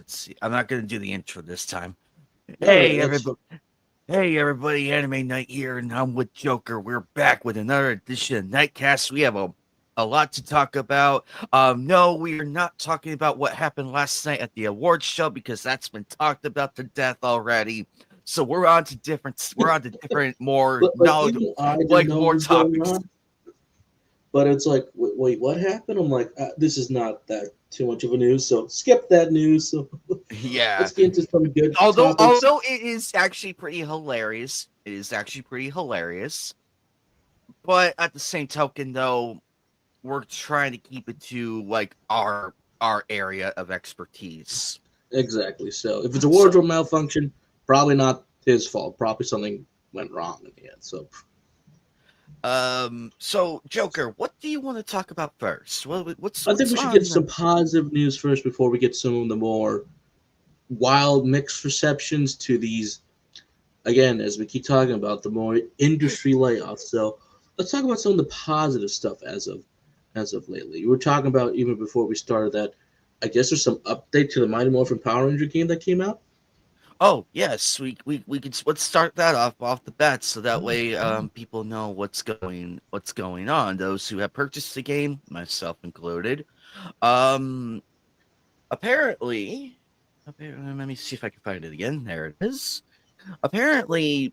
let's see. I'm not gonna do the intro this time. All right, Hey that's everybody! Hey everybody! Anime Night here, and I'm with Joker. We're back with another edition of Knightcast. We have a lot to talk about. No, we are not talking about what happened last night at the awards show because that's been talked about to death already. So we're on to different. We're on to different, more but knowledge, even I didn't like know what more was going topics. on. But it's like, wait, what happened? I'm like, this is not that too much of a news, so skip that news. So Yeah. let's get into some good Although topics. although it is actually pretty hilarious. It is actually pretty hilarious. But at the same token, though, we're trying to keep it to like our area of expertise. Exactly. So if it's a So, wardrobe malfunction, probably not his fault. Probably something went wrong in the end. So so Joker, what do you want to talk about first? I think What's we should get on? some positive news first before we get some of the more wild mixed receptions to these. Again, as we keep talking about the more industry layoffs. So let's talk about some of the positive stuff as of lately. We were talking about even before we started that. I guess there's some update to the Mighty Morphin Power Ranger game that came out. Oh yes, we could let's start that off the bat so that way people know what's going on. Those who have purchased the game, myself included. Um, apparently, let me see if I can find it again. There it is. Apparently,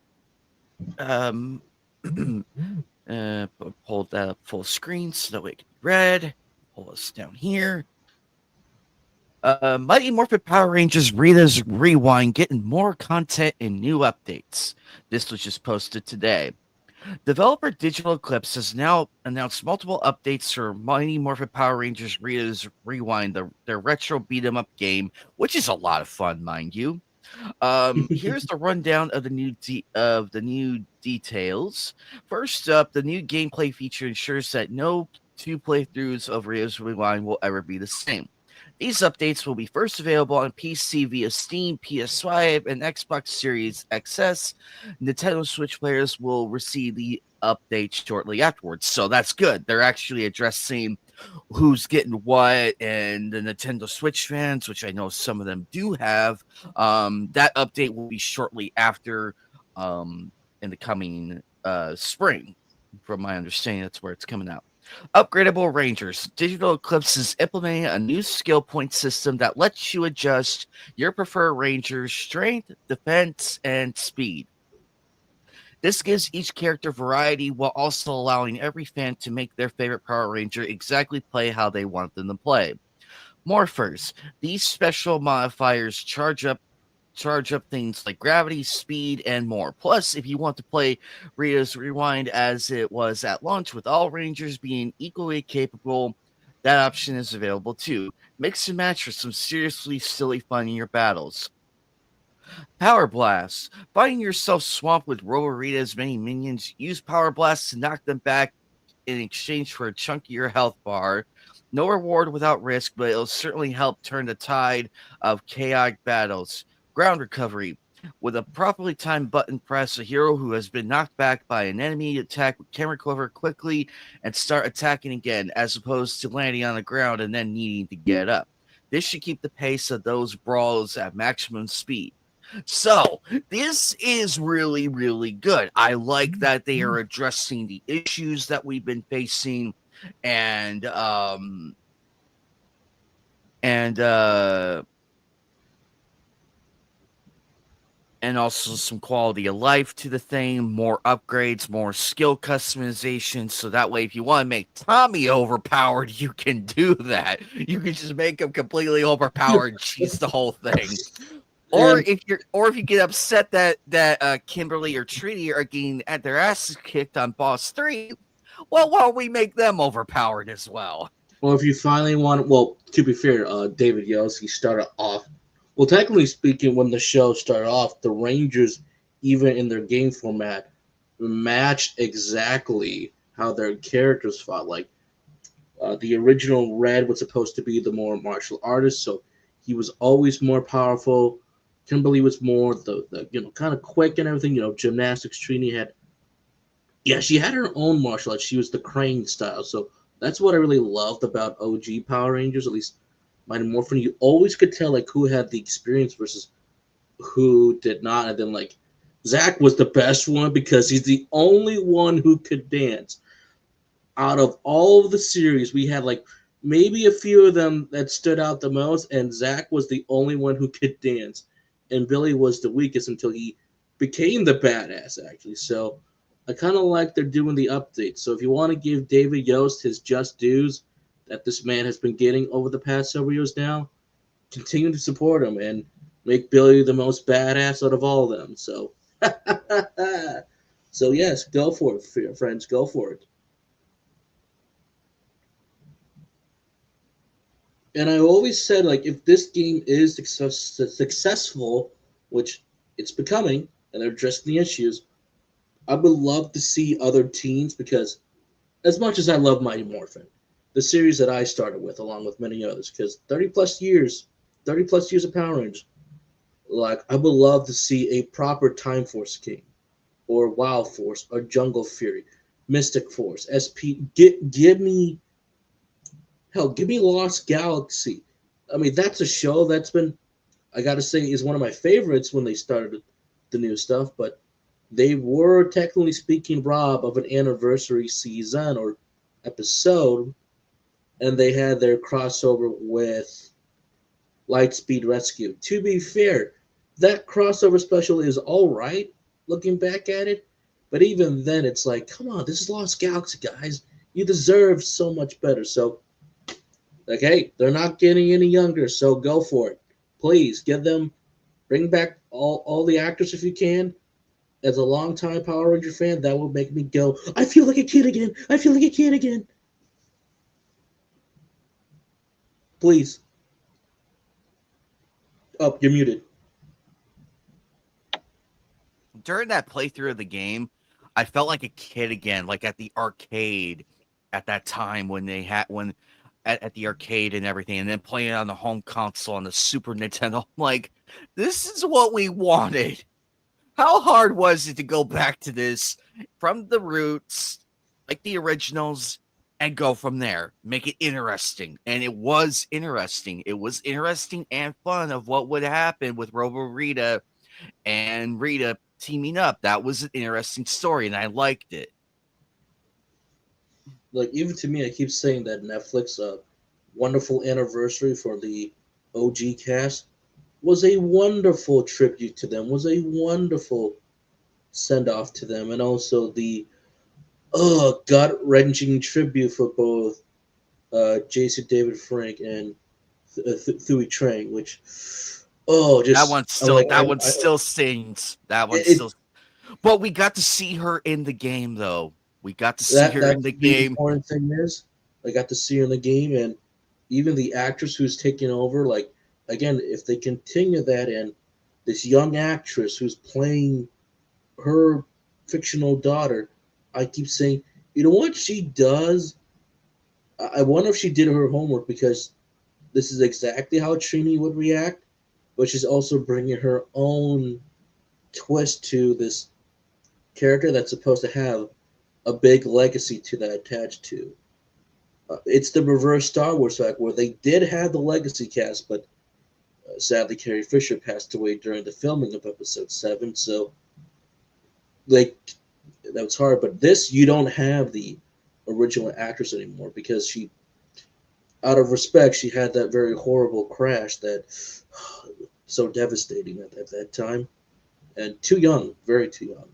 um, pull that up full screen so that way it can be read. Pull us down here. Mighty Morphin Power Rangers Rita's Rewind getting more content and new updates. This was just posted today. Developer Digital Eclipse has now announced multiple updates for Mighty Morphin Power Rangers Rita's Rewind, their retro beat 'em up game, which is a lot of fun, mind you. Here's the rundown of the new details. First up, the new gameplay feature ensures that no two playthroughs of Rita's Rewind will ever be the same. These updates will be first available on PC via Steam, PS5, and Xbox Series XS. Nintendo Switch players will receive the update shortly afterwards. So that's good. They're actually addressing who's getting what, and the Nintendo Switch fans, which I know some of them do have. That update will be shortly after, in the coming spring. From my understanding, that's where it's coming out. Upgradable Rangers. Digital Eclipse is implementing a new skill point system that lets you adjust your preferred Ranger's strength, defense, and speed. This gives each character variety while also allowing every fan to make their favorite Power Ranger exactly play how they want them to play. Morphers. These special modifiers charge up things like gravity, speed, and more. Plus, if you want to play Rita's Rewind as it was at launch, with all Rangers being equally capable, that option is available too. Mix and match for some seriously silly fun in your battles. Power Blast. Finding yourself swamped with Roborita's many minions, use Power Blast to knock them back in exchange for a chunkier health bar. No reward without risk, but it'll certainly help turn the tide of chaotic battles. Ground recovery. With a properly timed button press, a hero who has been knocked back by an enemy attack can recover quickly and start attacking again, as opposed to landing on the ground and then needing to get up. This should keep the pace of those brawls at maximum speed. So, this is really, really good. I like that they are addressing the issues that we've been facing, and and uh and also some quality of life to the thing, more upgrades, more skill customization. So that way, if you want to make Tommy overpowered, you can do that. You can just make him completely overpowered, cheese the whole thing. Or And if you get upset that Kimberly or Trini are getting at their asses kicked on Boss 3, well, why don't we make them overpowered as well? or if you finally want, well, to be fair, David Yelsey started off. Well, technically speaking, when the show started off, the Rangers, even in their game format, matched exactly how their characters fought. Like the original Red was supposed to be the more martial artist, so he was always more powerful. Kimberly was more the kind of quick and everything. Gymnastics. Trini had, yeah, she had her own martial arts. She was the crane style. So that's what I really loved about OG Power Rangers, at least Mighty Morphin, you always could tell like who had the experience versus who did not. And then like Zach was the best one because he's the only one who could dance. Out of all of the series, we had like maybe a few of them that stood out the most, and Zach was the only one who could dance, and Billy was the weakest until he became the badass actually. So I kind of like they're doing the updates. So if you want to give David Yost his just dues that this man has been getting over the past several years now, continue to support him and make Billy the most badass out of all of them. So, so yes, go for it, friends. Go for it. And I always said like if this game is successful, which it's becoming, and they're addressing the issues, I would love to see other teams because as much as I love Mighty Morphin, the series that I started with, along with many others, because 30 plus years of Power Rangers, like I would love to see a proper Time Force King, or Wild Force, or Jungle Fury, Mystic Force, SP. Give me hell, give me Lost Galaxy. I mean, that's a show that's been, I got to say, is one of my favorites when they started the new stuff. But they were technically speaking robbed of an anniversary season or episode, and they had their crossover with Lightspeed Rescue. To be fair, that crossover special is all right looking back at it, but even then, it's like, come on, this is Lost Galaxy, guys. You deserve so much better. So, like, hey, they're not getting any younger, so go for it. Please get them, bring back all the actors if you can. As a longtime Power Ranger fan, that would make me go, I feel like a kid again. I feel like a kid again. Please. Oh, you're muted. During that playthrough of the game, I felt like a kid again, like at the arcade at that time when they had when at the arcade and everything, and then playing it on the home console on the Super Nintendo. I'm like, this is what we wanted. How hard was it to go back to this from the roots, like the originals, and go from there? Make it interesting. And it was interesting. It was interesting and fun of what would happen with Robo Rita and Rita teaming up. That was an interesting story, and I liked it. Like, even to me, I keep saying that Netflix, wonderful anniversary for the OG cast, was a wonderful tribute to them, was a wonderful send off to them, and also the gut wrenching tribute for both Jason David Frank and Thuy Trang, which just I'm like That one still sings. That one it still, but we got to see her in the game though. We got to see that her in that's the the game. important thing is I got to see her in the game, and even the actress who's taking over. Like again, if they continue that, and this young actress who's playing her fictional daughter, I keep saying, you know what she does? I wonder if she did her homework because this is exactly how Trini would react, but she's also bringing her own twist to this character that's supposed to have a big legacy to that attached to. It's the reverse Star Wars fact where they did have the legacy cast, but sadly Carrie Fisher passed away during the filming of Episode 7, so like that was hard. But this, you don't have the original actress anymore because she, out of respect, she had that very horrible crash that so devastating at that time, and too young, very too young.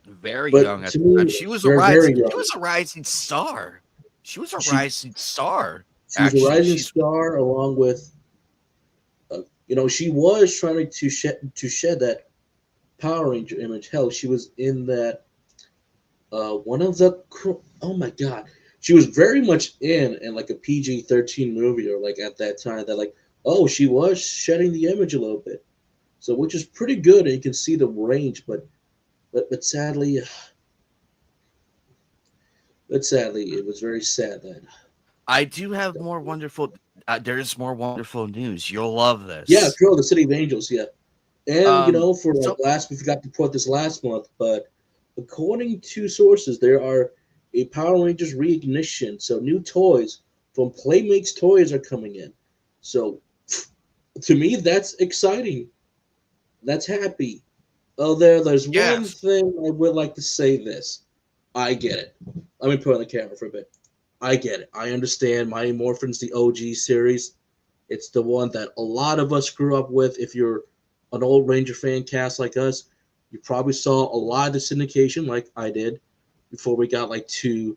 Very But young at to the time. me, very very She young. was a rising star. She was a She rising star. she was a Actually, rising she's star along with she was trying to shed that Power Ranger image. Hell, she was in that one of the oh my god, she was very much in like a PG-13 movie or like at that time that like oh she was shedding the image a little bit, so which is pretty good and you can see the range, but sadly, it was very sad that I do have more wonderful there's more wonderful news. You'll love yeah, this. Girl, the City of Angels, yeah. And for like So last, we forgot to put this last month, but according to sources, there are a Power Rangers reignition. So new toys from Playmates Toys are coming in. So To me, that's exciting. That's happy. Oh, there's one Yes, thing I would like to say this. I get it. Let me put on the camera for a bit. I get it. I understand Mighty Morphin's the OG series. It's the one that a lot of us grew up with. If you're an old Ranger fan cast like us, you probably saw a lot of the syndication like I did before we got like to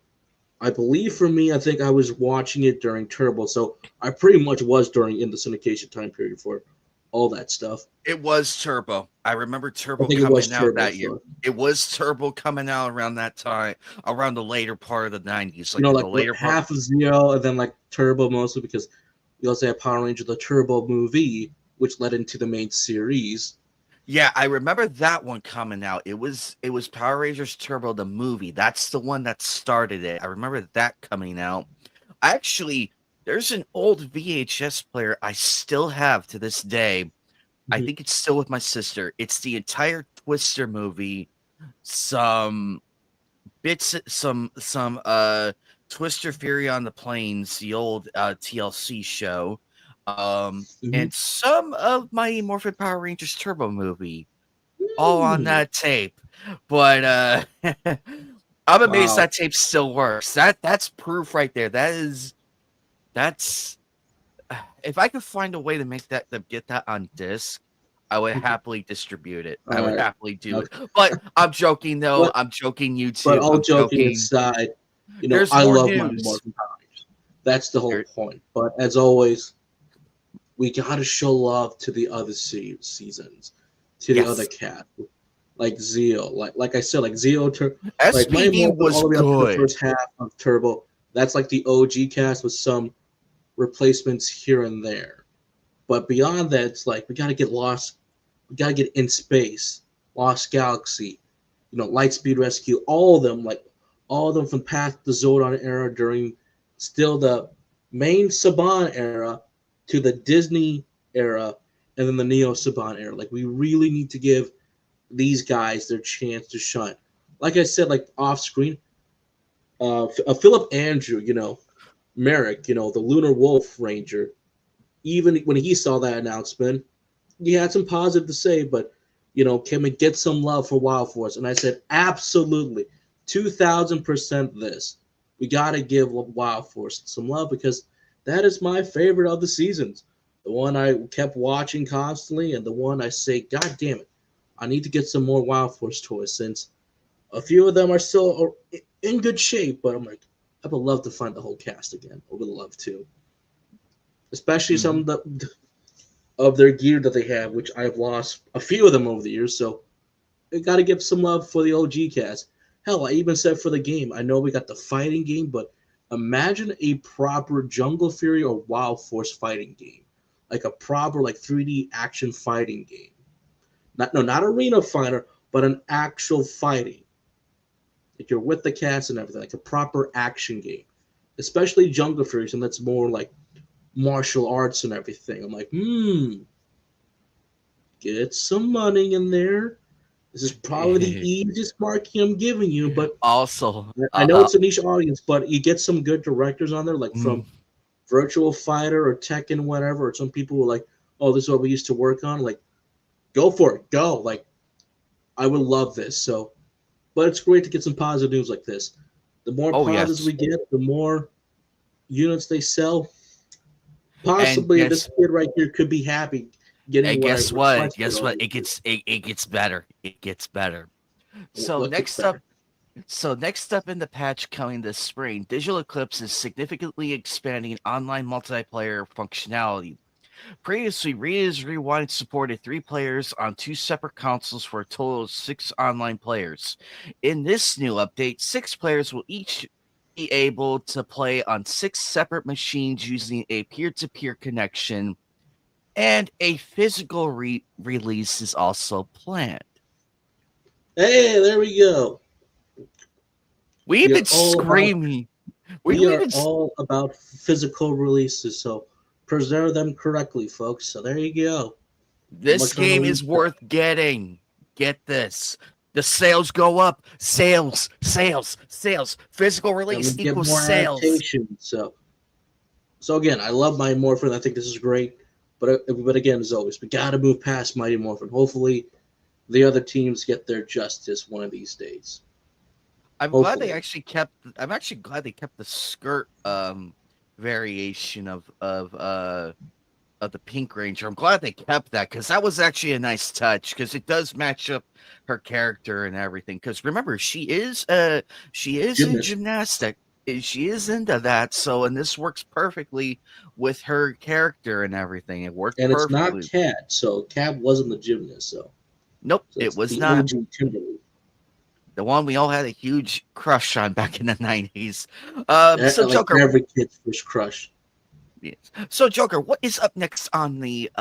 I believe for me, I think I was watching it during Turbo, so I pretty much was during in the syndication time period for all that stuff. it was Turbo. I remember I Turbo think it was coming out Turbo, that year. so It was Turbo coming out around that time, around the later part of the 90s, you like know, in the like later part. half of Zero and then like Turbo mostly because we also had Power Ranger the Turbo movie, which led into the main series. Yeah, I remember that one coming out. It was Power Rangers Turbo the movie. That's the one that started it. I remember that coming out. Actually, there's an old VHS player I still have to this day. I Mhm. think it's still with my sister. It's the entire Twister movie, some bits, some Twister Fury on the Plains, the old TLC show, Mhm. and some of my Morphin Power Rangers Turbo movie, all on Mm. that tape. But I'm amazed Wow. that tape still works. That's proof right there. That's if I could find a way to make that to get that on disc, I would Mhm. happily distribute it. All I would right. happily do it. Okay. But I'm joking though. But I'm joking but YouTube. all I'm joking joking. aside, There's I more love my news. Morphin Power Rangers. That's the whole There, point. But as always, we gotta show love to the other seasons, to the other yes. cat, like Zeo. Like I said, like like my SPD Morphin all was the way up to the good. first half of Turbo. That's like the OG cast with some replacements here and there. But beyond that, it's like we gotta get lost. We gotta get in space, Lost Galaxy, Lightspeed Rescue, all of them, like all of them from past the Zordon era during still the main Saban era to the Disney era and then the Neo Saban era. Like we really need to give these guys their chance to shine. Like I said, like off screen, Philip Andrew, Merrick, the Lunar Wolf Ranger. Even when he saw that announcement, he had some positive to say, but can we get some love for Wild Force? And I said, absolutely, 2,000% this. We got to give Wild Force some love because that is my favorite of the seasons. The one I kept watching constantly, and the one I say, God damn it, I need to get some more Wild Force toys since a few of them are still in good shape. But I'm like, I would love to find the whole cast again. I would love to, especially some Mhm. of their gear that they have, which I've lost a few of them over the years. So I got to give some love for the OG cast. Hell, I even said for the game. I know we got the fighting game, but imagine a proper Jungle Fury or Wild Force fighting game, like a proper like 3D action fighting game. Not arena fighter, but an actual fighting. Like you're with the cast and everything, like a proper action game. Especially Jungle Fury, and that's more like martial arts and everything. I'm like, get some money in there. This is probably the easiest marking I'm giving you, but Also, I know it's a niche audience, but you get some good directors on there, like mm, from Virtual Fighter or Tekken, whatever, or some people who are like, oh, this is what we used to work on. Like, go for it. Go. Like, I would love this. So, but it's great to get some positive news like this. The more oh positives yes, we get, the more units they sell. and Possibly this kid right here could be happy getting what I guess what? requested Guess all what? these It years. gets it gets better. It gets better. So What gets next up, better? in the patch coming this spring, Digital Eclipse is significantly expanding online multiplayer functionality. Previously, Reader's Rewind supported 3 players on 2 separate consoles for a total of 6 online players. In this new update, 6 players will each be able to play on 6 separate machines using a peer-to-peer connection, and a physical release is also planned. Hey, there we go. We've We been are all about screaming. we We've are been all about physical releases, so preserve them correctly, folks. So there you go. This Much on the game lead is stuff. worth getting. Get this. The sales go up. Sales, sales, sales. Physical And we release get equals more sales. adaptations. So again, I love my Morphin. I think this is great. But again, as always, we got to move past Mighty Morphin. Hopefully, the other teams get their justice one of these days. I'm glad they Hopefully. actually kept. I'm actually glad they kept the skirt variation of the Pink Ranger. I'm glad they kept that because that was actually a nice touch because it does match up her character and everything. Because remember, she is in Gymnast. gymnastic. She is into that. So and this works perfectly with her character and everything. It worked And it's not perfectly. Cat, so Cat wasn't the gymnast, Nope, so it it's was the not OG Timberly. the one we all had a huge crush on back in the 90s. So Like Joker, every kid's first crush. yes. So Joker, what is up next on the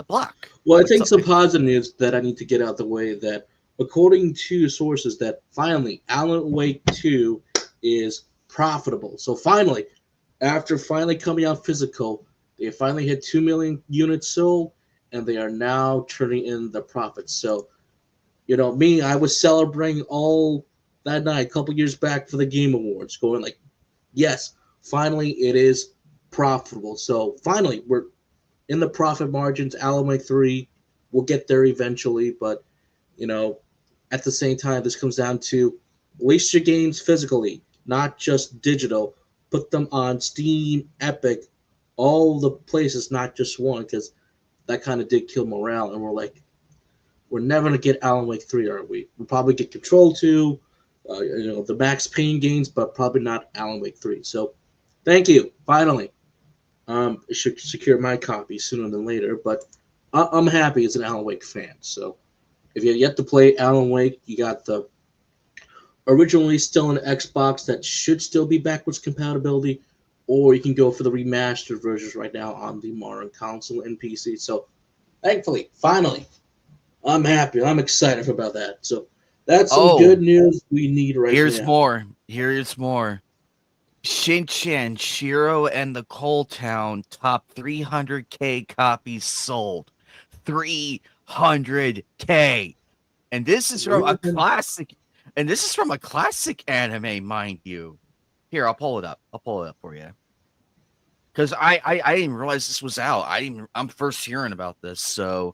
block? Well, I What's think up some next? positive news that I need to get out the way that according to sources that finally Alan Wake 2 is profitable. So finally, after finally coming out physical, they finally hit 2 million units sold and they are now turning in the profits. So, me, I was celebrating all that night a couple years back for the Game Awards, going like, yes, finally it is profitable. So finally, we're in the profit margins. Alan Wake 3 will get there eventually, but you know, at the same time, this comes down to release your games physically, not just digital. Put them on Steam, Epic, all the places, not just one, because that kind of did kill morale. And we're like, we're never gonna get Alan Wake 3, are we? We'll probably get Control 2, the Max Payne games, but probably not Alan Wake 3. So, thank you. Finally, I should secure my copy sooner than later, but I'm happy as an Alan Wake fan. So if you have yet to play Alan Wake, you got the originally still an Xbox that should still be backwards compatibility, or you can go for the remastered versions right now on the modern console and PC. So thankfully, finally, I'm happy. I'm excited about that. So that's some good Oh, news we need right here's now. more. Here's more. Shin-Chan, Shiro, and the Coal Town top 300K copies sold. 300K. And this is from a classic. And this is from a classic anime, mind you. Here, I'll pull it up. I'll pull it up for you. Because I didn't realize this was out. I'm first hearing about this. So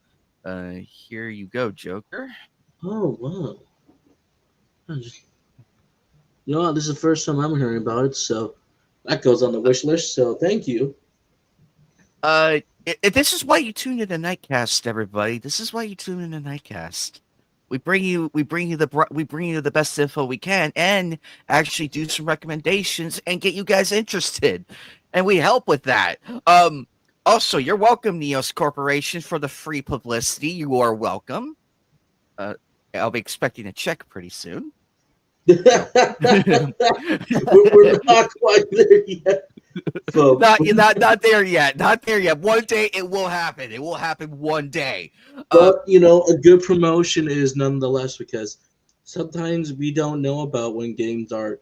here you go, Joker. Oh wow! You know what? This is the first time I'm hearing about it, so that goes on the wish list. So thank you. This is why you tune in to Nightcast, everybody. This is why you tune in to Nightcast. We bring you the best info we can, and actually do some recommendations and get you guys interested, and we help with that. Also, you're welcome, Neos Corporation, for the free publicity. You are welcome. Uh, I'll be expecting a check pretty soon. So. We're not quite there yet, folks. Not there yet. Not there yet. One day it will happen. It will happen one day. Uh, But a good promotion is nonetheless because sometimes we don't know about when games are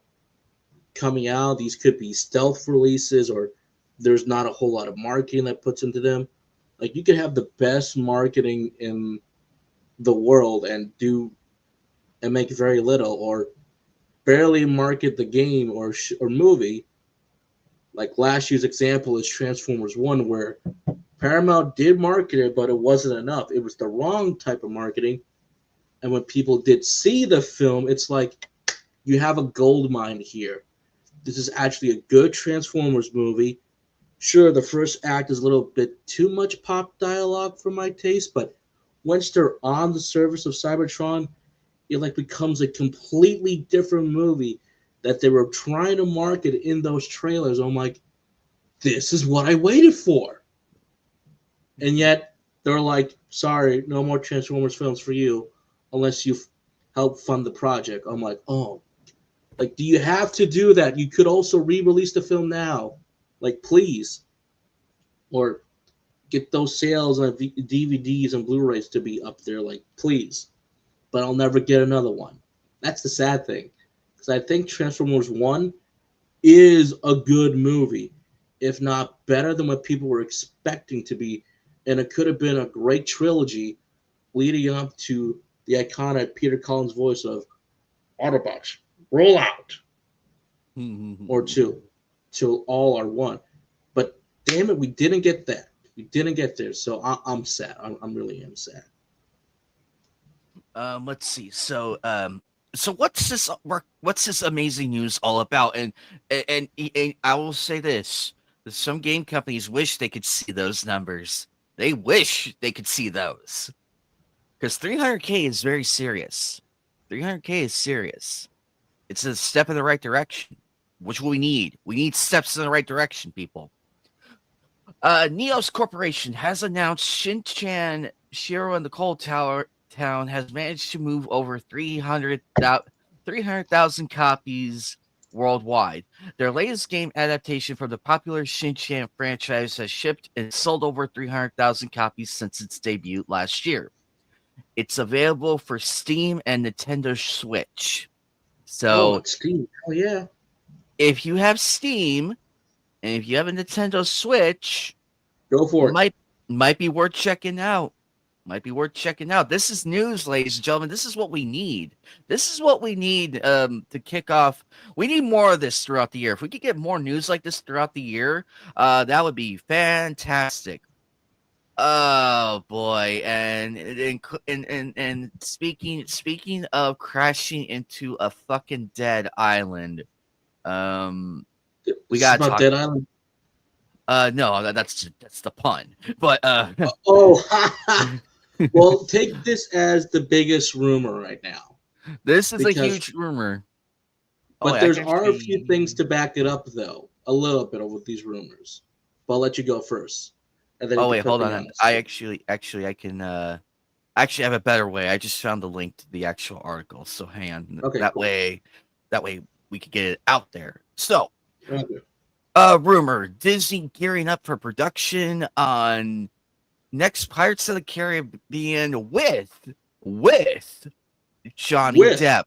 coming out. These could be stealth releases, or there's not a whole lot of marketing that puts into them. Like you could have the best marketing in the world and make very little, or barely market the game or movie. Like last year's example is Transformers One, where Paramount did market it, but it wasn't enough. It was the wrong type of marketing. And when people did see the film, it's like you have a gold mine here. This is actually a good Transformers movie. Sure, the first act is a little bit too much pop dialogue for my taste, but once they're on the surface of Cybertron, it like becomes a completely different movie that they were trying to market in those trailers. I'm like, this is what I waited for. And yet they're like, sorry, no more Transformers films for you unless you help fund the project. I'm like, oh, like, do you have to do that? You could also re-release the film now, like, please, or get those sales on DVDs and Blu-rays to be up there, like, please. But I'll never get another one. That's the sad thing, because I think Transformers One is a good movie, if not better than what people were expecting to be, and it could have been a great trilogy leading up to the iconic Peter Collins voice of Autobots, roll out, or two, till all are one. But damn it, we didn't get that. We didn't get there, so I'm sad. I'm really am sad. Let's see. So what's this amazing news all about? And I will say this: some game companies wish they could see those numbers. They wish they could see those because 300K is very serious. 300K is serious. It's a step in the right direction, which we need. We need steps in the right direction, people. Neos Corporation has announced Shinchan Shiro and the Cold Town has managed to move over 300,000 copies worldwide. Their latest game adaptation from the popular Shinchan franchise has shipped and sold over 300,000 copies since its debut last year. It's available for Steam and Nintendo Switch. Oh, So it's Steam. Hell yeah. if you have Steam and if you have a Nintendo Switch, Go for it. might be worth checking out. Might be worth checking out. This is news, ladies and gentlemen. This is what we need. This is what we need to kick off. We need more of this throughout the year. If we could get more news like this throughout the year, that would be fantastic. Oh boy, and speaking of crashing into a fucking dead island, This we is gotta about talk. Dead Island. No, that's the pun. But Oh, well, take this as the biggest rumor right now, this is a because huge rumor. Oh, but wait, I there's can are a few things actually. to back it up though, a little bit with these rumors. But I'll let you go first, and then you Oh can wait, put hold me on on. the I spot. actually I can actually have a better way. I just found the link to the actual article. So hang on. Okay, cool. That way we could get it out there. So, Okay. rumor Disney gearing up for production on next Pirates of the Caribbean with Johnny With Depp.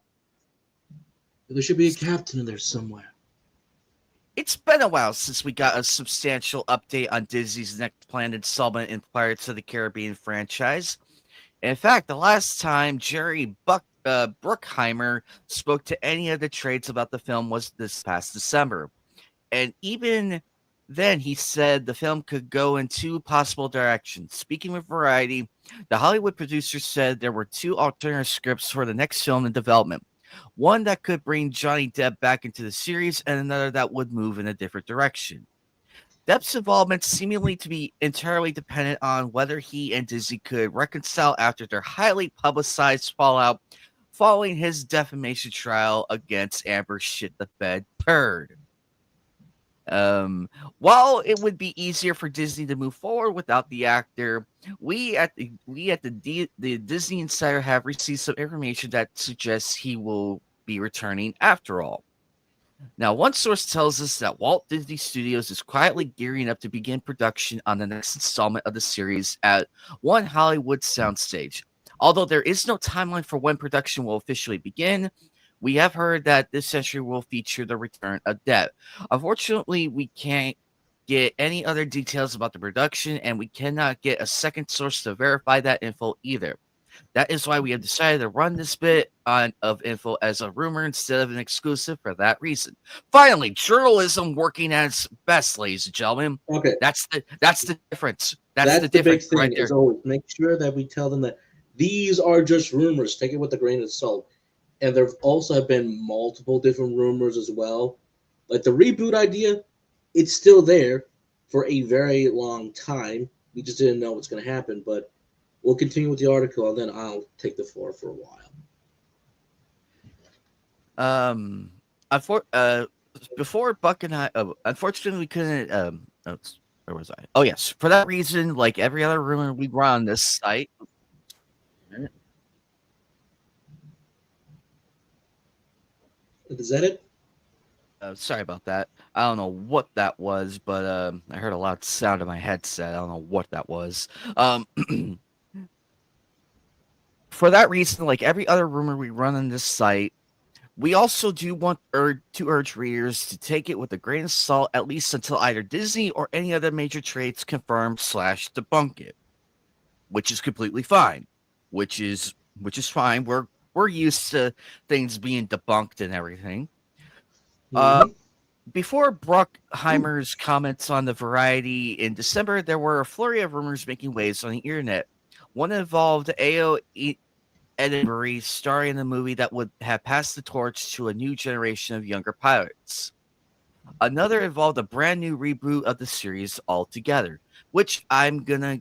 there should be a captain in there somewhere. It's been a while since we got a substantial update on Disney's next planned installment in Pirates of the Caribbean franchise. In fact, the last time Bruckheimer spoke to any of the trades about the film was this past December. And even then, he said the film could go in two possible directions. Speaking with Variety, the Hollywood producer said there were two alternative scripts for the next film in development. One that could bring Johnny Depp back into the series, and another that would move in a different direction. Depp's involvement seemingly to be entirely dependent on whether he and Disney could reconcile after their highly publicized fallout following his defamation trial against Amber Shit the Bed Turd. While it would be easier for Disney to move forward without the actor, the Disney Insider have received some information that suggests he will be returning after all. Now, one source tells us that Walt Disney Studios is quietly gearing up to begin production on the next installment of the series at one Hollywood soundstage. Although there is no timeline for when production will officially begin, we have heard that this century will feature the return of Depp. Unfortunately, we can't get any other details about the production, and we cannot get a second source to verify that info either. That is why we have decided to run this bit of info as a rumor instead of an exclusive for that reason. Finally, journalism working at its best, ladies and gentlemen. Okay, That's the difference. That's the that's the big difference right thing. Is there. always make sure that we tell them that these are just rumors. Take it with a grain of salt. And there also have been multiple different rumors as well. Like the reboot idea, it's still there for a very long time. We just didn't know what's going to happen, but we'll continue with the article, and then I'll take the floor for a while. Um, before Buck and I, unfortunately, we couldn't. Where was I? Oh yes, for that reason, like every other rumor we run on this site. Is that it? Sorry about that. I don't know what that was, but I heard a loud sound in my headset. I don't know what that was. For that reason, like every other rumor we run on this site, we also do want to urge readers to take it with a grain of salt, at least until either Disney or any other major trades confirm / debunk it, which is completely fine. Which is fine. We're used to things being debunked and everything. Uh, Mm-hmm. Before Bruckheimer's comments on the Variety in December, there were a flurry of rumors making waves on the internet. One involved A.O. Edinburgh starring in the movie that would have passed the torch to a new generation of younger pilots. Another involved a brand new reboot of the series altogether, which I'm gonna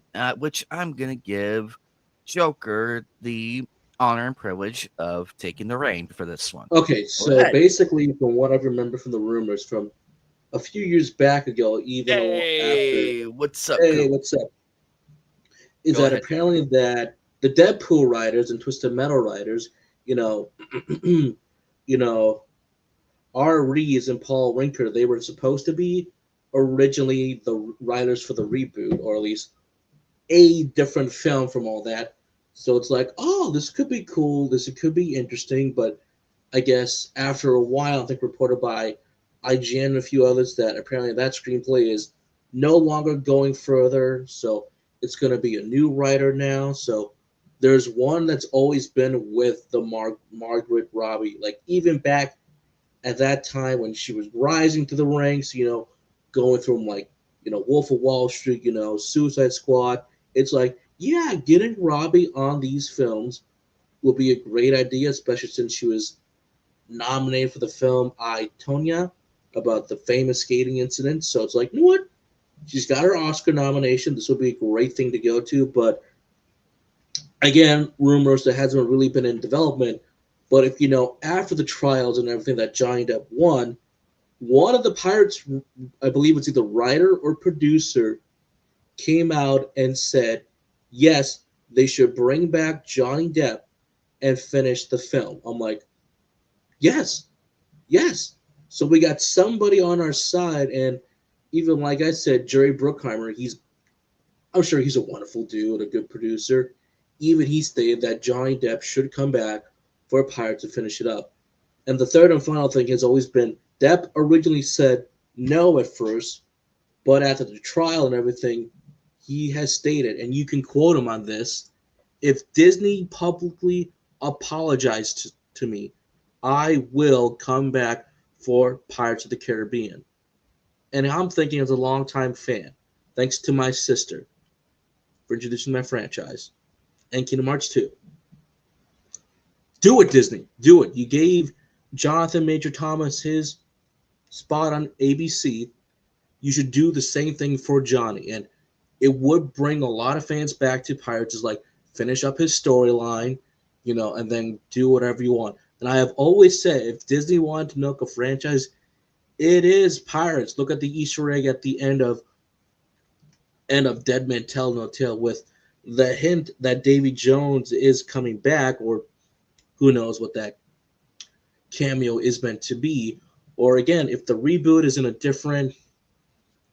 give Joker the honor and privilege of taking the reign for this one. Okay, Go so ahead. basically, from what I remember from the rumors from a few years back ago, even after, Hey, what's up, hey, Coop? what's up? Is Go that ahead. apparently that the Deadpool writers and Twisted Metal writers, you know, you know, R. Reeves and Paul Winker, they were supposed to be originally the writers for the reboot, or at least a different film from all that. So it's like, oh, this could be cool. This could be interesting. But I guess after a while, I think reported by IGN and a few others that apparently that screenplay is no longer going further. So it's going to be a new writer now. So there's one that's always been with the Margaret Robbie, like even back at that time when she was rising to the ranks, going from like, Wolf of Wall Street, Suicide Squad. It's like, yeah, getting Robbie on these films will be a great idea, especially since she was nominated for the film I, Tonya, about the famous skating incident. So it's like, you know what? She's got her Oscar nomination. This would be a great thing to go to. But again, rumors that hasn't really been in development. But if after the trials and everything that Johnny Depp won, one of the Pirates, I believe it's either writer or producer, came out and said, yes, they should bring back Johnny Depp and finish the film. I'm like, yes, yes. So we got somebody on our side, and even like I said, Jerry Bruckheimer, I'm sure he's a wonderful dude, a good producer. Even he stated that Johnny Depp should come back for a Pirate to finish it up. And the third and final thing has always been Depp originally said no at first, but after the trial and everything, he has stated, and you can quote him on this, if Disney publicly apologized to me, I will come back for Pirates of the Caribbean. And I'm thinking as a longtime fan, thanks to my sister for introducing my franchise and Kingdom Hearts 2. Do it, Disney. Do it. You gave Jonathan Major Thomas his spot on ABC. You should do the same thing for Johnny. And it would bring a lot of fans back to Pirates, is like finish up his storyline, and then do whatever you want. And I have always said, if Disney wanted to milk a franchise, it is Pirates. Look at the Easter egg at the end of Dead Man Tell No Tale with the hint that Davy Jones is coming back, or who knows what that cameo is meant to be. Or again, if the reboot is in a different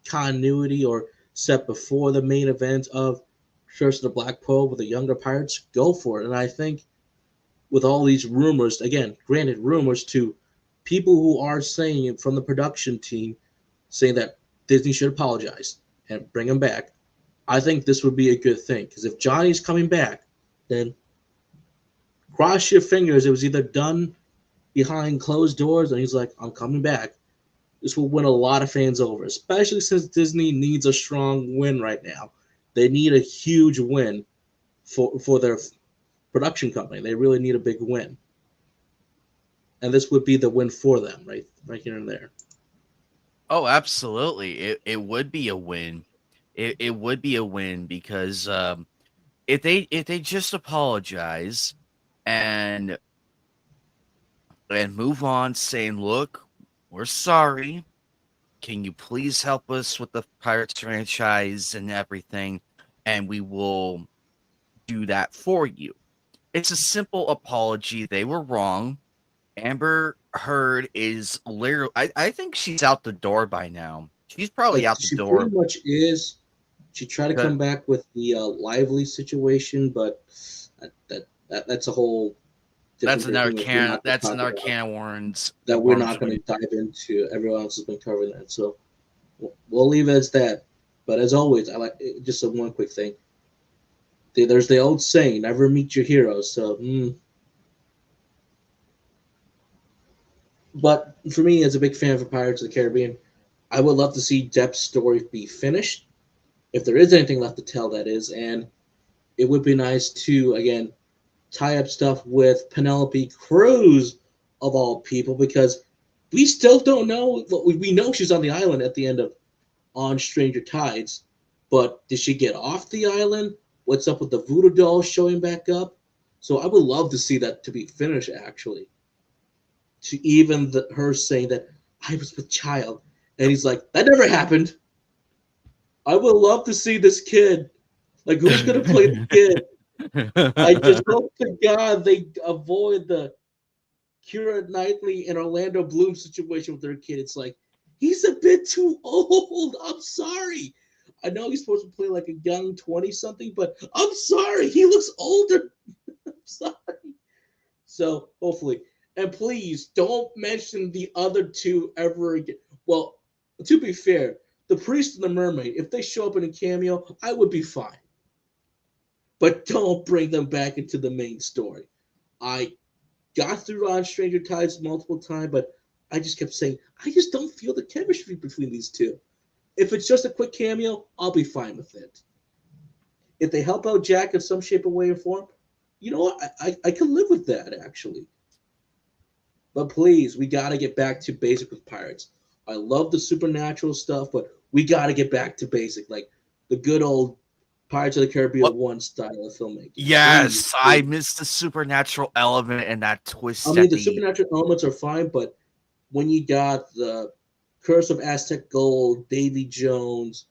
continuity or set before the main event of Curse of the Black Pearl with the younger pirates, go for it. And I think with all these rumors, again, granted rumors to people who are saying it from the production team, saying that Disney should apologize and bring him back, I think this would be a good thing. Because if Johnny's coming back, then cross your fingers. It was either done behind closed doors and he's like, I'm coming back. This will win a lot of fans over, especially since Disney needs a strong win right now. They need a huge win for their production company. They really need a big win, and this would be the win for them, right here and there. Oh, absolutely. It would be a win. It would be a win because if they just apologize and and move on saying, "Look, we're sorry. Can you please help us with the Pirates franchise and everything?" And we will do that for you. It's a simple apology. They were wrong. Amber Heard is literally, I think she's out the door by now. She's probably out the She pretty door. much is. She tried to 'Cause come back with the Lively situation, but that's a whole different thing that we're not going to That's talk another about. can of worms. That we're Worms not going to dive into. Everyone else has been covering that, so we'll leave it as that. But as always, I like just one quick thing. There's the old saying, "Never meet your heroes." So But for me, as a big fan of Pirates of the Caribbean, I would love to see Depp's story be finished, if there is anything left to tell, that is, and it would be nice to again tie up stuff with Penelope Cruz of all people, because we still don't know. We know she's on the island at the end of On Stranger Tides, but did she get off the island? What's up with the voodoo doll showing back up? So I would love to see that to be finished, actually. To even her saying that I was with child, and he's like, that never happened. I would love to see this kid. Like, who's gonna play the kid? I just hope to God they avoid the Keira Knightley and Orlando Bloom situation with their kid. It's like, he's a bit too old. I'm sorry. I know he's supposed to play like a young 20 something, but I'm sorry. He looks older. I'm sorry. So hopefully. And please don't mention the other two ever again. Well, to be fair, the priest and the mermaid, if they show up in a cameo, I would be fine. But don't bring them back into the main story. I got through on Stranger Tides multiple times, but I just kept saying, I just don't feel the chemistry between these two. If it's just a quick cameo, I'll be fine with it. If they help out Jack in some shape or way or form, you know what? I can live with that, actually. But please, we got to get back to basic with Pirates. I love the supernatural stuff, but we got to get back to basic, like the good old Pirates of the Caribbean What? 1 style of filmmaking. Please, Yes, I please. missed the supernatural element and that I twist mean, at the the. supernatural elements are fine, but when you got the Curse of Aztec Gold, Davy Jones,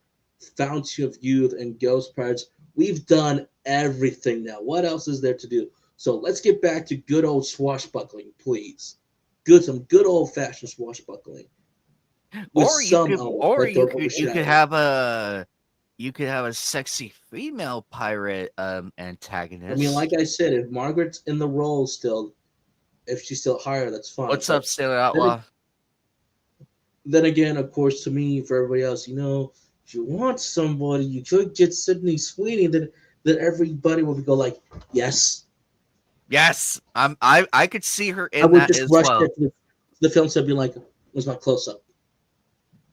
Fountain of Youth, and Ghost Pirates, we've done everything now. What else is there to do? So let's get back to good old swashbuckling, please. Some good old fashioned swashbuckling with Or you some could, elements or that you don't could, you could overshadow. have a, you could have a sexy female pirate I mean, like antagonist. I said, if Margaret's in the role still, if she's still higher, that's fine. What's up, But Sailor then, Outlaw? then again, of course, to me, for everybody else, if you want somebody, you could get Sydney Sweeney. Then everybody will go like, yes. Yes, I could see her I in would that just as rush well. it to the film set, be like, "Was my close up?"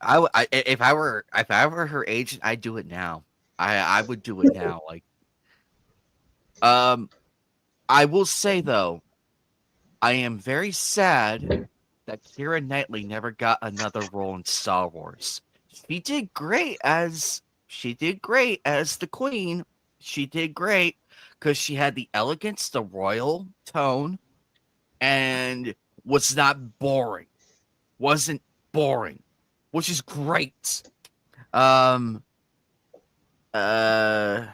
If I were her agent, I'd do it now. I would do it now. Like, um, I will say though, I am very sad that Keira Knightley never got another role in Star Wars. She did great as the Queen. She did great because she had the elegance, the royal tone, and was not boring. Wasn't boring, which is great. Um, uh,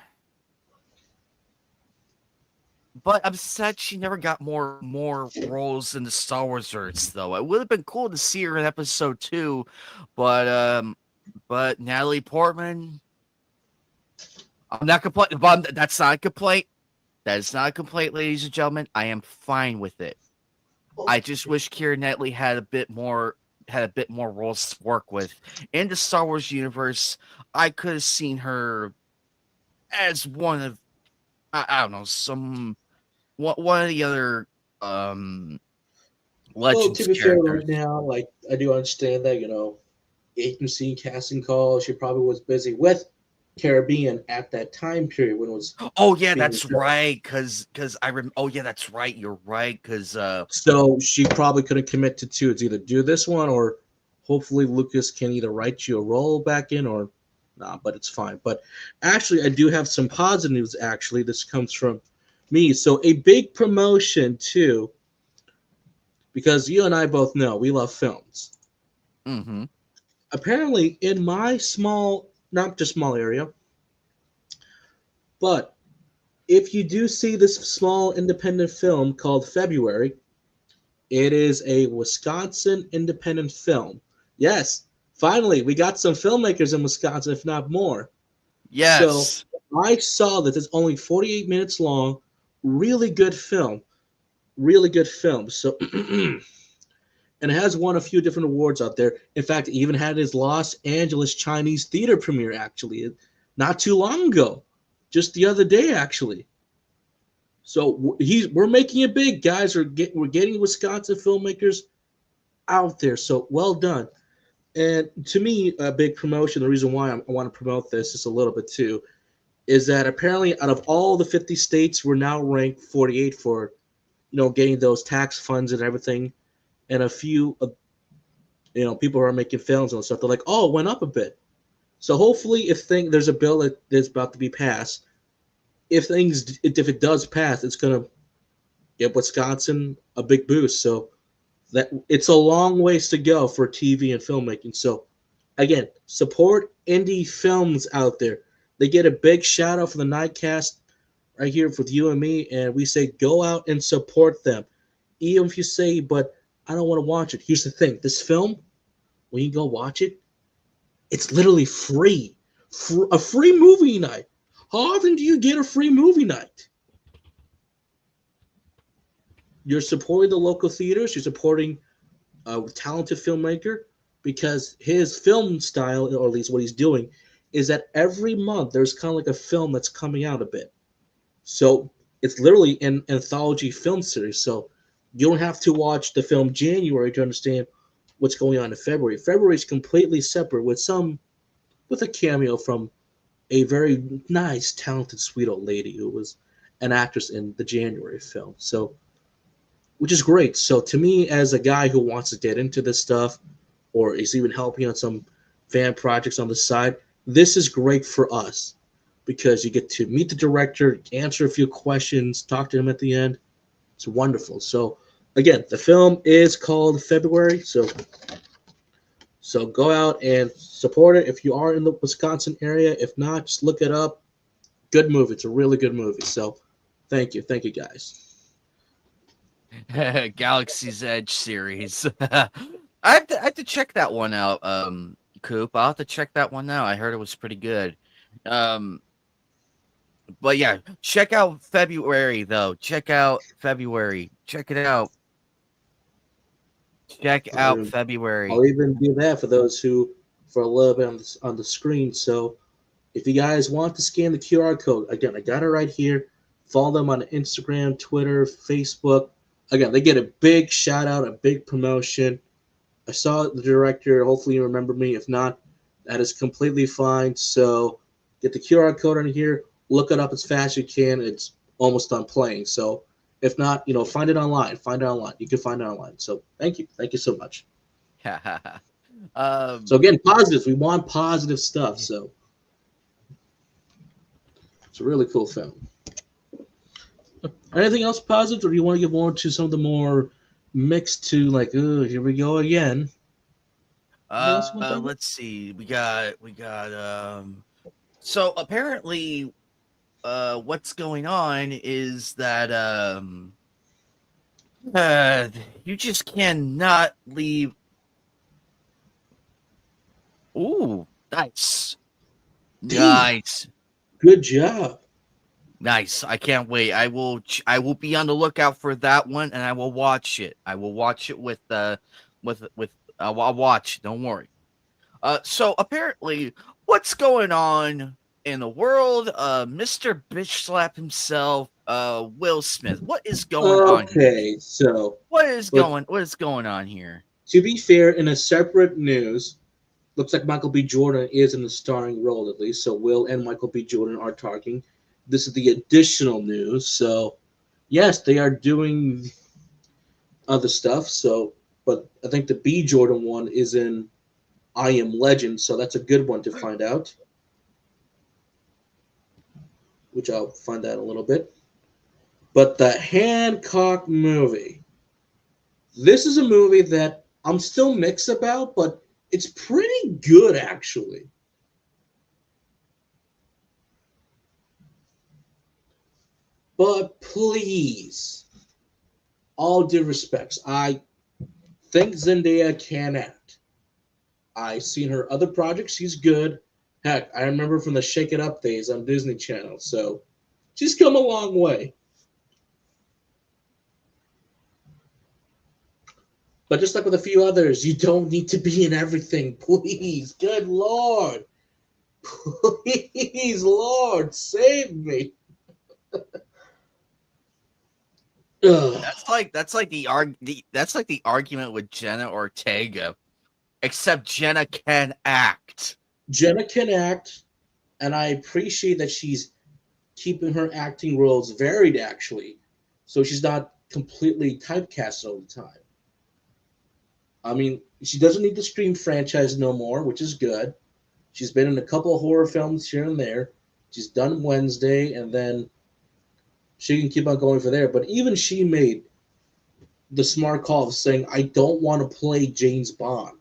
but I'm sad she never got more roles in the Star Wars verse, though. It would have been cool to see her in episode 2, but Natalie Portman, I'm not complaining. That's not a complaint. That is not a complaint, ladies and gentlemen. I am fine with it. I just wish Keira Knightley had a bit more roles to work with in the Star Wars universe. I could have seen her as one of I don't know one of the other Well, Legends to be fair, characters. right now, like I do understand that agency casting call. She probably was busy with Caribbean at that time period when it was Oh yeah, being that's filmed. right. Cause oh yeah, that's right. You're right. Cause So she probably couldn't commit to two. It's either do this one or hopefully Lucas can either write you a role back in or nah, but it's fine. But actually, I do have some positive news. Actually, this comes from me. So a big promotion too, because you and I both know we love films. mm-hmm. Apparently, in my small, not just small area, but if you do see this small independent film called February, it is a Wisconsin independent film. Yes, finally, we got some filmmakers in Wisconsin, if not more. So Yes. I saw that it's only 48 minutes long. Really good film. Really good film. So, and it has won a few different awards out there. In fact, it even had his Los Angeles Chinese theater premiere, actually, not too long ago. Just the other day, actually. So we're making it big, guys. We're getting Wisconsin filmmakers out there. So well done. And to me, a big promotion. The reason why I want to promote this just a little bit too is that apparently out of all the 50 states, we're now ranked 48 for getting those tax funds and everything. And a few people who are making films and stuff, they're like, oh, it went up a bit. So hopefully, if there's a bill that's about to be passed, if it does pass, it's gonna give Wisconsin a big boost. So that it's a long ways to go for TV and filmmaking. So again, support indie films out there. They get a big shout out for the Knightcast right here with you and me, and we say go out and support them. Even if you say, but I don't want to watch it. Here's the thing: this film, when you go watch it, it's literally free. A free movie night. How often do you get a free movie night? You're supporting the local theaters. You're supporting a talented filmmaker because his film style, or at least what he's doing, is that every month there's kind of like a film that's coming out a bit. So it's literally an anthology film series. So you don't have to watch the film January to understand what's going on in February. February is completely separate with a cameo from a very nice, talented, sweet old lady who was an actress in the January film. So which is great. So to me, as a guy who wants to get into this stuff, or is even helping on some fan projects on the side, this is great for us because you get to meet the director, answer a few questions, talk to him at the end. It's wonderful. So again, the film is called February. So go out and support it if you are in the Wisconsin area. If not, just look it up. Good movie. It's a really good movie. So thank you guys. Galaxy's Edge series. I have to check that one out, Coop. I'll have to check that one out. I heard it was pretty good. Um, but yeah, check out February though. Check out February. Check it out. Check out I'll, February. I'll even do that for those who, for a little bit on the screen. So if you guys want to scan the QR code, again, I got it right here. Follow them on Instagram, Twitter, Facebook. Again, they get a big shout out, a big promotion. I saw the director. Hopefully, you remember me. If not, that is completely fine. So get the QR code on here. Look it up as fast as you can. It's almost done playing. So if not, find it online. Find it online. You can find it online. So thank you. Thank you so much. So um, again, positives. We want positive stuff. So it's a really cool film. Anything else positive, or do you want to get more to some of the more mixed to like, oh, here we go again? Anything else you want to talk about? let's see. We got so apparently what's going on is that uh you just cannot leave. Ooh, nice. Damn, Nice. good job. Nice. I can't wait. I will be on the lookout for that one and I will watch it. I will watch it with I'll watch. Don't worry. So apparently, what's going on in the world? Mr. Bitch Slap himself, Will Smith. What is going on here? Okay, so, but What is going on here? to be fair, in a separate news, looks like Michael B. Jordan is in the starring role at least. So Will and Michael B. Jordan are talking. This is the additional news. So yes, they are doing other stuff. So, but I think the B. Jordan one is in I Am Legend. So that's a good one to find out, which I'll find out a little bit. But the Hancock movie. This is a movie that I'm still mixed about, but it's pretty good actually. But please, all due respects, I think Zendaya can act. I've seen her other projects; she's good. Heck, I remember from the Shake It Up days on Disney Channel, so she's come a long way. But just like with a few others, you don't need to be in everything. Please, good Lord. Please, Lord, save me. Ugh. that's like the argument with Jenna Ortega, except Jenna can act. Jenna can act, and I appreciate that she's keeping her acting roles varied, actually, so she's not completely typecast all the time. I mean, she doesn't need the Scream franchise no more, which is good. She's been in a couple of horror films here and there. She's done Wednesday, and then she can keep on going for there. But even she made the smart call of saying, I don't want to play James Bond.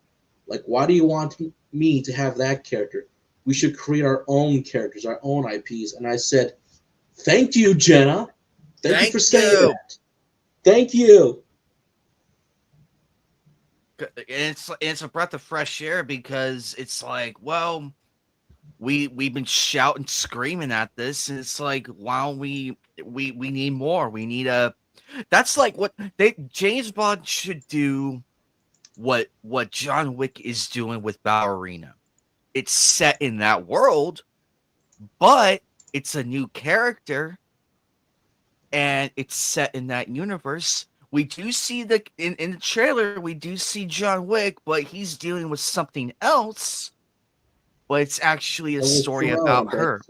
Like, why do you want me to have that character? We should create our own characters, our own IPs. And I said, thank you, Jenna. Thank you for Thank saying you. that. Thank you. It's a breath of fresh air because it's like, well, we've been shouting, screaming at this, and it's like, wow, we need more. We need a. That's like what they James Bond should do. What John Wick is doing with Ballerina. It's set in that world, but it's a new character, and it's set in that universe. We do see in the trailer, we do see John Wick, but he's dealing with something else. But it's actually a And with story Sharon, about but her.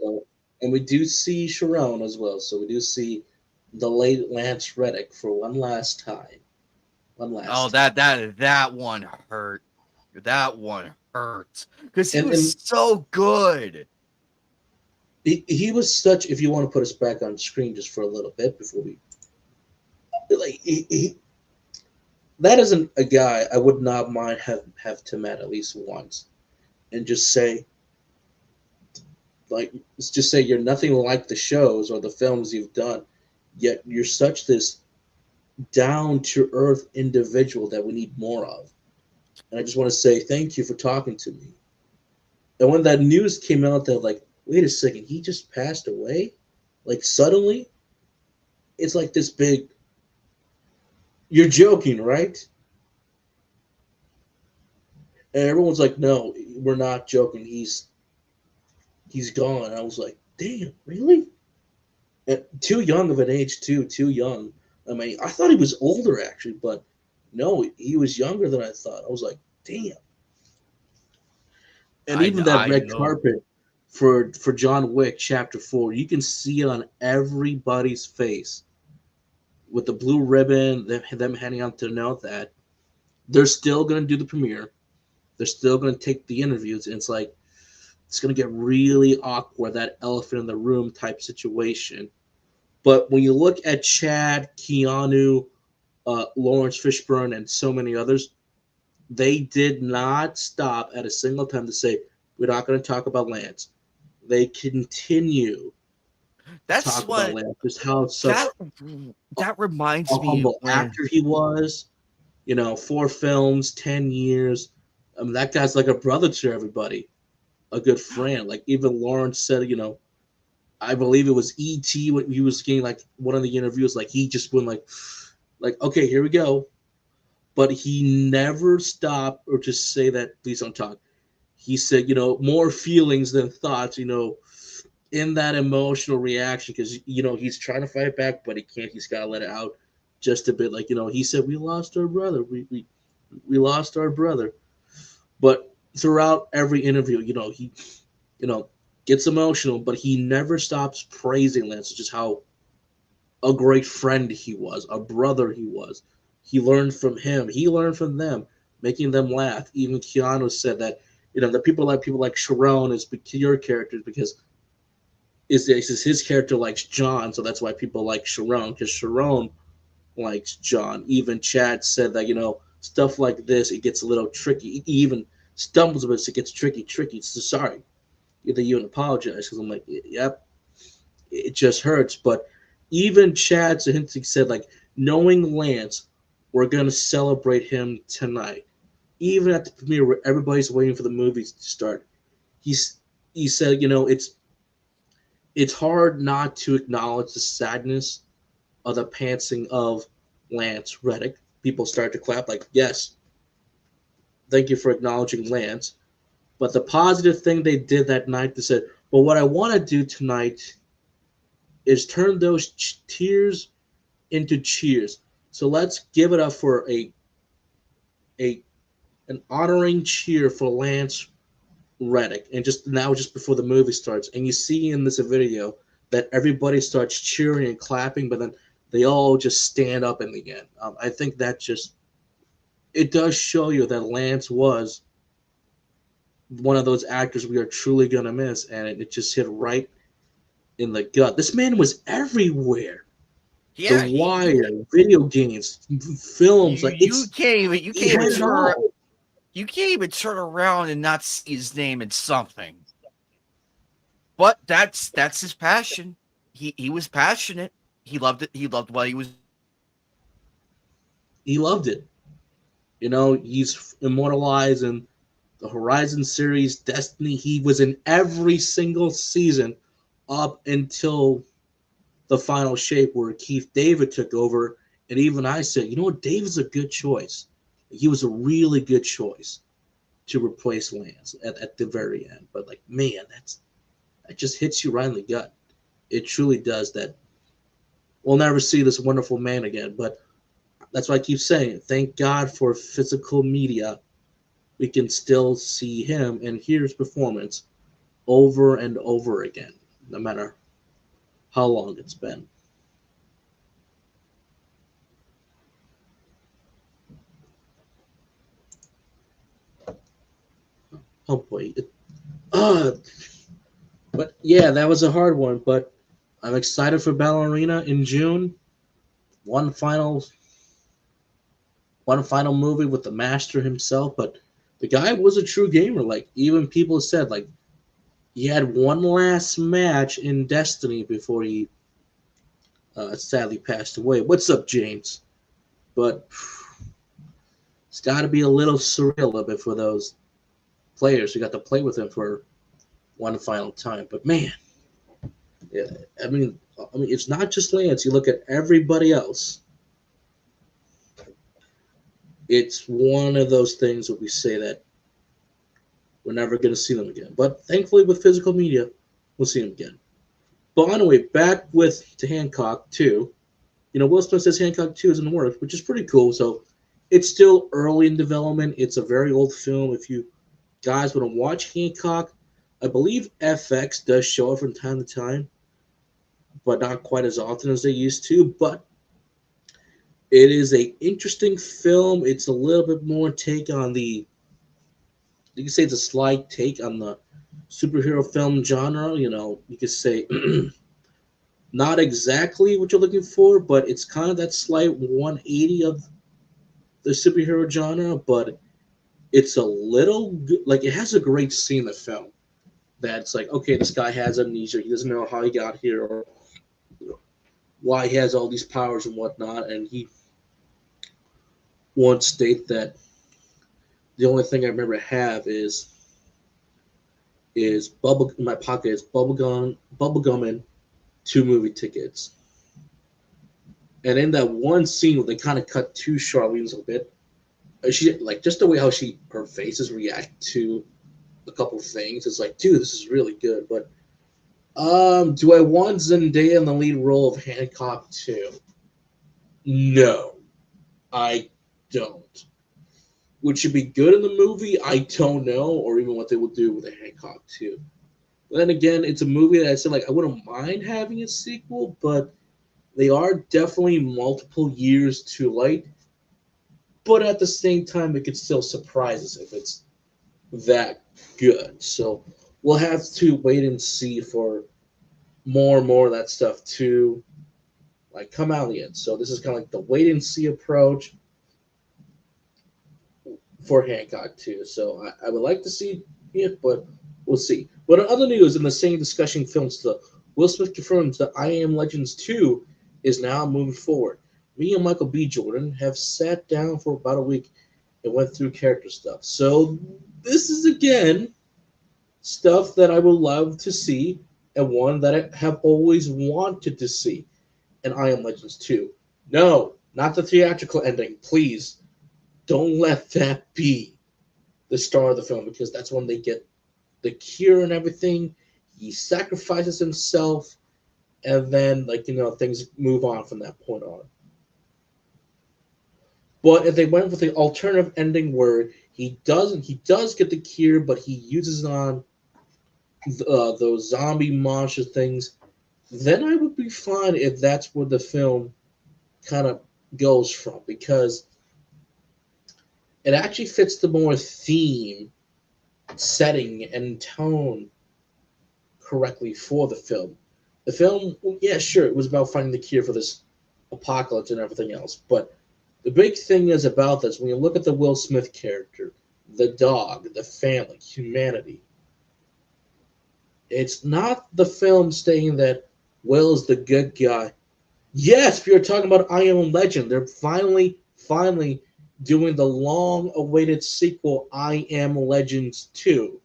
and we do see Sharon as well. So we do see the late Lance Reddick for one last time. One Oh, last time. that one hurt. That one hurt because he was And so good. he was such. If you want to put us back on screen just for a little bit before we like that isn't a guy I would not mind have to met at least once and just say like let's just say you're nothing like the shows or the films you've done, yet you're such this down to earth individual that we need more of. And I just want to say thank you for talking to me. And when that news came out that like, wait a second, he just passed away, like suddenly, it's like this big. You're joking, right? And everyone's like, no, we're not joking. He's gone. And I was like, damn, really? And too young of an age too. Too young. I mean, I thought he was older actually, but no, he was younger than I thought. I was like, damn. And even that I red know. carpet for John Wick Chapter 4, you can see it on everybody's face with the blue ribbon, them handing out the note that they're still going to do the premiere. They're still going to take the interviews. And it's like, it's going to get really awkward, that elephant in the room type situation. But when you look at Chad, Keanu, Lawrence Fishburne, and so many others, they did not stop at a single time to say, we're not going to talk about Lance. They continue to That's talk about what Lance, just how such that that a reminds me of humble when actor he was. 4 films, 10 years. I mean, that guy's like a brother to everybody, a good friend. Like, even Lawrence said, I believe it was E.T. when he was getting, like, one of the interviews, like, he just went, like, okay, here we go. But he never stopped or just say that, please don't talk. He said, more feelings than thoughts, in that emotional reaction because he's trying to fight back, but he can't. He's got to let it out just a bit. Like he said, we lost our brother. We lost our brother. But throughout every interview, he you know gets emotional, but he never stops praising Lance, just how a great friend he was, a brother he was. He learned from him. He learned from them, making them laugh. Even Keanu said that the people like Sharon is peculiar characters because is his character likes John, so that's why people like Sharon because Sharon likes John. Even Chad said that stuff like this it gets a little tricky. He even stumbles a bit, so it gets tricky. So sorry, that you even apologize because I'm like, yep, it just hurts. But even Chad Sahinski said like, knowing Lance, we're gonna celebrate him tonight. Even at the premiere where everybody's waiting for the movies to start, he's he said, it's hard not to acknowledge the sadness of the passing of Lance Reddick. People start to clap, like, yes, thank you for acknowledging Lance. But the positive thing they did that night, they said, well, what I want to do tonight is turn those tears into cheers. So let's give it up for a an honoring cheer for Lance Reddick. And just now, just before the movie starts, and you see in this video that everybody starts cheering and clapping, but then they all just stand up in the end. I think that just it does show you that Lance was one of those actors we are truly gonna miss, and it just hit right in the gut. This man was everywhere. The Yeah, Wire, video games, films, like you it's can't even he had it all. you can't even turn around and not see his name in something. But that's his passion. He was passionate. He loved it. He loved what he was. He loved it. You know, he's immortalized in the Horizon series, Destiny. He was in every single season up until the final shape where Keith David took over. And even I said, you know what, David's a good choice. He was a really good choice to replace Lance at the very end. But like, man, that just hits you right in the gut. It truly does. That we'll never see this wonderful man again. But that's why I keep saying, thank God for physical media. We can still see him and hear his performance over and over again, no matter how long it's been. Oh boy. Uh, but yeah, that was a hard one. But I'm excited for Ballerina in June. One final one final movie with the master himself, but the guy was a true gamer. Like even people said, like he had one last match in Destiny before he sadly passed away. What's up, James? But it's got to be a little surreal a bit for those players who got to play with him for one final time. But man, yeah, I mean, it's not just Lance. You look at everybody else. It's one of those things that we say that we're never going to see them again. But thankfully, with physical media, we'll see them again. But anyway, back with to Hancock 2. You know, Will Smith says Hancock 2 is in the works, which is pretty cool. So it's still early in development. It's a very old film. If you guys want to watch Hancock, I believe FX does show it from time to time, but not quite as often as they used to. But it is a interesting film. It's a little bit more take on the, you can say it's a slight take on the superhero film genre. You know, you could say not exactly what you're looking for, but it's kind of that slight 180 of the superhero genre. But it's a little like it has a great scene in the film that's like, okay, this guy has amnesia. He doesn't know how he got here or why he has all these powers and whatnot. And he once state that the only thing I remember have is bubble in my pocket is bubblegum and 2 movie tickets. And in that one scene where they kind of cut to Charlene's a bit, she like just the way how her faces react to a couple things. It's like, dude, this is really good. But do I want Zendaya in the lead role of Hancock 2? No, I don't. Would she be good in the movie? I don't know, or even what they will do with a Hancock 2. But then again, it's a movie that I said like I wouldn't mind having a sequel, but they are definitely multiple years too late. But at the same time, it could still surprise us if it's that good. So we'll have to wait and see for more and more of that stuff to like come out yet. So this is kind of like the wait and see approach for Hancock too. So I would like to see it, but we'll see. But in other news, in the same discussion films, the Will Smith confirms that I Am Legends 2 is now moving forward. Me and Michael B. Jordan have sat down for about a week and went through character stuff. So this is again stuff that I would love to see and one that I have always wanted to see in I Am Legends 2. No, not the theatrical ending. Please don't let that be the star of the film because that's when they get the cure and everything. He sacrifices himself, and then, like, you know, things move on from that point on. But if they went with the alternative ending where he does get the cure, but he uses it on those zombie monster things, then I would be fine if that's where the film kind of goes from, because it actually fits the more theme, setting, and tone correctly for the film. The film, yeah, sure, it was about finding the cure for this apocalypse and everything else, but the big thing is about this when you look at the Will Smith character, the dog, the family, humanity. It's not the film saying that Will is the good guy. Yes, if you're talking about I Am Legend, they're finally doing the long awaited sequel, I Am Legends 2.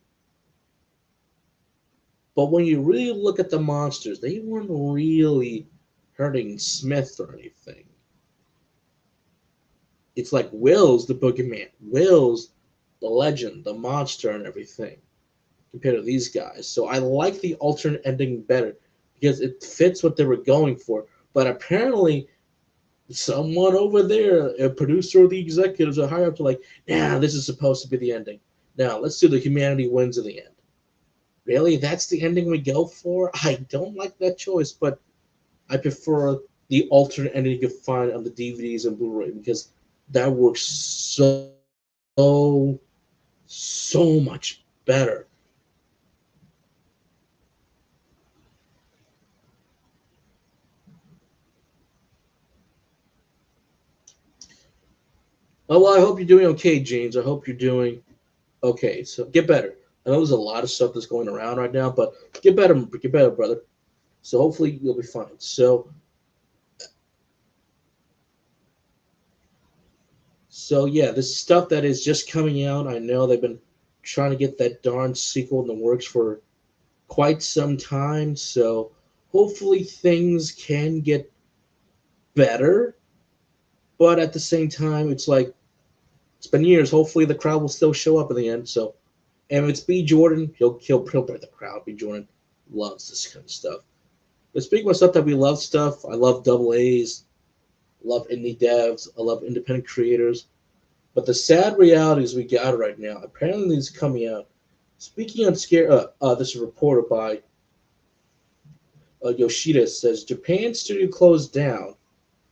But when you really look at the monsters, they weren't really hurting Smith or anything. It's like Will's the boogeyman, Will's the legend, the monster, and everything compared to these guys. So I like the alternate ending better because it fits what they were going for. But apparently, someone over there, a producer or the executives are higher up to like, nah, this is supposed to be the ending. Now let's do the humanity wins in the end. Really, that's the ending we go for? I don't like that choice, but I prefer the alternate ending you can find on the DVDs and Blu-ray because that works so much better. Oh well, I hope you're doing okay, James. I hope you're doing okay. So get better. I know there's a lot of stuff that's going around right now, but get better, brother. So hopefully you'll be fine. So yeah, this stuff that is just coming out. I know they've been trying to get that darn sequel in the works for quite some time. So hopefully things can get better. But at the same time, it's like it's been years. Hopefully the crowd will still show up in the end. So and if it's B Jordan, he'll bring the crowd. B Jordan loves this kind of stuff. But speaking of stuff that we love, I love double A's, love indie devs, I love independent creators. But the sad reality is we got right now. Apparently, it's coming out. Speaking on scare, this is reported by Yoshida says Japan studio closed down,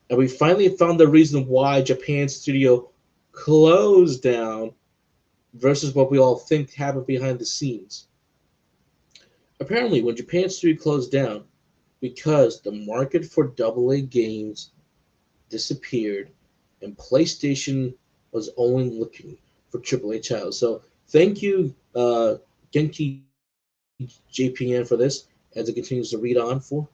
and we finally found the reason why Japan studio closed down versus what we all think happened behind the scenes. Apparently, when Japan studio closed down, because the market for AA games disappeared, and PlayStation was only looking for AAA titles. So thank you, Genki JPN, for this as it continues to read on for.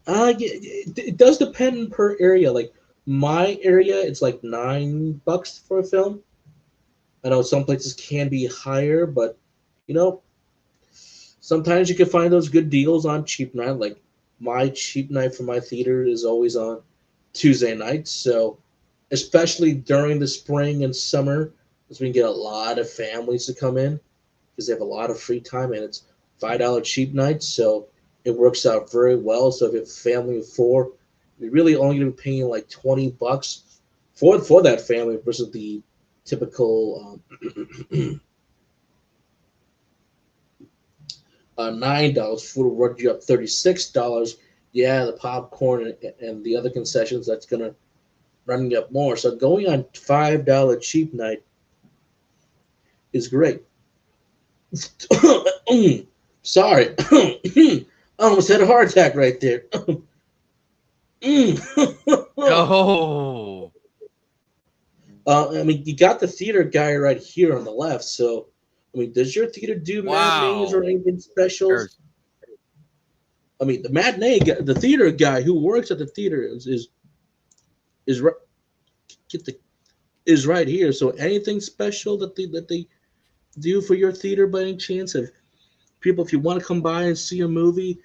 It does depend per area. Like my area, it's like $9 for a film. I know some places can be higher, but you know, sometimes you can find those good deals on cheap night. Like my cheap night for my theater is always on Tuesday nights. So especially during the spring and summer, because we can get a lot of families to come in because they have a lot of free time and it's $5 cheap nights. So it works out very well. So if you have a family of four, you're really only going to be paying like $20 for that family versus the typical $9. Food will run you up $36. Yeah, the popcorn and the other concessions that's gonna run you up more. So going on $5 cheap night is great. Sorry, I almost had a heart attack right there. Oh, I mean, you got the theater guy right here on the left. So, I mean, does your theater do matinees or wow. anything specials? There's I mean, the matinee, the theater guy who works at the theater is right. Get the is right here. So, anything special that they do for your theater by any chance? If people, if you want to come by and see a movie,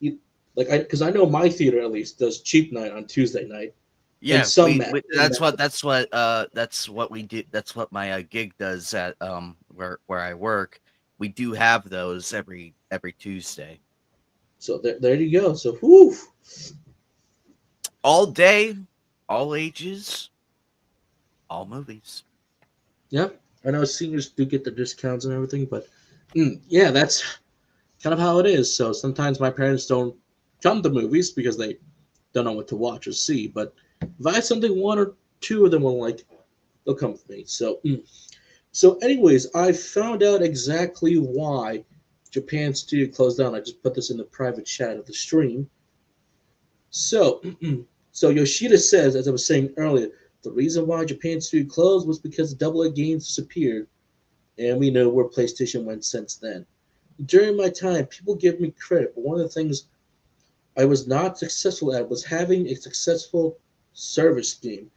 you like I because I know my theater at least does cheap night on Tuesday night and yeah, some mat. that's what we do. That's what my gig does at where I work. We do have those every Tuesday. So there you go. So whoo, All day. all ages, all movies. Yeah, I know seniors do get the discounts and everything, but yeah, that's kind of how it is. So sometimes my parents don't come to movies because they don't know what to watch or see. But if I have something one or two of them will like, they'll come with me. So anyways, I found out exactly why Japan studio closed down. I just put this in the private chat of the stream. So so Yoshida says, as I was saying earlier, the reason why Japan studio closed was because Double A games disappeared, and we know where PlayStation went since then. During my time, people give me credit, but one of the things I was not successful at was having a successful service game.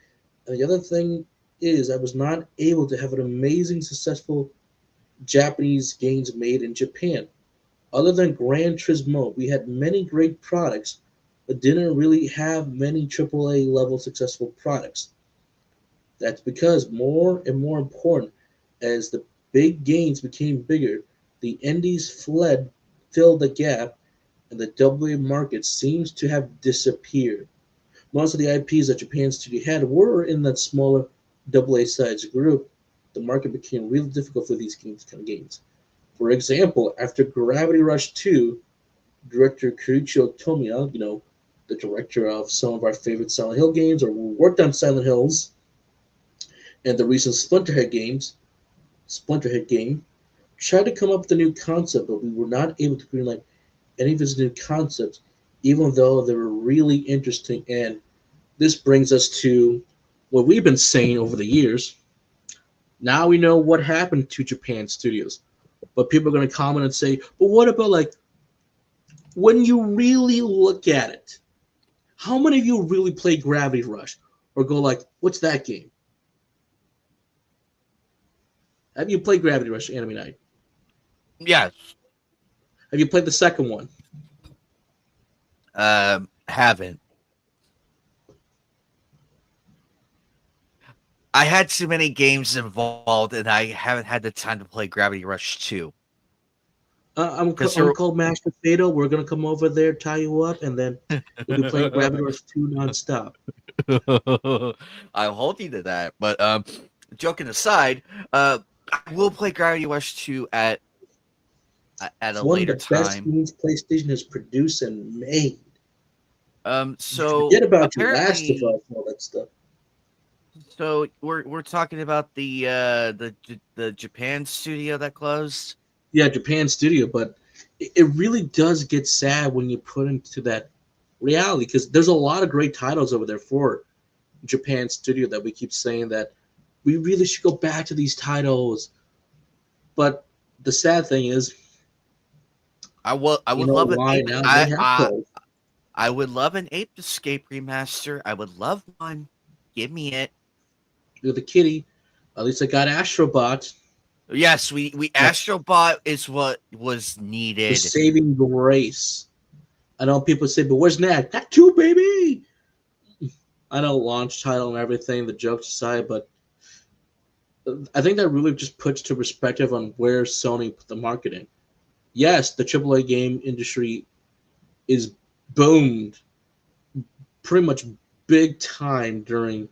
And the other thing is, I was not able to have an amazing, successful Japanese games made in Japan. Other than Gran Turismo, we had many great products, but didn't really have many AAA level successful products. That's because more and more important, as the big games became bigger, the indies filled the gap, and the AA market seems to have disappeared. Most of the IPs that Japan Studio had were in that smaller AA size group. The market became really difficult for these kind of games. For example, after Gravity Rush 2, director Keiichiro Tomiya, the director of some of our favorite Silent Hill games, or who worked on Silent Hills and the recent Splinterhead game, tried to come up with a new concept, but we were not able to greenlight any of his new concepts, even though they were really interesting. And this brings us to what we've been saying over the years. Now we know what happened to Japan studios. But people are going to comment and say, but what about, like, when you really look at it, how many of you really play Gravity Rush or go like, what's that game? Have you played Gravity Rush, Anime Night? Yes. Have you played the second one? Haven't. I had too many games involved, and I haven't had the time to play Gravity Rush 2. Because I'm called Master Fatal. We're gonna come over there, tie you up, and then we'll be playing Gravity Rush 2 nonstop. I'll hold you to that. But joking aside, I will play Gravity Rush 2 at It's a one of later the best time. games PlayStation has produced and made. So Forget about The Last of apparently, Us and all that stuff. so we're talking about the Japan studio that closed. Yeah, Japan studio, but it really does get sad when you put into that reality because there's a lot of great titles over there for Japan studio that we keep saying that we really should go back to these titles. But the sad thing is, I you would know love an why ape. now they have closed. I would love an Ape Escape remaster. I would love one. Give me it. You're the kitty. At least I got Astrobot, Yes, we the, Astrobot is what was the needed. saving grace. I know people say, but where's Nat? That too, baby. I know launch title and everything, the jokes aside, but I think that really just puts to perspective on where Sony put the marketing. Yes, the AAA game industry is boomed pretty much big time during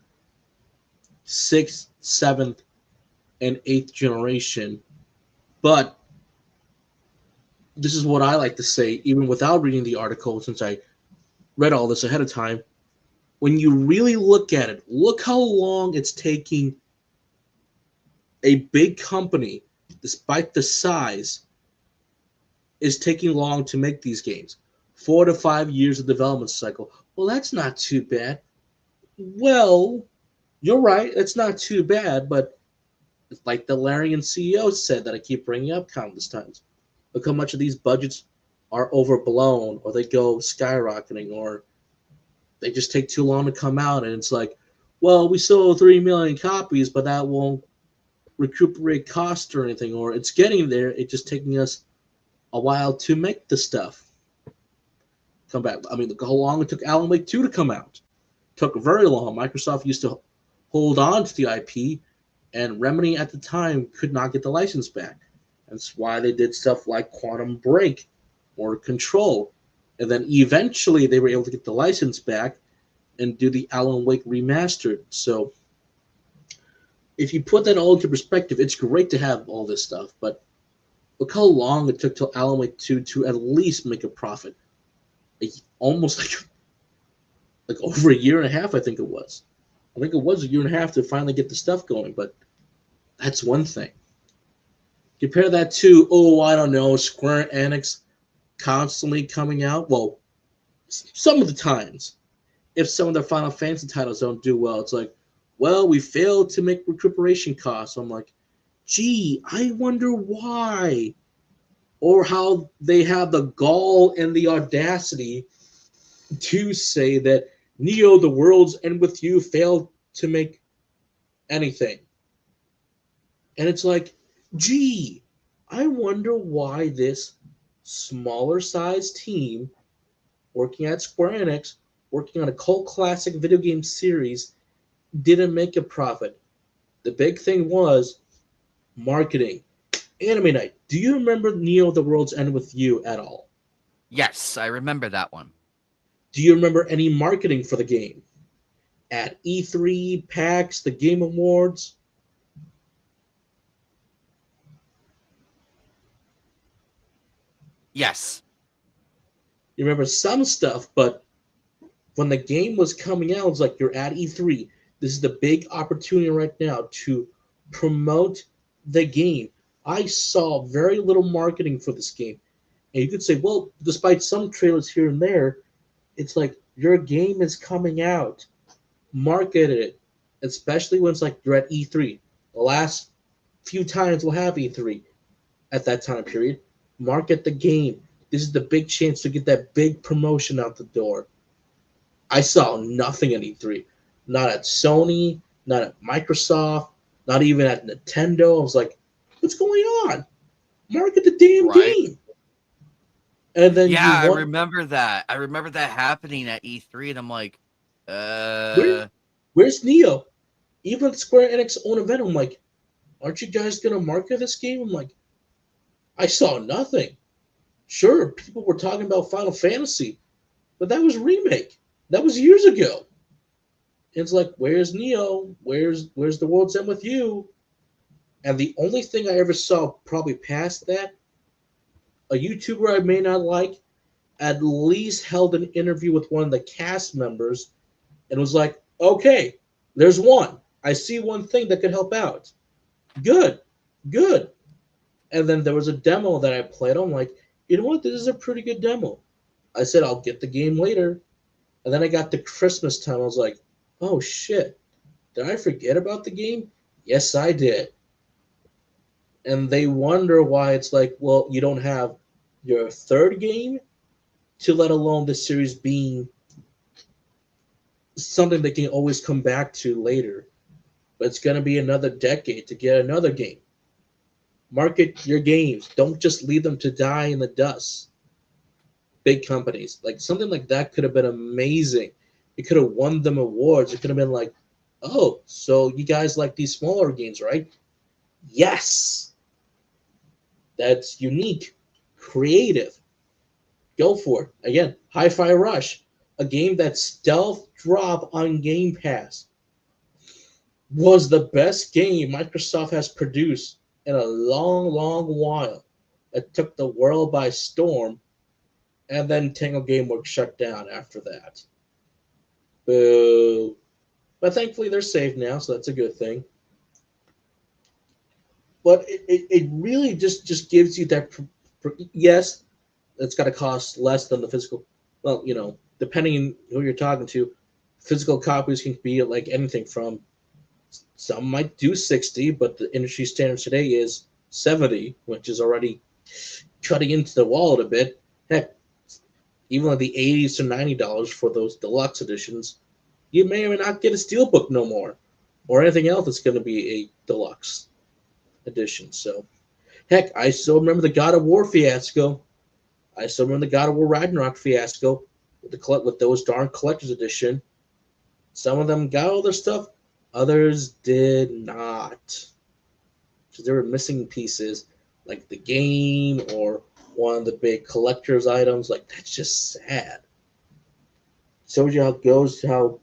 sixth, seventh, and eighth generation. But this is what I like to say, even without reading the article, since I read all this ahead of time. When you really look at it, look how long it's taking a big company, despite the size, is taking long to make these games. 4 to 5 years of development cycle. Well, that's not too bad. Well, you're right. It's not too bad, but like the Larian CEO said that I keep bringing up countless times. Look how much of these budgets are overblown, or they go skyrocketing, or they just take too long to come out. And it's like, well, we sold 3 million copies, but that won't recuperate cost or anything, or it's getting there. It's just taking us a while to make the stuff come back. I mean, look how long it took Alan Wake 2 to come out. It took very long. Microsoft used to hold on to the IP, and Remedy at the time could not get the license back. That's why they did stuff like Quantum Break or Control. And then eventually they were able to get the license back, and do the Alan Wake remastered. So if you put that all into perspective, it's great to have all this stuff, but look how long it took till Alan Wake 2 to at least make a profit. Like, almost like over a year and a half, I think it was. I think it was a year and a half to finally get the stuff going, but that's one thing. Compare that to, oh, I don't know, Square Enix constantly coming out. Well, some of the times, if some of their Final Fantasy titles don't do well, it's like, well, we failed to make recuperation costs. I'm like, gee, I wonder why. Or how they have the gall and the audacity to say that Neo, the World's End with You failed to make anything. And it's like, gee, I wonder why this smaller sized team working at Square Enix, working on a cult classic video game series, didn't make a profit. The big thing was marketing. Anime Night, do you remember Neo the World's End with You at all? Yes, I remember that one. Do you remember any marketing for the game? At E3, PAX, the Game Awards? Yes. You remember some stuff, but when the game was coming out, it's like you're at E3. This is the big opportunity right now to promote the game. I saw very little marketing for this game. And you could say, well, despite some trailers here and there, it's like your game is coming out. Market it, especially when it's like you're at E3. The last few times we'll have E3 at that time period. Market the game. This is the big chance to get that big promotion out the door. I saw nothing at E3. Not at Sony, not at Microsoft, not even at Nintendo. I was like, what's going on? Market the damn Right. game. And then Yeah, you I want remember that. I remember that happening at E3, and I'm like, where where's Neo? Even Square Enix own event, I'm like, aren't you guys gonna market this game? I'm like, I saw nothing. Sure, people were talking about Final Fantasy, but that was a remake. That was years ago. And it's like, where's Neo? Where's the World's End with You? And the only thing I ever saw probably past that, a YouTuber I may not like, at least held an interview with one of the cast members and was like, okay, there's one. I see one thing that could help out. Good, good. And then there was a demo that I played. I'm like, you know what? This is a pretty good demo. I said, I'll get the game later. And then I got to Christmas time. I was like, oh shit. Did I forget about the game? Yes, I did. And they wonder why it's like, well, you don't have your third game, to let alone the series being something they can always come back to later. But it's going to be another decade to get another game. Market your games. Don't just leave them to die in the dust. Big companies. Like something like that could have been amazing. It could have won them awards. It could have been like, oh, so you guys like these smaller games, right? Yes. That's unique, creative. Go for it. Again, Hi-Fi Rush, a game that stealth drop on Game Pass, was the best game Microsoft has produced in a long, long while. It took the world by storm, and then Tango Gameworks shut down after that. Boo. But thankfully they're safe now, so that's a good thing. But it really just gives you that. Yes, it's got to cost less than the physical. Well, depending who you're talking to, physical copies can be like anything from, some might do 60, but the industry standard today is 70, which is already cutting into the wallet a bit. Heck, even like the 80s to $90 for those deluxe editions, you may or may not get a steelbook no more, or anything else that's going to be a deluxe edition. So, heck, I still remember the God of War fiasco. I still remember the God of War Ragnarok fiasco with those darn collector's edition. Some of them got all their stuff, others did not. Because they were missing pieces, like the game or one of the big collector's items. Like, that's just sad. Shows you how it goes, how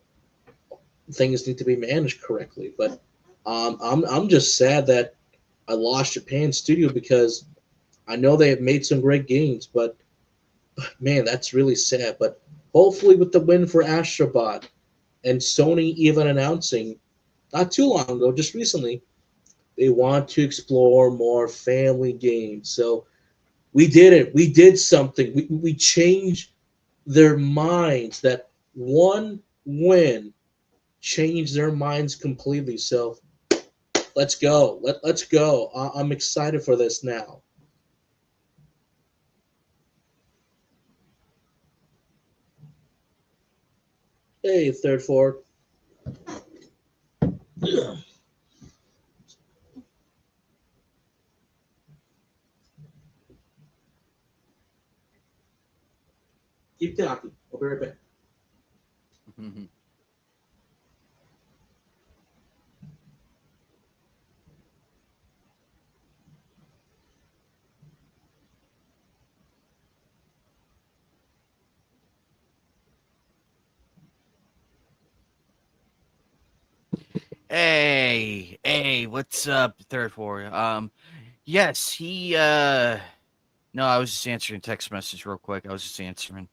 things need to be managed correctly. But I'm just sad that I lost Japan Studio because I know they have made some great games, but man, that's really sad. But hopefully, with the win for Astrobot and Sony even announcing not too long ago, just recently, they want to explore more family games. So we did it. We did something. We changed their minds. That one win changed their minds completely. So let's go. Let's go. I'm excited for this now. Hey, third four. Keep talking. I'll be right back. Hey, what's up, third four? Yes, no, I was just answering a text message real quick. I was just answering.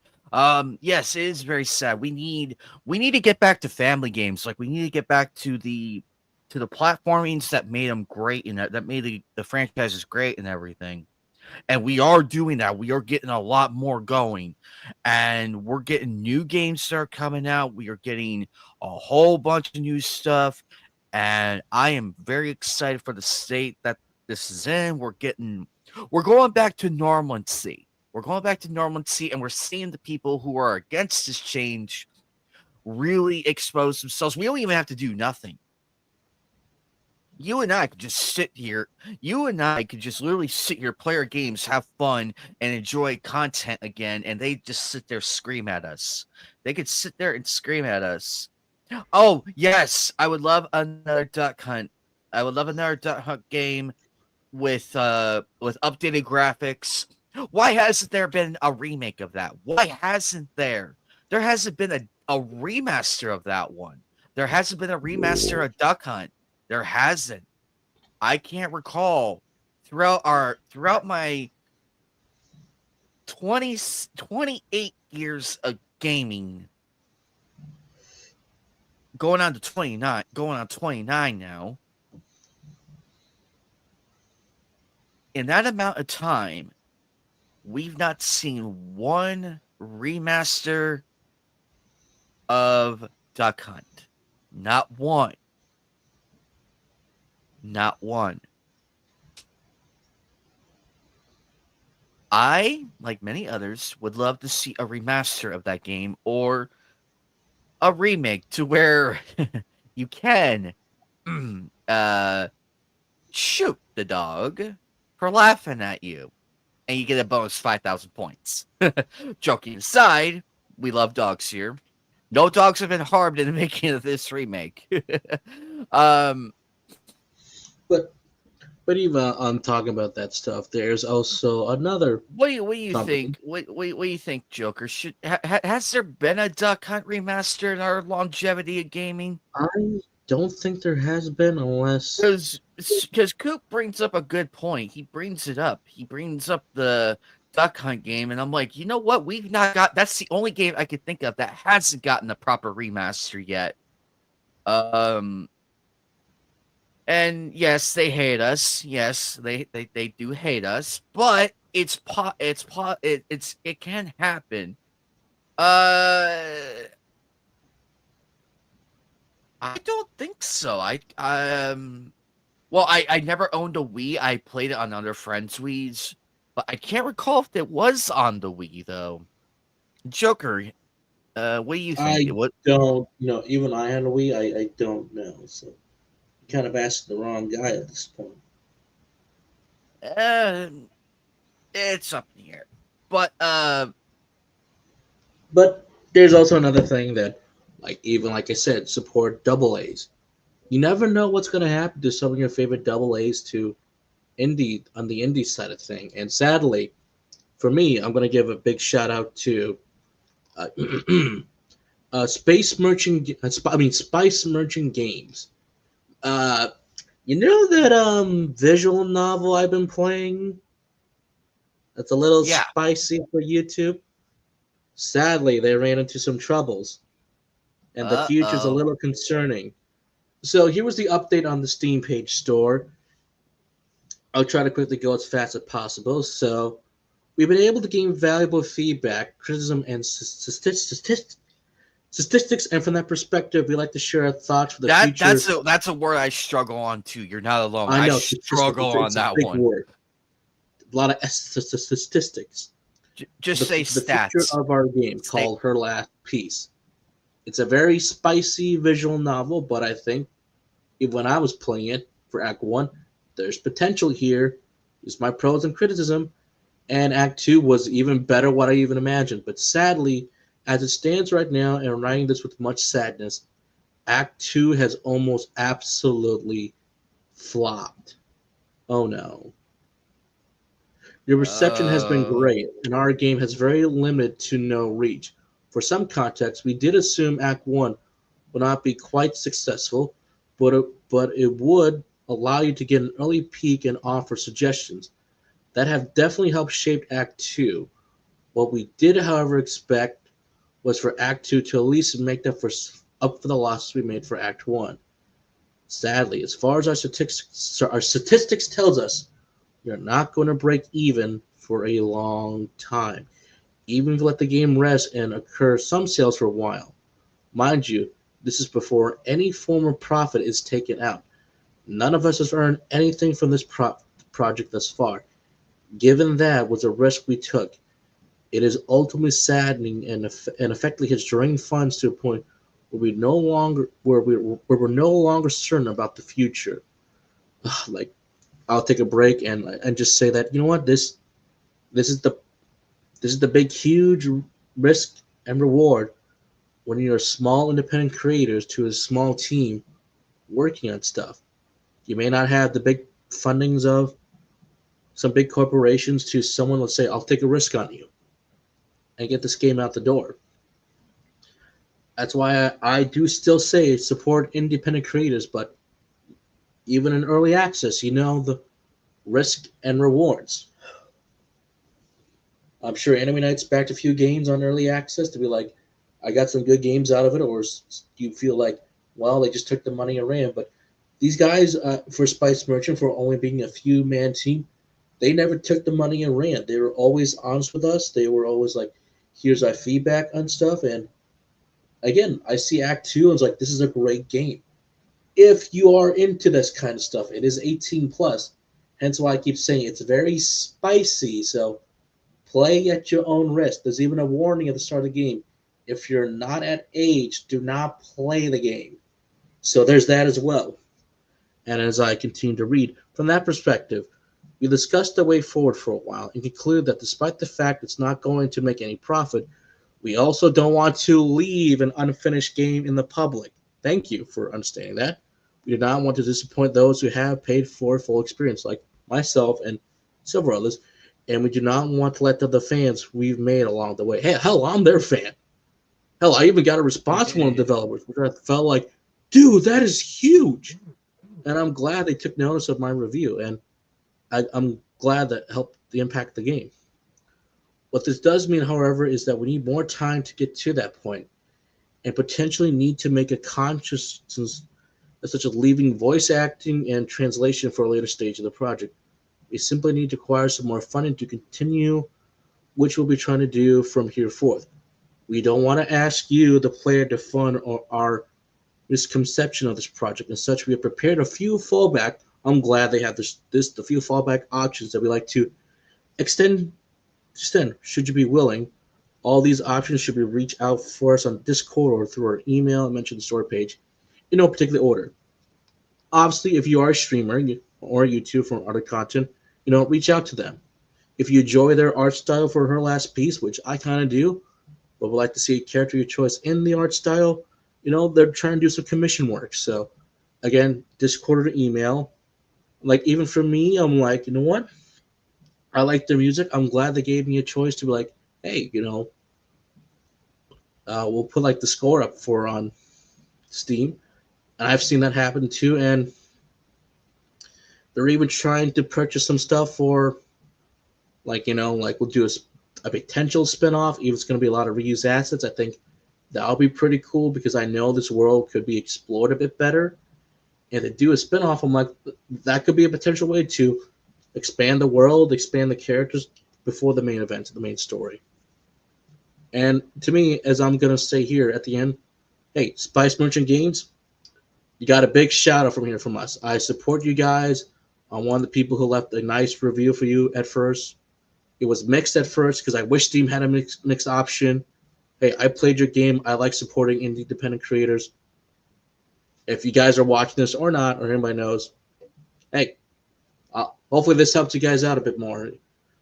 Yes, it is very sad. We need to get back to family games. Like we need to get back to the platformings that made them great and that made the franchises great and everything. And we are doing that. We are getting a lot more going, and we're getting new games that are coming out. We are getting a whole bunch of new stuff, and I am very excited for the state that this is in. We're going back to normalcy. We're going back to normalcy, and we're seeing the people who are against this change really expose themselves. We don't even have to do nothing. You and I could just sit here. You and I could just literally sit here, play our games, have fun, and enjoy content again. And they just sit there, scream at us. They could sit there and scream at us. Oh yes, I would love another Duck Hunt. I would love another Duck Hunt game with updated graphics. Why hasn't there been a remake of that? Why hasn't there? There hasn't been a remaster of that one. There hasn't been a remaster of Duck Hunt. There hasn't. I can't recall throughout my 28 years of gaming, going on 29 now. In that amount of time, we've not seen one remaster of Duck Hunt. Not one. Not one. I, like many others, would love to see a remaster of that game or a remake to where you can uh shoot the dog for laughing at you and you get a bonus 5,000 points. Joking aside, we love dogs here. No dogs have been harmed in the making of this remake. um But even on talking about that stuff, there's also another what do you company. think? What do you think, Joker? Has there been a Duck Hunt remaster in our longevity of gaming? I don't think there has been, unless Because Coop brings up a good point. He brings it up. He brings up the Duck Hunt game, and I'm like, you know what? We've not got. That's the only game I could think of that hasn't gotten a proper remaster yet. Um, and yes, they hate us. Yes, they do hate us, but it can happen. Uh, I don't think so. Well, I never owned a Wii. I played it on other friends' Wii's, but I can't recall if it was on the Wii though. Joker, what do you think? I don't, even I had a Wii, I don't know. So you kind of asking the wrong guy at this point. Uh, it's up in the air. But But there's also another thing that, like, even like I said, support double A's. You never know what's going to happen to some of your favorite double A's to indie on the indie side of thing. And sadly, for me, I'm going to give a big shout out to uh, Spice Merchant Games. Uh, you know that visual novel I've been playing? That's a little Yeah. spicy for YouTube. Sadly, they ran into some troubles, and the future's a Uh-oh. little concerning. So here was the update on the Steam page store. I'll try to quickly go as fast as possible. So we've been able to gain valuable feedback, criticism, and statistics, and from that perspective, we like to share our thoughts for the future. That's a word I struggle on too. You're not alone. I I know statistics; struggle on it's a that big one. word. A lot of statistics Just say for the future stats. of our game Stay. called Her Last Piece. It's a very spicy visual novel, but I think when I was playing it for Act One, there's potential here. Is my pros and criticism, and Act Two was even better what I even imagined. But sadly, as it stands right now, and I'm writing this with much sadness, Act Two has almost absolutely flopped. Oh no. Your reception has been Uh, great, and our game has very limited to no reach. For some context, we did assume Act 1 would not be quite successful, but it would allow you to get an early peek and offer suggestions that have definitely helped shape Act 2. What we did, however, expect was for Act 2 to at least make up for the losses we made for Act 1. Sadly, as far as our statistics tells us, you're not going to break even for a long time, even if you let the game rest and occur some sales for a while. Mind you, this is before any form of profit is taken out. None of us has earned anything from this project thus far. Given that was a risk we took, it is ultimately saddening and effectively has drained funds to a point where we're no longer certain about the future. Like I'll take a break and just say that you know what this is the this is the big huge risk and reward when you're small independent creators to a small team working on stuff. You may not have the big fundings of some big corporations to someone, let's say, I'll take a risk on you and get this game out the door. That's why I do still say support independent creators, but even in early access, you know the risk and rewards. I'm sure Enemy Nights backed a few games on early access to be like, I got some good games out of it, or you feel like, well, they just took the money and ran. But these guys for Spice Merchant, for only being a few man team, they never took the money and ran. They were always honest with us. They were always like, here's our feedback on stuff. And again, I see Act Two and it's like, this is a great game. If you are into this kind of stuff, it is 18 plus. Hence why I keep saying it's very spicy. So play at your own risk. There's even a warning at the start of the game. If you're not at age, do not play the game. So there's that as well. And as I continue to read, from that perspective, we discussed the way forward for a while and concluded that despite the fact it's not going to make any profit, we also don't want to leave an unfinished game in the public. Thank you for understanding that. We do not want to disappoint those who have paid for a full experience, like myself and several others, and we do not want to let the fans we've made along the way. Hey, hell, I'm their fan. Hell, I even got a response from one of the developers, which I felt like, dude, that is huge. And I'm glad they took notice of my review, and I'm glad that helped the impact the game. What this does mean, however, is that we need more time to get to that point, and potentially need to make a conscious, such as leaving voice acting and translation for a later stage of the project. We simply need to acquire some more funding to continue, which we'll be trying to do from here forth. We don't want to ask you, the player, to fund our misconception of this project. And such, we have prepared a few fallback. I'm glad they have the few fallback options that we like to extend. Extend, should you be willing. All these options should be reached out for us on Discord or through our email mentioned store page in no particular order. Obviously, if you are a streamer or YouTube from other content, reach out to them. If you enjoy their art style for Her Last Piece, which I kind of do, but would like to see a character of your choice in the art style, they're trying to do some commission work. So, again, Discord or email. Like, even for me, I'm like, you know what? I like their music. I'm glad they gave me a choice to be like, hey, we'll put like the score up for on Steam, and I've seen that happen too. And they're even trying to purchase some stuff for, like, like we'll do a potential spinoff. Even it's going to be a lot of reused assets. I think that'll be pretty cool because I know this world could be explored a bit better. And to do a spinoff, I'm like, that could be a potential way to expand the world, expand the characters before the main event, the main story. And to me, as I'm going to say here at the end, hey, Spice Merchant Games, you got a big shout out from here from us. I support you guys. I'm one of the people who left a nice review for you at first. It was mixed at first because I wish Steam had a mixed option. Hey, I played your game. I like supporting independent creators. If you guys are watching this or not, or anybody knows, hey, hopefully this helps you guys out a bit more.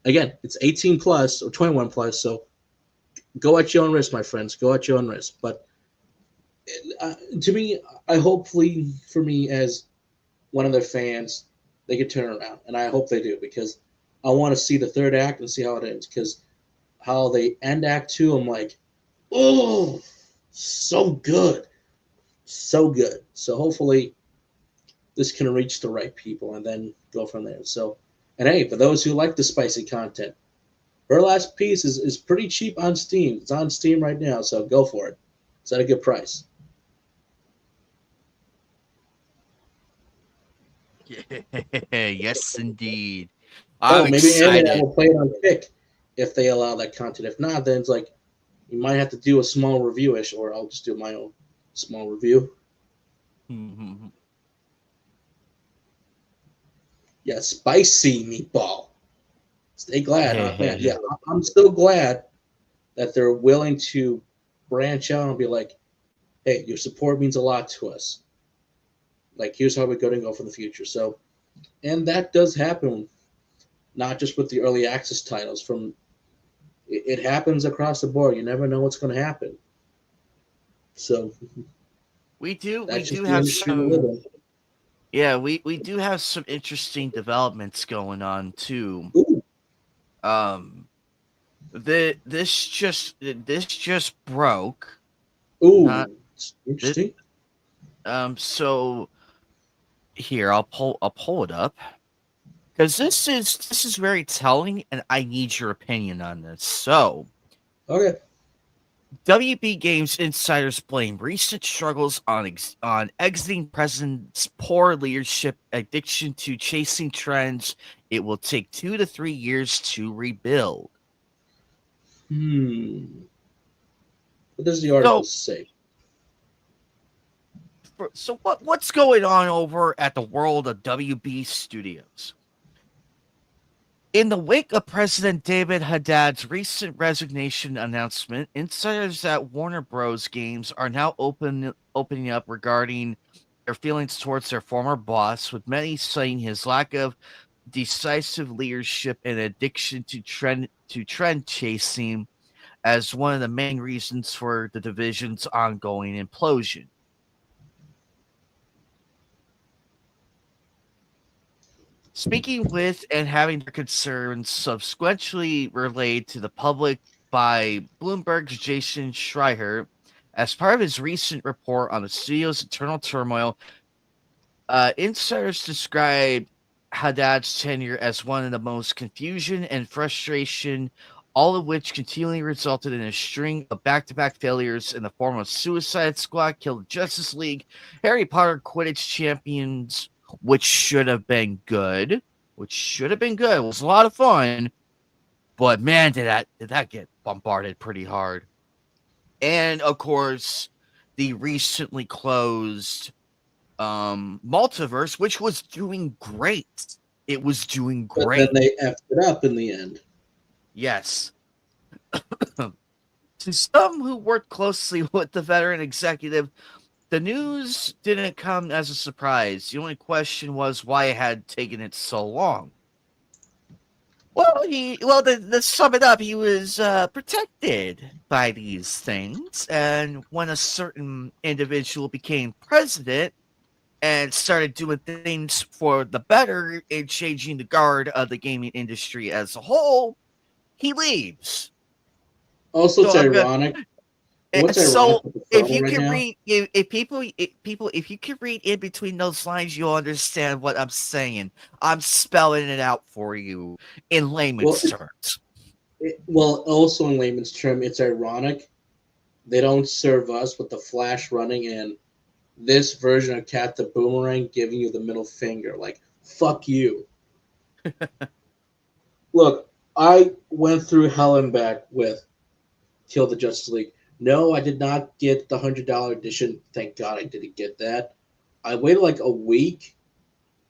Again, it's 18 plus or 21 plus, so go at your own risk, my friends. Go at your own risk. But to me, I hopefully for me as one of their fans, they could turn around, and I hope they do because I want to see the third act and see how it ends. Because how they end Act 2, I'm like, oh, so good, so good. So hopefully this can reach the right people and then go from there. So, and hey, for those who like the spicy content, her last piece is pretty cheap on Steam. It's on Steam right now, so go for it. It's at a good price. Yes, indeed. I'm Hell, maybe Andy and I excited. will play it on Kick if they allow that content. If not, then it's like you might have to do a small review-ish, or I'll just do my own small review. Yeah, spicy meatball. Stay glad, huh? Man, yeah, I'm still glad that they're willing to branch out and be like, hey, your support means a lot to us. Like, here's how we're going to go for the future. So, and that does happen, not just with the early access titles. It happens across the board. You never know what's going to happen. So we do we that's do just the have industry we live some in. yeah, we do have some interesting developments going on too. Ooh, Um this just broke. Not ooh, this, interesting. so here I'll pull it up because this is very telling and I need your opinion on this. So Okay. WB Games insiders blame recent struggles on exiting president's poor leadership, addiction to chasing trends. It will take 2 to 3 years to rebuild. What does the article So, say? what's going on over at the world of WB Studios? In the wake of President David Haddad's recent resignation announcement, insiders at Warner Bros. Games are now opening up regarding their feelings towards their former boss, with many citing his lack of decisive leadership and addiction to trend chasing as one of the main reasons for the division's ongoing implosion. Speaking with and having their concerns subsequently relayed to the public by Bloomberg's Jason Schreier as part of his recent report on the studio's internal turmoil, insiders described Haddad's tenure as one of the most confusion and frustration, all of which continually resulted in a string of back-to-back failures in the form of Suicide Squad, Kill the Justice League, Harry Potter Quidditch Champions, which should have been good. Which should have been good. It was a lot of fun, but man, did that get bombarded pretty hard. And of course, the recently closed Multiverse, which was doing great. It was doing But then great. they effed it up in the end. Yes. To some who worked closely with the veteran executive, the news didn't come as a surprise. The only question was why it had taken it so long. To sum it up, he was protected by these things, and when a certain individual became president and started doing things for the better and changing the guard of the gaming industry as a whole, he leaves. Also, So it's I'm gonna ironic What's ironic So with the if photo you right can now? read, if you can read in between those lines, you'll understand what I'm saying. I'm spelling it out for you in Well, layman's terms. also in layman's term, it's ironic they don't serve us with the Flash running and this version of Cat the Boomerang giving you the middle finger, like fuck you. Look, I went through hell and back with Kill the Justice League. No, I did not get the $100 edition. Thank God I didn't get that. I waited like a week.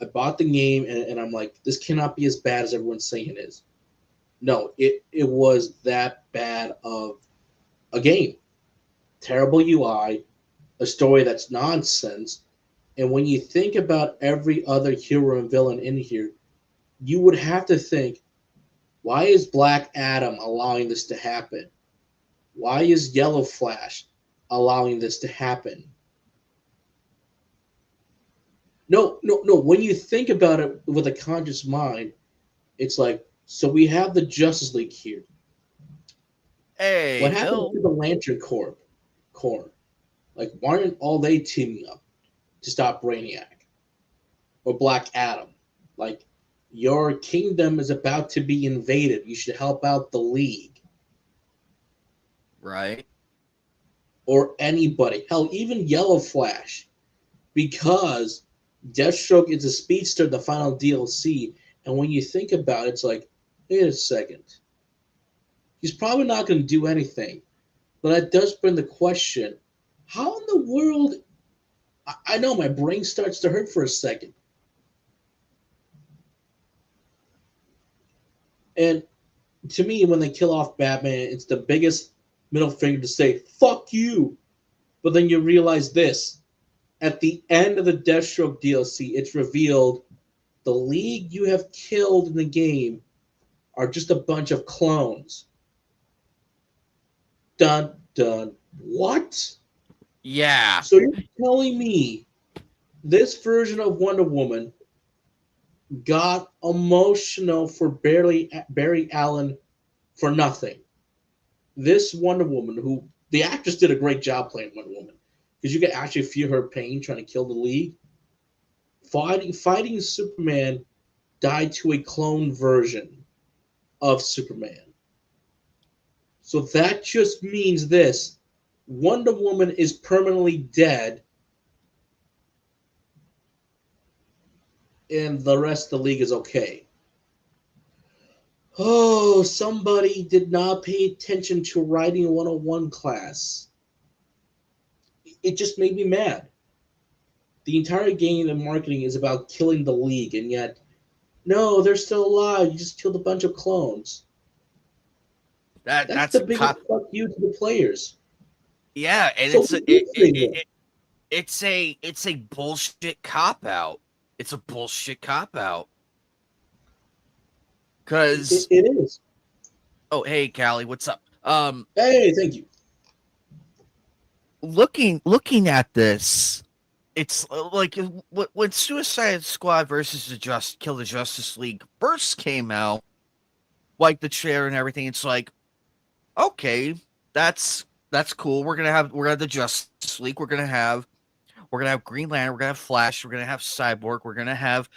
I bought the game, and I'm like, this cannot be as bad as everyone's saying it is. No, it was that bad of a game. Terrible UI, a story that's nonsense. And when you think about every other hero and villain in here, you would have to think, why is Black Adam allowing this to happen? Why is Yellow Flash allowing this to happen? No, no, no. When you think about it with a conscious mind, it's like, so we have the Justice League here. Hey, What happened Hill. to the Lantern Corps? Like, why aren't all they teaming up to stop Brainiac or Black Adam? Like, your kingdom is about to be invaded. You should help out the League Right? or anybody. Hell, even Yellow Flash, because Deathstroke is a speedster in the final DLC. And when you think about it, it's like, wait a second. He's probably not going to do anything. But that does bring the question, how in the world? I know my brain starts to hurt for a second. And to me, when they kill off Batman, it's the biggest middle finger to say, fuck you. But then you realize this. At the end of the Deathstroke DLC, it's revealed the League you have killed in the game are just a bunch of clones. Dun, dun. What? Yeah. So you're telling me this version of Wonder Woman got emotional for Barry Allen for nothing. This Wonder Woman, who the actress did a great job playing Wonder Woman, because you could actually feel her pain trying to kill the League. Fighting Superman died to a clone version of Superman. So that just means this: Wonder Woman is permanently dead, and the rest of the League is okay. Oh, somebody did not pay attention to writing 101 class. It just made me mad. The entire game and marketing is about killing the League, and yet, no, they're still alive. You just killed a bunch of clones. That's That's the a biggest cop. fuck you to the players. Yeah, and So what do you say then? it's a bullshit cop out. It's a bullshit cop out. Cause It is. oh hey Callie, what's up? Hey, thank you. Looking at this, it's like when Suicide Squad versus the Kill the Justice League first came out, like the trailer and everything. It's like, okay, that's cool. We're gonna have the Justice League. We're gonna have Green Lantern. We're gonna have Flash. We're gonna have Cyborg. We're gonna have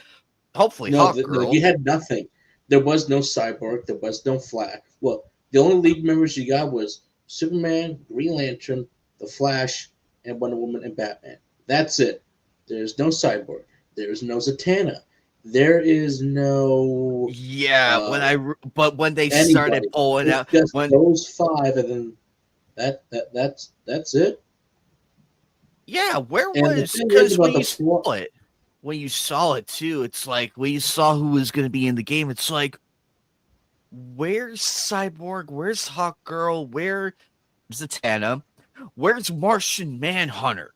hopefully No, Hawk no, Girl. you had nothing. There was no Cyborg. There was no Flash. Well, the only League members you got was Superman, Green Lantern, the Flash, and Wonder Woman and Batman. That's it. There's no Cyborg. There's no Zatanna. There is no Yeah, uh, but when they started anybody. pulling It's out just when those five, and then that's it. yeah, where And the was thing is because about the plot. when you saw it too, it's like when you saw who was going to be in the game, it's like where's Cyborg? Where's Hawk Girl? Where's Zatanna? Where's Martian Manhunter?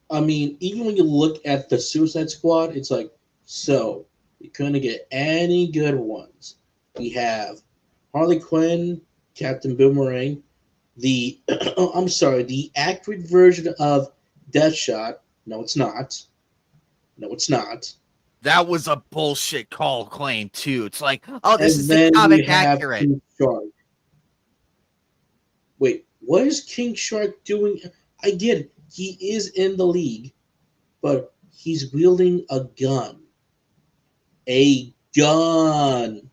I mean, even when you look at the Suicide Squad, it's like, so we couldn't get any good ones. We have Harley Quinn, Captain Boomerang, the oh, I'm sorry, the accurate version of Deathshot. No, it's not. No, it's not. That was a bullshit call claim too. It's like, oh, this And is the then you comic have accurate. King Shark. Wait, What is King Shark doing? I get it. He is in the league, but he's wielding a gun. A gun.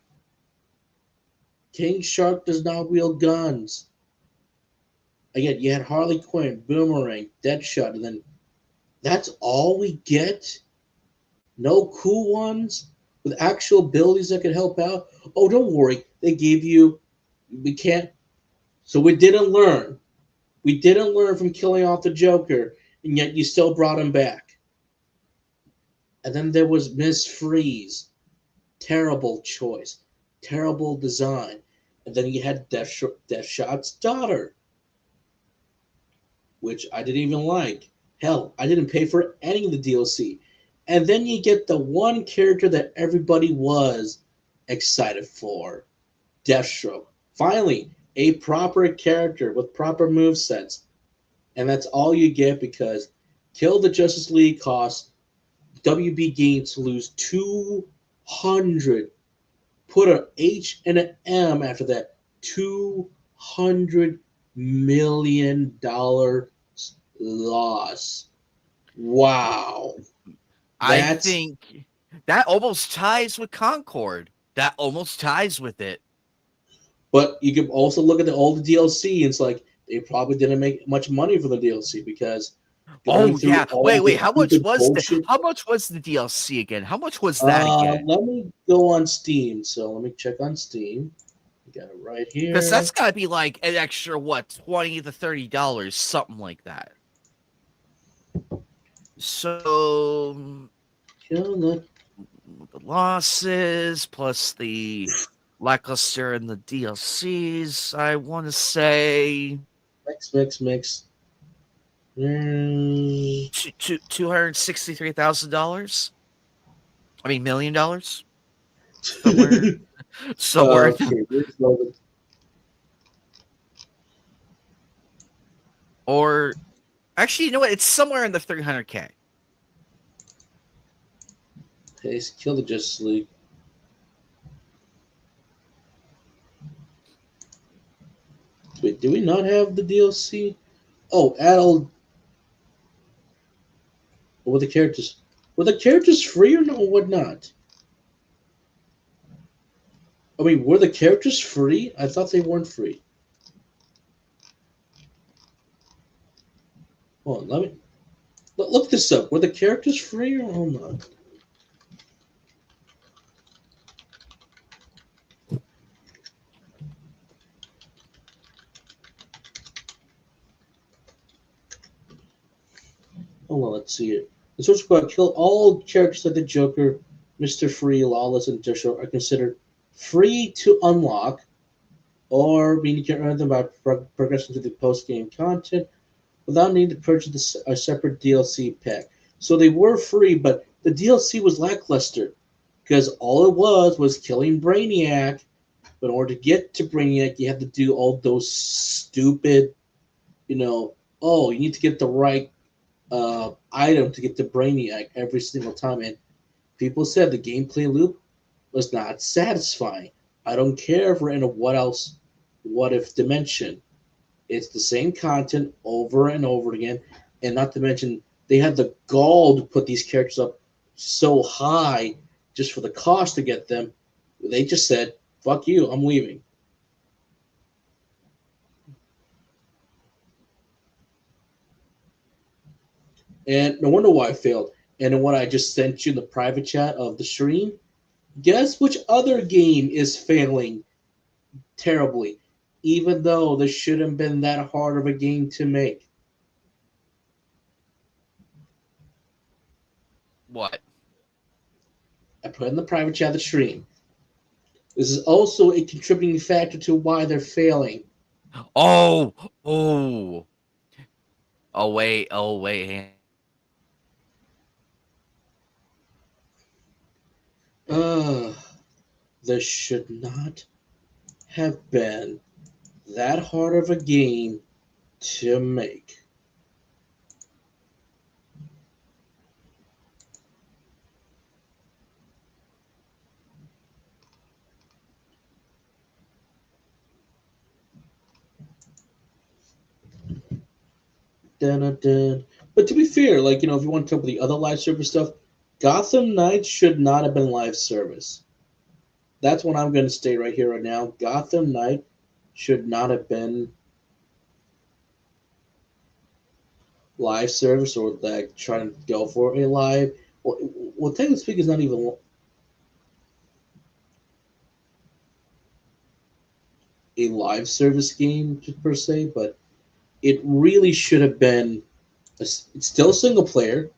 King Shark does not wield guns. Again, you had Harley Quinn, Boomerang, Deadshot, and then that's all we get? No cool ones with actual abilities that could help out? Oh, don't worry. They gave you. We can't. So we didn't learn. We didn't learn from killing off the Joker, and yet you still brought him back. And then there was Miss Freeze. Terrible choice. Terrible design. And then you had Deathshot's daughter, which I didn't even like. Hell, I didn't pay for any of the DLC. And then you get the one character that everybody was excited for, Deathstroke. Finally, a proper character with proper move sets. And that's all you get because Kill the Justice League costs WB Games to lose 200. Put an H and an M after that. $200 million loss. Wow. I That's think that almost ties with Concord. That almost ties with it. But you can also look at the old DLC and it's like they probably didn't make much money for the DLC because going Oh through yeah. all Wait, the wait. stupid bullshit. How much was the DLC again? How much was that again? Let me go on Steam. So let me check on Steam. Got it right Because that's here. gotta be like an extra what, $20 to $30, something like that. So Kill the the losses plus the lackluster in the DLCs, I want to say mix. Mm, $263,000. I mean, $1 million somewhere, somewhere. okay, where's the Or actually, you know what? It's somewhere in the 300K. paste? Kill the Justice League. Wait, do we not have the DLC? Oh, Adult. What were the characters? Were the characters free or no? Or what not? I mean, were the characters free? I thought they weren't free. Hold on, let me look this up. Were the characters free or not? Hold on, let's see it. The Suicide Squad kill all characters like the Joker, Mr. Free, Lawless, and Joshua are considered free to unlock, or meaning you can earn them by progressing to the post-game content without needing to purchase a separate DLC pack. So they were free, but the DLC was lackluster because all it was killing Brainiac. But in order to get to Brainiac, you have to do all those stupid, oh, you need to get the right item to get to Brainiac every single time. And people said the gameplay loop was not satisfying. I don't care if we're in a what if dimension. It's the same content over and over again. And not to mention, they had the gall to put these characters up so high just for the cost to get them. They just said, fuck you, I'm leaving. And no wonder why I failed. And then what I just sent you in the private chat of the stream, guess which other game is failing terribly, even though this shouldn't have been that hard of a game to make? What? I put in the private chat of the stream. This is also a contributing factor to why they're failing. Oh, oh, oh, wait. Uh, this should not have been that hard of a game to make. Dun-dun-dun. But to be fair, like if you want to talk about the other live service stuff, Gotham Knights should not have been live service. That's what I'm going to stay right here right now. Gotham Knight should not have been live service or like trying to go for a live. Well, technically speaking, it's not even a live service game per se, but it really should have been. It's still single player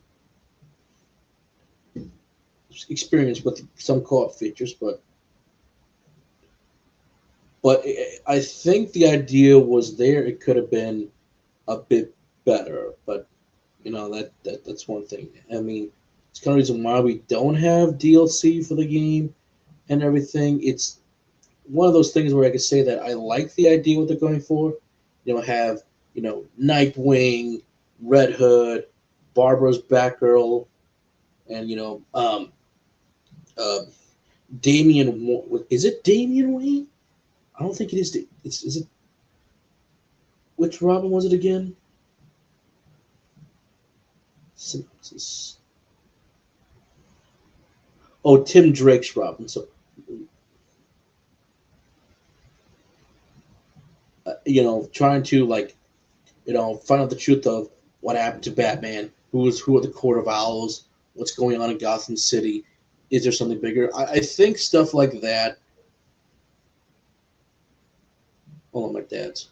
experience with some co-op features, but I think the idea was there. It could have been a bit better, but that's one thing. I mean, it's kind of reason why we don't have DLC for the game and everything. It's one of those things where I could say that I like the idea what they're going for. Have Nightwing, Red Hood, Barbara's Batgirl, and uh, Damian. Is it Damian Wayne? I don't think it is. Is it? Which Robin was it again? Synopsis. Oh, Tim Drake's Robin. So, trying to find out the truth of what happened to Batman. Who are the Court of Owls? What's going on in Gotham City? Is there something bigger? I think stuff like that. Hold on, my dad's.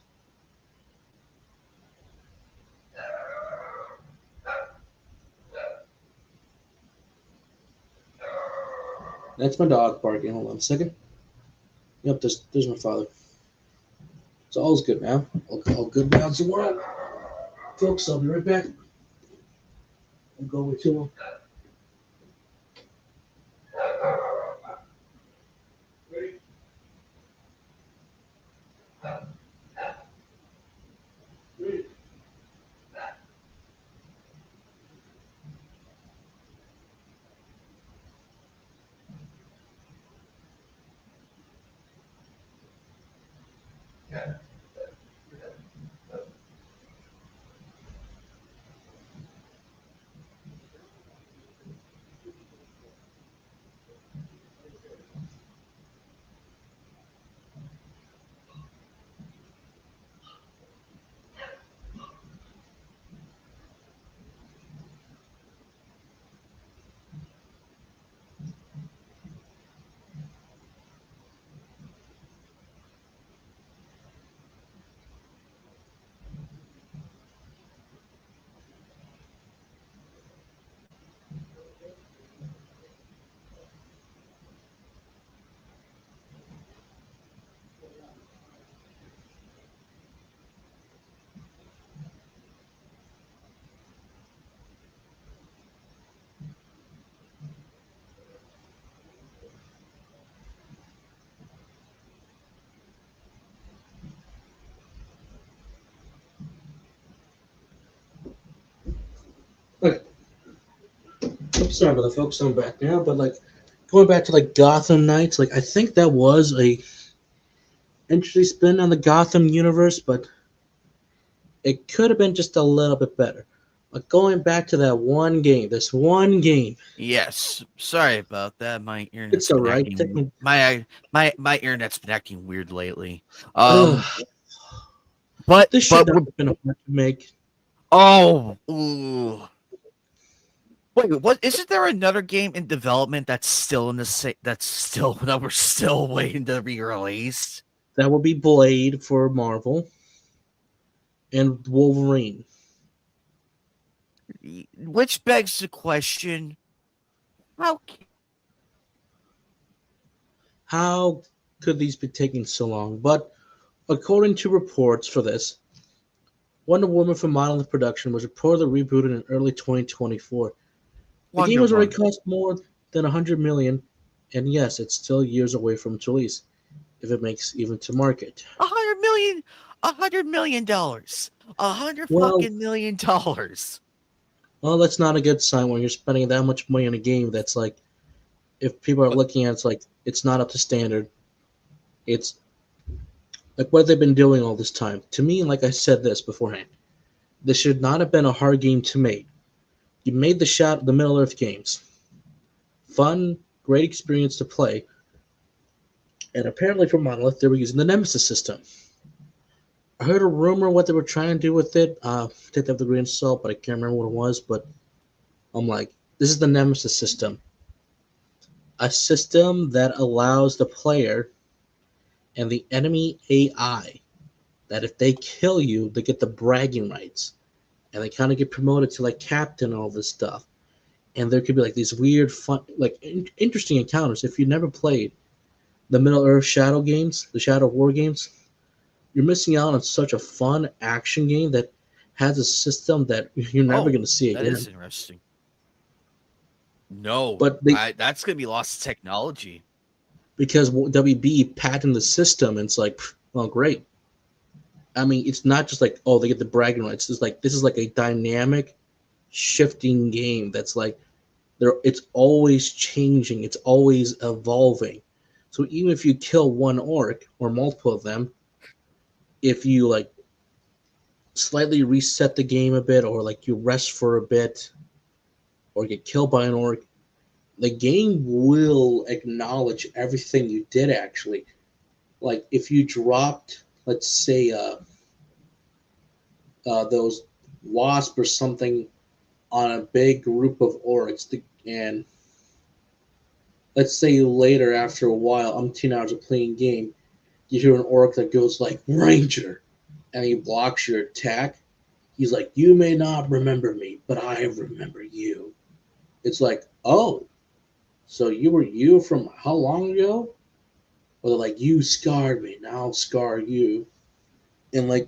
That's my dog barking. Hold on a second. Yep, there's my father. So all's good now. All good now in the world. Folks, I'll be right back. I'll go over to him. Okay. I'm sorry about the folks. I'm back now, but going back to Gotham Knights, I think that was a interesting spin on the Gotham universe, but it could have been just a little bit better. Going back to that one game, this one game. Yes, sorry about that. My internet's It's all been right. acting my internet's been acting weird lately. Um, but This should not have been hard to make. ooh. Wait, what? Isn't there another game in development that's still in the that's still that we're still waiting to be released? That would be Blade for Marvel and Wolverine. Which begs the question: How? How could these be taking so long? But according to reports for this, Wonder Woman for Monolith Production was reportedly rebooted in early 2024. The game Wonder has already Woman. cost more than 100 million, and yes, it's still years away from its release, if it makes even to market. $100 million. $100 million. $100 Well, fucking $1 million. well, that's not a good sign when you're spending that much money on a game that's if people are But looking at it's not up to standard. It's what they've been doing all this time. To me, like I said this beforehand, This should not have been a hard game to make. You made the Middle Earth games fun, great experience to play, and apparently for Monolith, they were using the Nemesis system. I heard a rumor what they were trying to do with it. Take that with a grain of salt, but I can't remember what it was. But I'm like, this is the Nemesis system, a system that allows the player and the enemy AI that if they kill you, they get the bragging rights, and they kind of get promoted to like captain and all this stuff. And there could be like these weird, fun, like interesting encounters. If you never played the Middle Earth Shadow games, the Shadow War games, you're missing out on such a fun action game that has a system that you're never Oh, going to see that again. is interesting. No, But they that's gonna be lost technology. because WB patented the system, and it's like, well, great. I mean, it's not just like, oh, they get the bragging rights. It's like this is like a dynamic, shifting game that's like there. It's always changing. It's always evolving. So even if you kill one orc or multiple of them, if you like slightly reset the game a bit, or like you rest for a bit, or get killed by an orc, the game will acknowledge everything you did actually. Like if you dropped, let's say, those wasp or something on a big group of orcs, and let's say later, after a while, 10 hours of playing game, you hear an orc that goes like Ranger, and he blocks your attack. He's like, "You may not remember me, but I remember you." It's like, oh, so you were you from how long ago? Or they're like, you scarred me, now I'll scar you. And like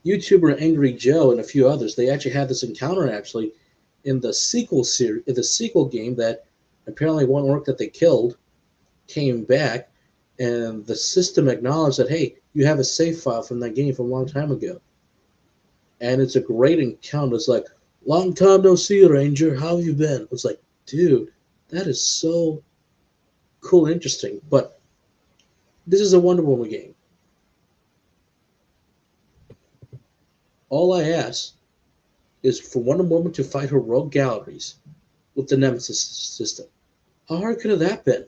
YouTuber Angry Joe and a few others, they actually had this encounter actually in the sequel series, in the sequel game that apparently one orc that they killed came back, and the system acknowledged that hey, you have a save file from that game from a long time ago, and it's a great encounter. It's like, long time no see, Ranger. How have you been? It's like, dude, that is so cool, and interesting. But this is a Wonder Woman game. All I ask is for Wonder Woman to fight her rogue galleries with the Nemesis system. How hard could have that been?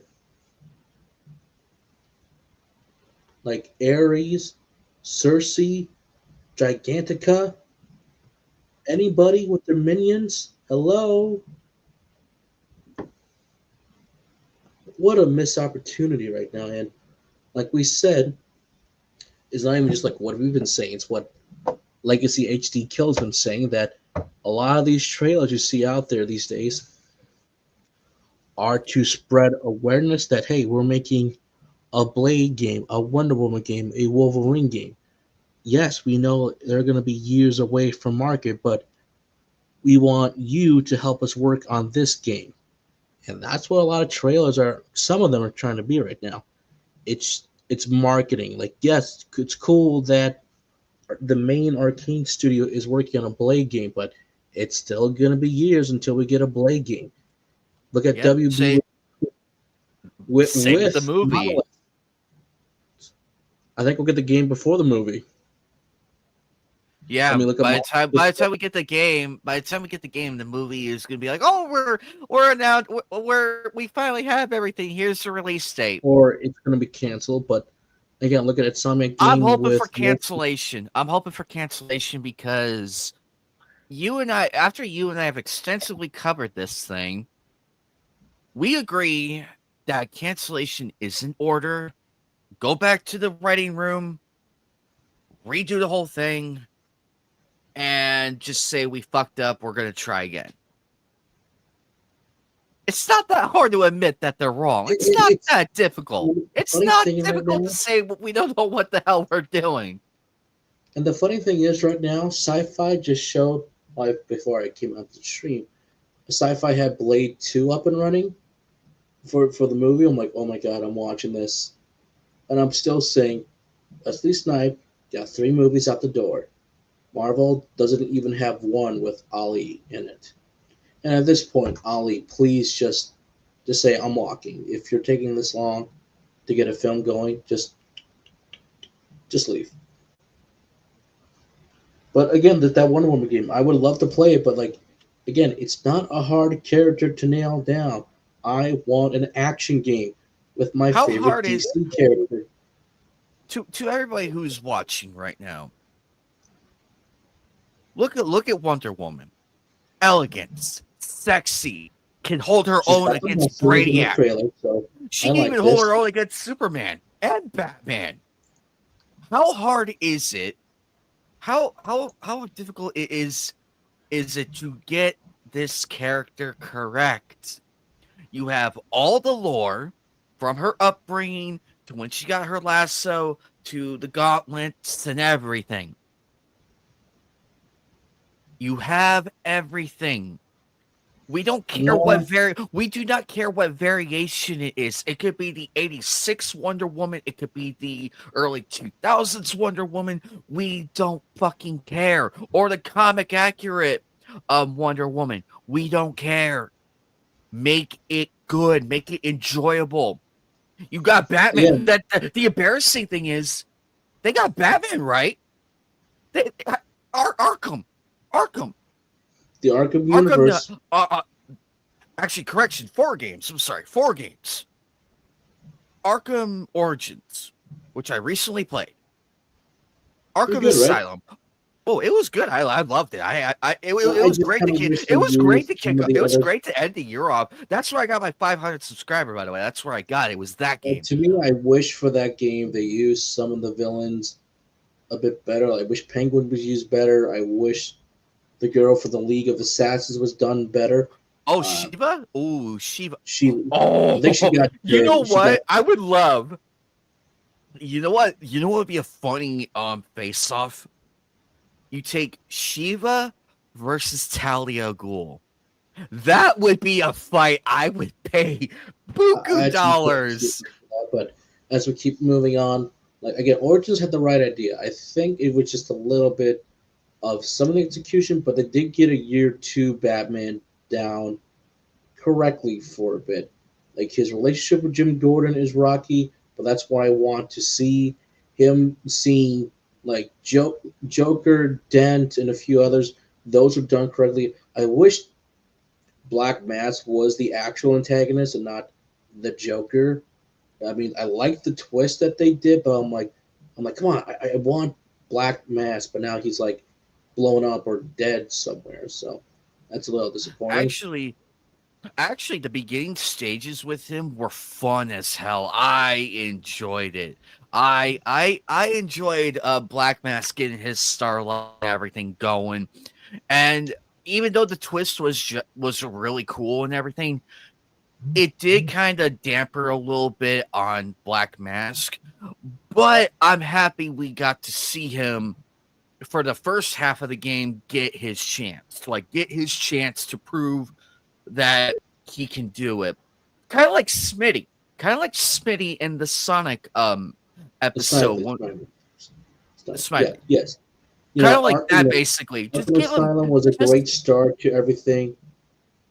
Like Ares, Cersei, Gigantica, anybody with their minions? Hello? What a missed opportunity right now. And like we said, it's not even just like what we've been saying, it's what Legacy HD Kill's been saying, that a lot of these trailers you see out there these days are to spread awareness that, hey, we're making a Blade game, a Wonder Woman game, a Wolverine game. Yes, we know they're going to be years away from market, but we want you to help us work on this game. And that's what a lot of trailers are, some of them are trying to be right now. It's marketing. Like, yes, it's cool that the main Arcane studio is working on a Blade game, but it's still going to be years until we get a Blade game. Look at Yep. WB Same with the with movie. Monolith. I think we'll get the game before the movie. I Yeah, mean, look at by the time we get the game, the movie is gonna be like, oh, we're now we finally have everything. Here's the release date. or it's going to be canceled. But again, look at it, Sonic I'm game hoping for with Wolf. cancellation. I'm hoping for cancellation because after you and I have extensively covered this thing, we agree that cancellation is in order. Go back to the writing room, redo the whole thing, and just say we fucked up. We're gonna try again. It's not that hard to admit that they're wrong. It's not It's that difficult. the It's funny not thing right difficult to now, say we don't know what the hell we're doing. and the funny thing is right now, Sci-Fi just showed like before I came out to the stream, Sci-Fi had Blade 2 up and running for the movie. I'm like, oh my god, I'm watching this, and I'm still saying, Wesley Snipe got 3 movies out the door. Marvel doesn't even have one with Ali in it. And at this point, Ali, please just say I'm walking. If you're taking this long to get a film going, just leave. But again, that Wonder Woman game, I would love to play it, but like, again, it's not a hard character to nail down. I want an action game with my How favorite hard is DC character. to everybody who's watching right now? Look at Wonder Woman. Elegance, sexy, can hold her She's own got the against muscles in the Brainiac. trailer, so She I can even like hold this. her own against Superman and Batman. How hard is it? How difficult it is it to get this character correct? You have all the lore from her upbringing to when she got her lasso to the gauntlets and everything. You have everything. No, We do not care what variation it is. It could be the 86 Wonder Woman, it could be the early 2000s Wonder Woman. We don't fucking care. Or the comic accurate Wonder Woman. We don't care. Make it good, make it enjoyable. You got Batman. again, The embarrassing thing is they got Batman right. Arkham. Arkham. the Arkham Arkham universe. actually, correction, 4 games. I'm sorry, 4 games. Arkham Origins, which I recently played. Pretty Arkham good, right? Asylum. Oh, it was good. I loved it. It I was just great kind to of kick. wish they It was great used to some kick. of the It was other. great to end the year off. That's where I got my 500 subscriber. By the way, that's where I got it. Was that game? To me, I wish for that game they used some of the villains a bit better. I wish Penguin was used better. I wish the girl for the League of Assassins was done better. Oh, Uh, Shiva. Oh, Shiva. she, I think she Oh, got you know good. She got what? I would love. You know what? You know what would be a funny face off? You take Shiva versus Talia Ghul. That would be a fight I would pay I buku actually can't see it dollars. for that. But as we keep moving on, like again, Origins had the right idea. I think it was just a little bit of some of the execution, but they did get a year two Batman down correctly for a bit. Like his relationship with Jim Gordon is rocky, but that's what I want to see him seeing like Joker, Dent, and a few others. Those are done correctly. I wish Black Mask was the actual antagonist and not the Joker. I mean, I like the twist that they did, but I'm like, come on, I want Black Mask, but now he's like blown up or dead somewhere. So that's a little disappointing. Actually, actually, the beginning stages with him were fun as hell. I enjoyed it. I enjoyed Black Mask getting his starlight and everything going. And even though the twist was really cool and everything, it did kind of damper a little bit on Black Mask. But I'm happy we got to see him for the first half of the game get his chance, to like get his chance to prove that he can do it. Kind of like Smitty. Kind of like Smitty in the Sonic The episode Sniper, one. Yeah, Smitty. yes. You Kind know, of like that basically. Just Arkham give him Asylum was a just great start to everything.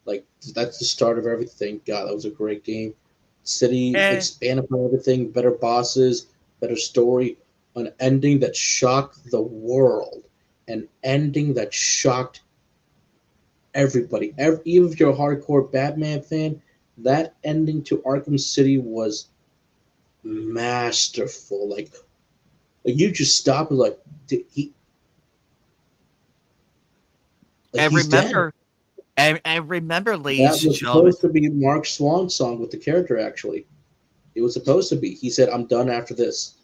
Like that's the start of everything. God, that was a great game. City eh, expanded upon everything, better bosses, better story, an ending that shocked the world, an ending that shocked everybody. Even if you're a hardcore Batman fan, that ending to Arkham City was masterful. Like you just stop and like, he like and he's dead. remember and remember, That ladies and was gentlemen, supposed to be Mark Swan's song with the character. Actually, it was supposed to be. He said, "I'm done after this."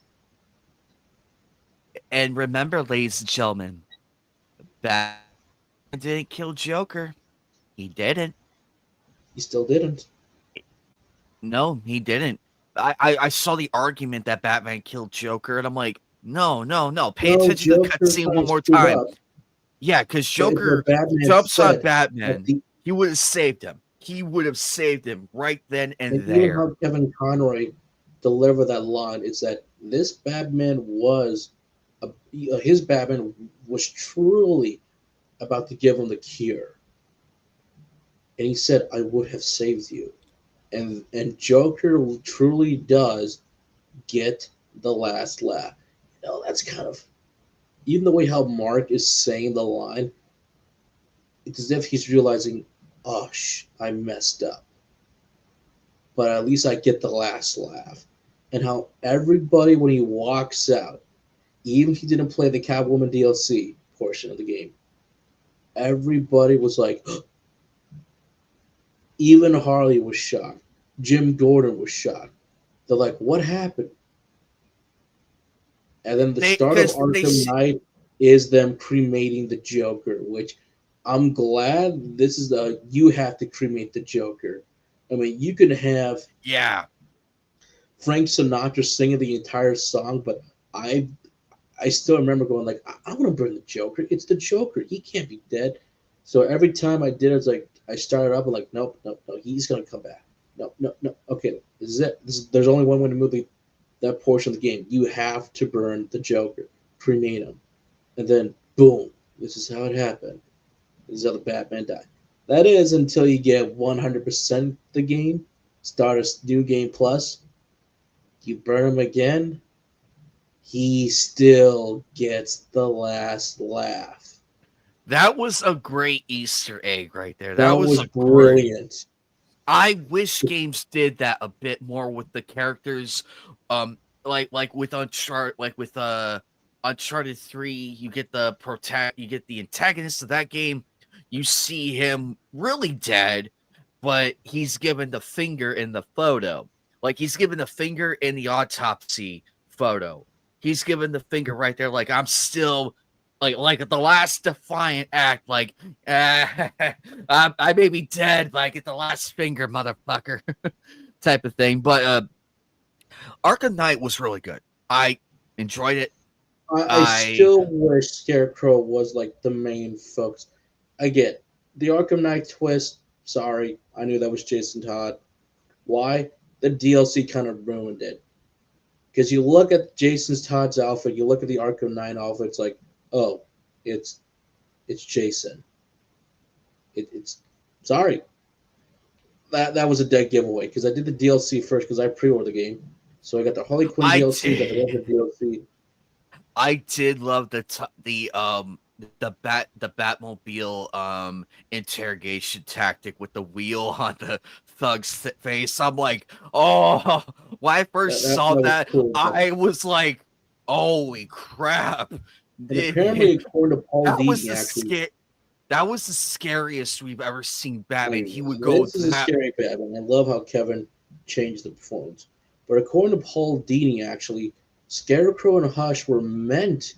ladies and gentlemen, Batman didn't kill Joker. He didn't. He still didn't. No, he didn't. I saw the argument that Batman killed Joker, and I'm like, no, no, no. Pay No, attention to the Joker cutscene kind one of more screwed time. up. Yeah, because But Joker Batman jumps on said that Batman. He would have saved him. He would have saved him right then and and even there. how Kevin Conroy delivered that line is that this Batman was his Batman was truly about to give him the cure, and he said, "I would have saved you." And Joker truly does get the last laugh. You know, that's kind of even the way how Mark is saying the line, it's as if he's realizing, oh, I messed up, but at least I get the last laugh. And how everybody, when he walks out, even if he didn't play the Catwoman DLC portion of the game, everybody was like, even Harley was shocked. Jim Gordon was shocked. They're like, what happened? And then the They start of because Arkham Knight is them cremating the Joker, which I'm glad this is the you have to cremate the Joker. I mean, you can have yeah, Frank Sinatra singing the entire song, but I I still remember going like, I want to burn the Joker. It's the Joker. He can't be dead. So every time I did it, it's like I started up and like, nope, nope, no, he's gonna come back. No, no, no. Okay, this is it. There's only one way to move that portion of the game. You have to burn the Joker, cremate him, and then boom, this is how it happened. This is how the Batman died. That is until you get 100% the game, start a new game plus, you burn him again, he still gets the last laugh. that was a great Easter egg right there. That That was was a great. brilliant. I wish games did that a bit more with the characters, like with Uncharted, like with Uncharted 3. You get the antagonist of that game. You see him really dead, but he's given the finger in the photo. Like he's given the finger in the autopsy photo. He's given the finger right there. Like I'm still like at the last defiant act. Like I may be dead, but I get the last finger, motherfucker, type of thing. But Arkham Knight was really good. I enjoyed it. I I still wish Scarecrow was like the main focus. I get the Arkham Knight twist. Sorry, I knew that was Jason Todd. Why? The DLC kind of ruined it. Because you look at Jason Todd's outfit, you look at the Arkham Knight outfit, it's like, oh, it's Jason. It's sorry, that was a dead giveaway because I did the DLC first because I pre-ordered the game, so I got the Harley Quinn I DLC, got the did. other DLC. I did love the Batmobile interrogation tactic with the wheel on the thug's face. I'm like, oh, when I That, first that, saw that was that, cool. But, I was like, holy crap. and apparently, according to Paul That was Dini, the actually, that was the scariest we've ever seen I Batman. He mean, would go this is a that. scary Batman. I love how Kevin changed the performance. But according to Paul Dini, actually, Scarecrow and Hush were meant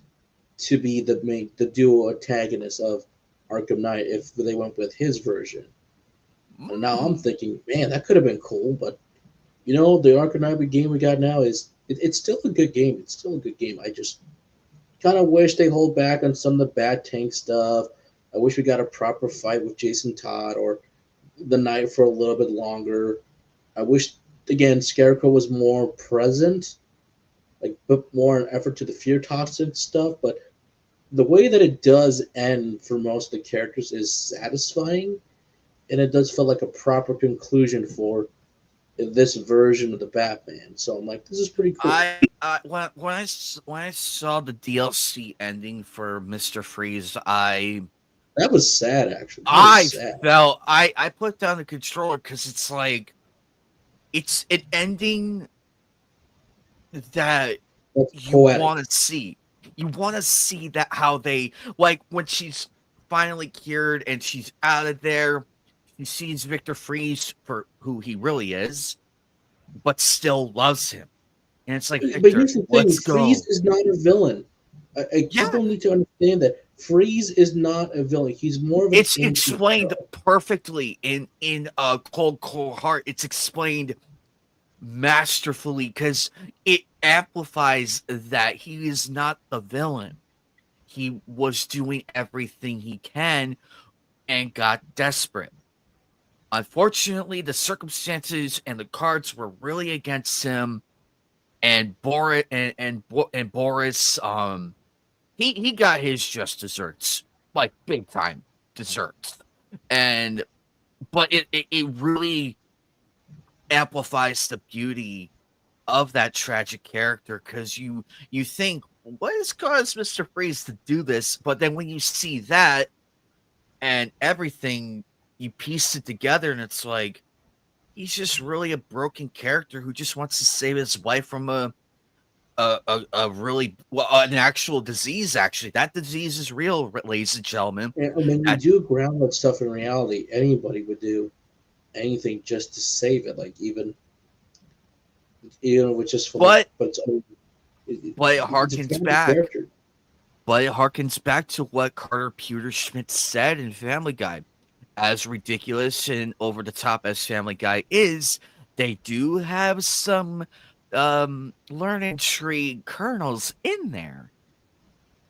to be the dual antagonists of Arkham Knight if they went with his version. And now I'm Mm, thinking, man, that could have been cool, but the Arkham Knight game we got now it's still a good game. It's still a good game. I just kind of wish they hold back on some of the bad tank stuff. I wish we got a proper fight with Jason Todd or the Knight for a little bit longer. I wish again Scarecrow was more present, like put more an effort to the fear toxic stuff. But the way that it does end for most of the characters is satisfying, and it does feel like a proper conclusion for this version of the Batman. So I'm like, this is pretty cool. when I saw the DLC ending for Mister Freeze, That was sad, actually. That was I sad. felt I put down the controller because it's like it's an ending that That's you poetic. want to see. You want to see that how they like when she's finally cured and she's out of there. She sees Victor Freeze for who he really is, but still loves him. And it's like But Victor, here's the thing: let's Freeze go. is not a villain. Yeah, People need to understand that Freeze is not a villain. He's more of an it's explained anti-hero. perfectly in Cold Heart. It's explained masterfully because it amplifies that he is not the villain. He was doing everything he can and got desperate. Unfortunately, the circumstances and the cards were really against him. And Boris and Boris, he got his just desserts, like big time desserts, and but it really amplifies the beauty of that tragic character because you think what has caused Mr. Freeze to do this? But then when you see that and everything, you piece it together, and it's like he's just really a broken character who just wants to save his wife from a really well, an actual disease. Actually, that disease is real, ladies and gentlemen. And when you That, do ground that stuff in reality, anybody would do anything just to save it. Like even if it's just for like, but but it's but it it's a harkens family back. character. But it harkens back to what Carter Pewter Schmidt said in Family Guy. As ridiculous and over the top as Family Guy is, they do have some learning tree kernels in there.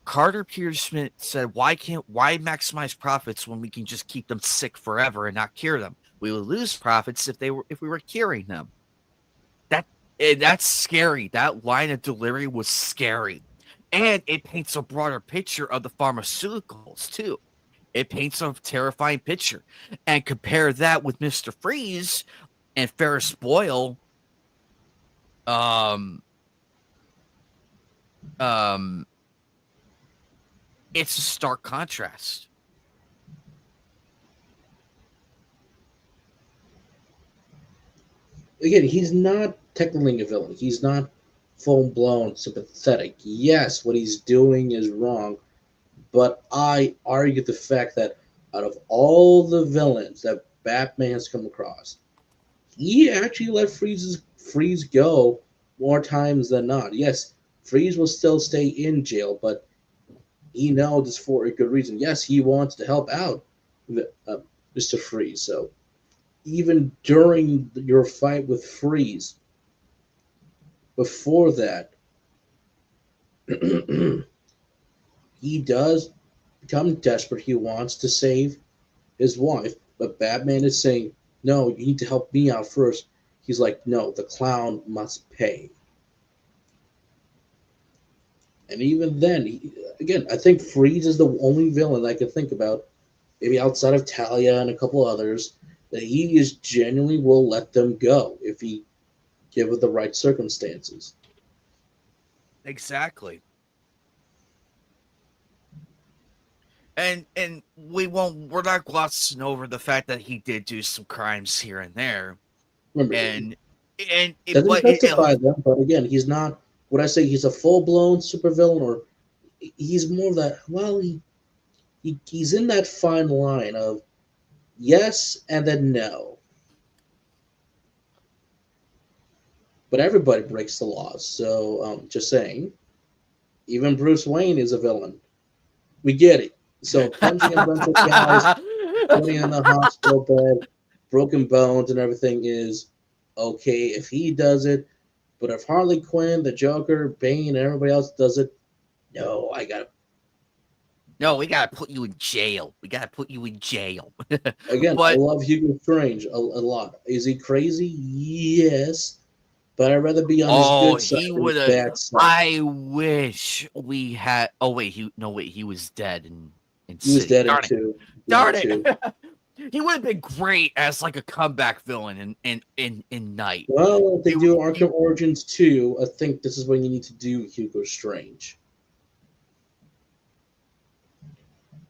Carter Schmidt said, why maximize profits when we can just keep them sick forever and not cure them? We would lose profits if we were curing them. That's scary. That line of delivery was scary. And it paints a broader picture of the pharmaceuticals too. It paints a terrifying picture. And compare that with Mr. Freeze and Ferris Boyle. Um, um, it's a stark contrast. Again, he's not technically a villain. He's not full blown sympathetic. Yes, what he's doing is wrong, but I argue the fact that out of all the villains that Batman has come across, he actually let Freeze go more times than not. Yes, Freeze will still stay in jail, but he knows it's for a good reason. Yes, he wants to help out uh, Mr. Freeze. So even during your fight with Freeze, before that, he does become desperate. He wants to save his wife, but Batman is saying, "No, you need to help me out first." He's like, "No, the clown must pay." And even then, again, I think Freeze is the only villain I can think about, maybe outside of Talia and a couple others, that he is genuinely will let them go if he give it the right circumstances. Exactly. And we're not glossing over the fact that he did do some crimes here and there. Remember, And and it, doesn't but it, justify them, but again, he's not. Would I say he's a full blown supervillain, or he's more of that? Well, he's in that fine line of yes and then no. But everybody breaks the laws, so just saying. Even Bruce Wayne is a villain. We get it. So punching a bunch of guys, putting in the hospital bed, broken bones and everything is okay if he does it. But if Harley Quinn, the Joker, Bane, and everybody else does it, no, I got no, we gotta put you in jail. We gotta put you in jail. again. I But love Hugo Strange a lot. Is he crazy? Yes, but I'd rather be on his oh, good side he than would his have. bad side. I wish we had. Oh wait, he was dead in He was City. dead in Darn it! two. Yeah, Darn it! two. He would have been great as like a comeback villain in Night. Well, if they He, do he Arkham Origins 2, I think this is when you need to do Hugo Strange.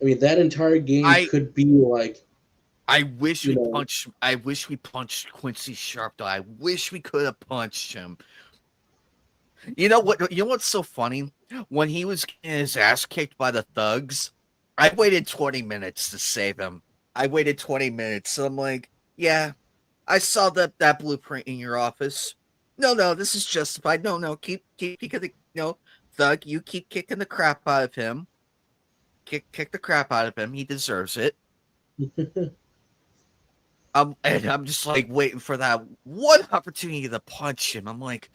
I mean, that entire game I could be like, I wish you know, we punched Quincy Sharp though. I wish we could have punched him. You know what? You know what's so funny? When he was getting his ass kicked by the thugs, I waited 20 minutes to save him. I waited 20 minutes. So I'm like, yeah, I saw that blueprint in your office. No, this is justified. No, keep kicking the thug. You keep kicking the crap out of him. Kick the crap out of him. He deserves it. And I'm just like waiting for that one opportunity to punch him. I'm like,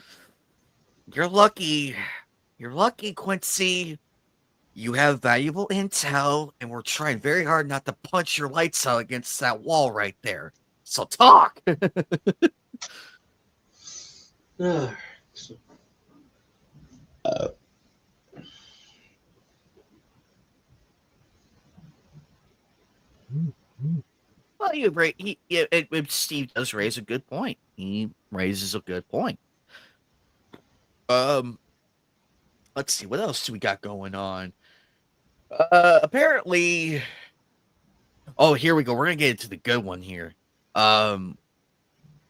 you're lucky. You're lucky, Quincy. You have valuable intel, and we're trying very hard not to punch your lights out against that wall right there. So talk. ah, Well, Steve does raise a good point. He raises a good point. Um, let's see, what else do we got going on? Apparently, oh, here we go. We're gonna get into the good one here. Um,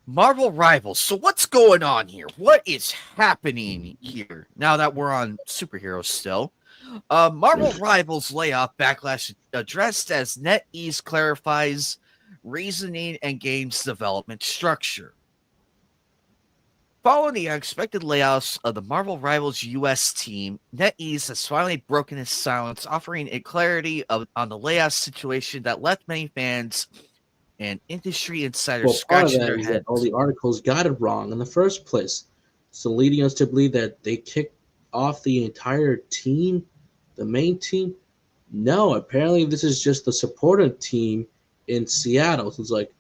Marvel Rivals. So what's going on here? What is happening here? Now that we're on superheroes still. Marvel Rivals layoff backlash addressed as NetEase clarifies reasoning and games development structure. Following the unexpected layoffs of the Marvel Rivals US team, NetEase has finally broken its silence, offering a clarity on the layoff situation that left many fans and industry insiders Well, part of scratching that their is that all heads. the articles got it wrong in the first place, so leading us to believe that they kicked off the entire team, the main team. No, apparently this is just the supporting team in Seattle. So it's like,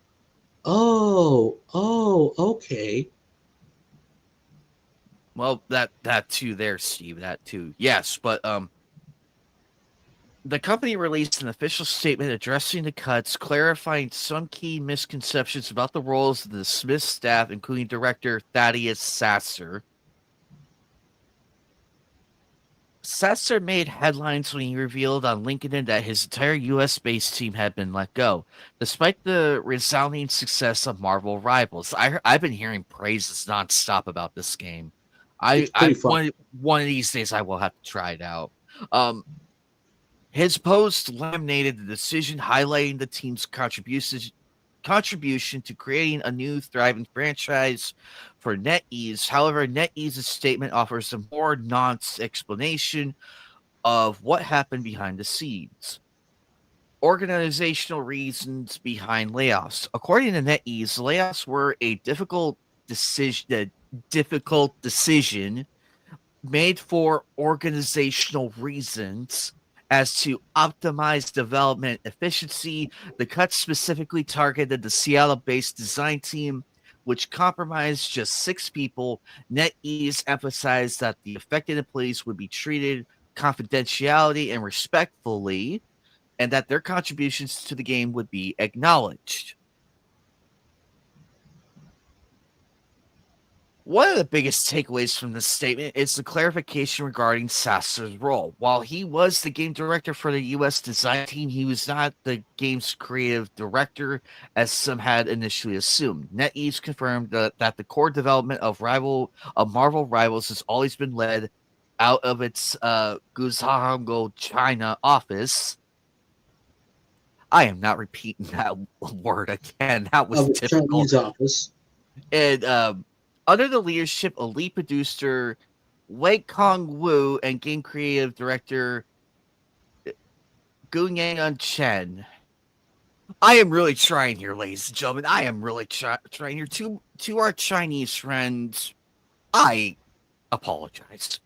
okay. Well, that too there, Steve, that too. Yes, but the company released an official statement addressing the cuts, clarifying some key misconceptions about the roles of the Smith staff, including director Thaddeus Sasser. Sasser made headlines when he revealed on LinkedIn that his entire US based team had been let go, despite the resounding success of Marvel Rivals. I've been hearing praises nonstop about this game. It's I pretty fun. one of these days I will have to try it out. Um, his post laminated the decision, highlighting the team's contribution to creating a new thriving franchise for NetEase. However, NetEase's statement offers a more nuanced explanation of what happened behind the scenes. Organizational reasons behind layoffs. According to NetEase, layoffs were a difficult decision made for organizational reasons as to optimize development efficiency. The cuts specifically targeted the Seattle based design team, which comprised just 6 people. NetEase emphasized that the affected employees would be treated confidentiality and respectfully, and that their contributions to the game would be acknowledged. One of the biggest takeaways from this statement is the clarification regarding Sasser's role. While he was the game director for the US design team, he was not the game's creative director, as some had initially assumed. NetEase confirmed that the core development of Marvel Rivals has always been led out of its Guangzhou, China office. I am not repeating that word again. That was Of its difficult. Chinese office. And under the leadership of lead producer Wei Kong Wu and game creative director Gunyang Chen. I am really trying here, ladies and gentlemen. I am really trying here. To our Chinese friends, I apologize.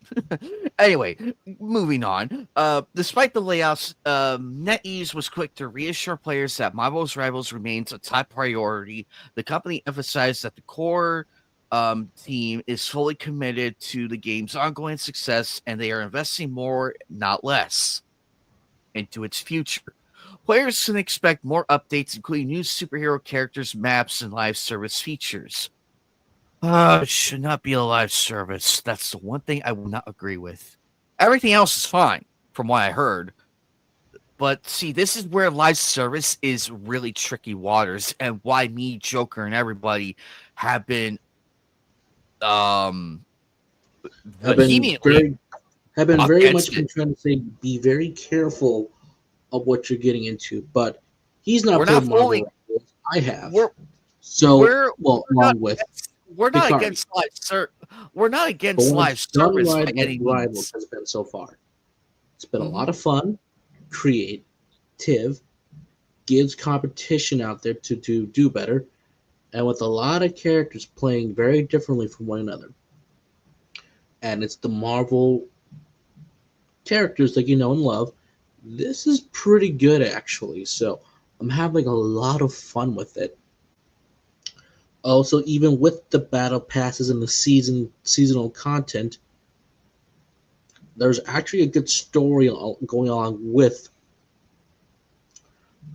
Anyway, moving on. Despite the layoffs, NetEase was quick to reassure players that Marvel's Rivals remains a top priority. The company emphasized that the core team is fully committed to the game's ongoing success, and they are investing more, not less, into its future. Players can expect more updates, including new superhero characters, maps, and live service features. It should not be a live service. That's the one thing I will not agree with. Everything else is fine, from what I heard. But see, this is where live service is really tricky waters, and why me, Joker, and everybody have been um Have been vehemently very have been very much against been it. trying to say be very careful of what you're getting into. But he's not We're played not Marvel fully Rivals. I have. we're So well, we're not along with we're not Hikari. against we're not But against what live I've done service by right with any Rivals means. has been so far. It's been a Hmm. lot of fun, creative, gives competition out there to do better, and with a lot of characters playing very differently from one another. And it's the Marvel characters that you know and love. This is pretty good actually. So I'm having a lot of fun with it. Also, even with the battle passes and the seasonal content, there's actually a good story going on with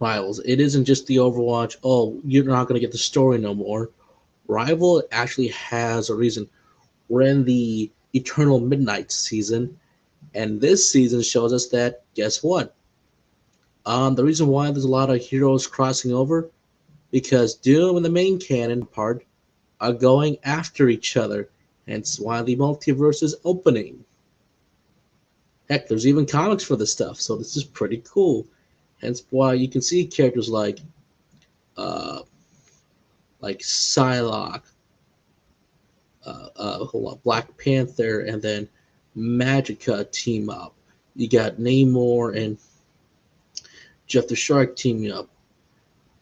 Rivals. It isn't just the Overwatch. Oh, you're not going to get the story no more. Rival actually has a reason. We're in the Eternal Midnight season, And this season shows us that, guess what? The reason why there's a lot of heroes crossing over, because Doom and the main canon part are going after each other, hence why the multiverse is opening. Heck, there's even comics for this stuff, so this is pretty cool. Hence why you can see characters uh, like Psylocke, hold on, Black Panther, and then Magica team up. You got Namor and Jeff the Shark teaming up.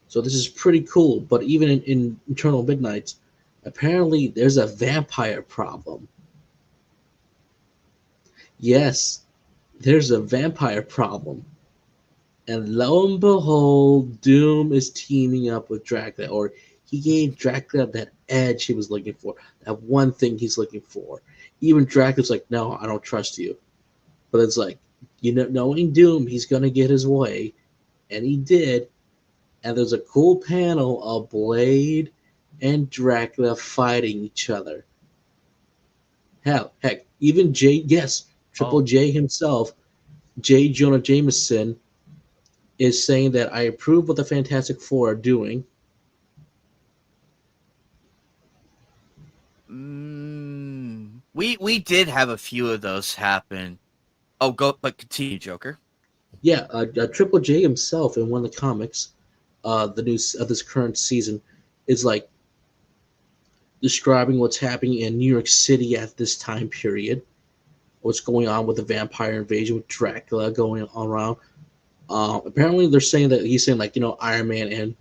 So this is pretty cool. But even in Eternal Midnights, apparently there's a vampire problem. Yes, there's a vampire problem. And lo and behold, Doom is teaming up with Dracula, or he gave Dracula that edge he was looking for, that one thing he's looking for. Even Dracula's like, no, I don't trust you. But it's like, knowing Doom, he's gonna get his way, and he did. And there's a cool panel of Blade and Dracula fighting each other. Heck, even yes, Triple Oh, J himself, J. Jonah Jameson, is saying that I approve what the Fantastic Four are doing. we did have a few of those happen. Oh, go, but continue, Joker. Yeah, Triple J himself in one of the comics, the news of this current season, is like describing what's happening in New York City at this time period, what's going on with the vampire invasion, with Dracula going on around. Apparently, they're saying that he's saying like Iron Man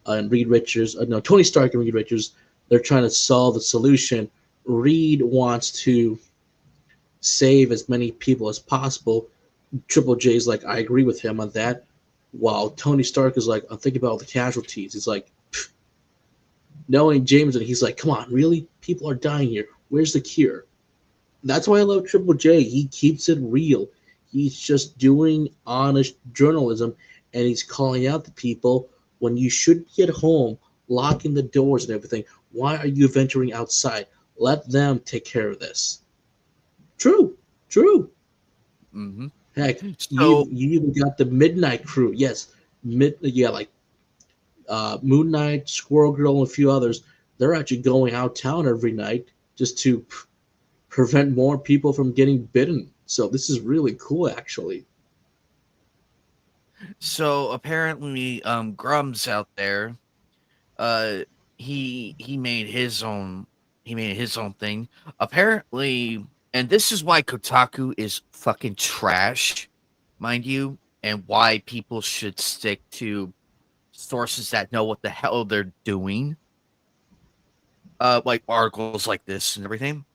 and Reed Richards, no Tony Stark and Reed Richards, they're trying to solve the solution. Reed wants to save as many people as possible. Triple J's like, I agree with him on that. While Tony Stark is like, I'm thinking about all the casualties. He's like, knowing Jameson, he's like, come on, really? People are dying here. Where's the cure? That's why I love Triple J. He keeps it real. He's just doing honest journalism, and he's calling out the people when you should be at home, locking the doors and everything. Why are you venturing outside? Let them take care of this. True, true. Mm-hmm. Heck, So you even got the Midnight Crew. Yes, like Moon Knight, Squirrel Girl, and a few others. They're actually going out town every night just to prevent more people from getting bitten. So this is really cool, actually. so apparently, Grum's out there. Uh, he made his own. He made his own thing. Apparently, and this is why Kotaku is fucking trash, mind you, and why people should stick to sources that know what the hell they're doing. Like articles like this and everything.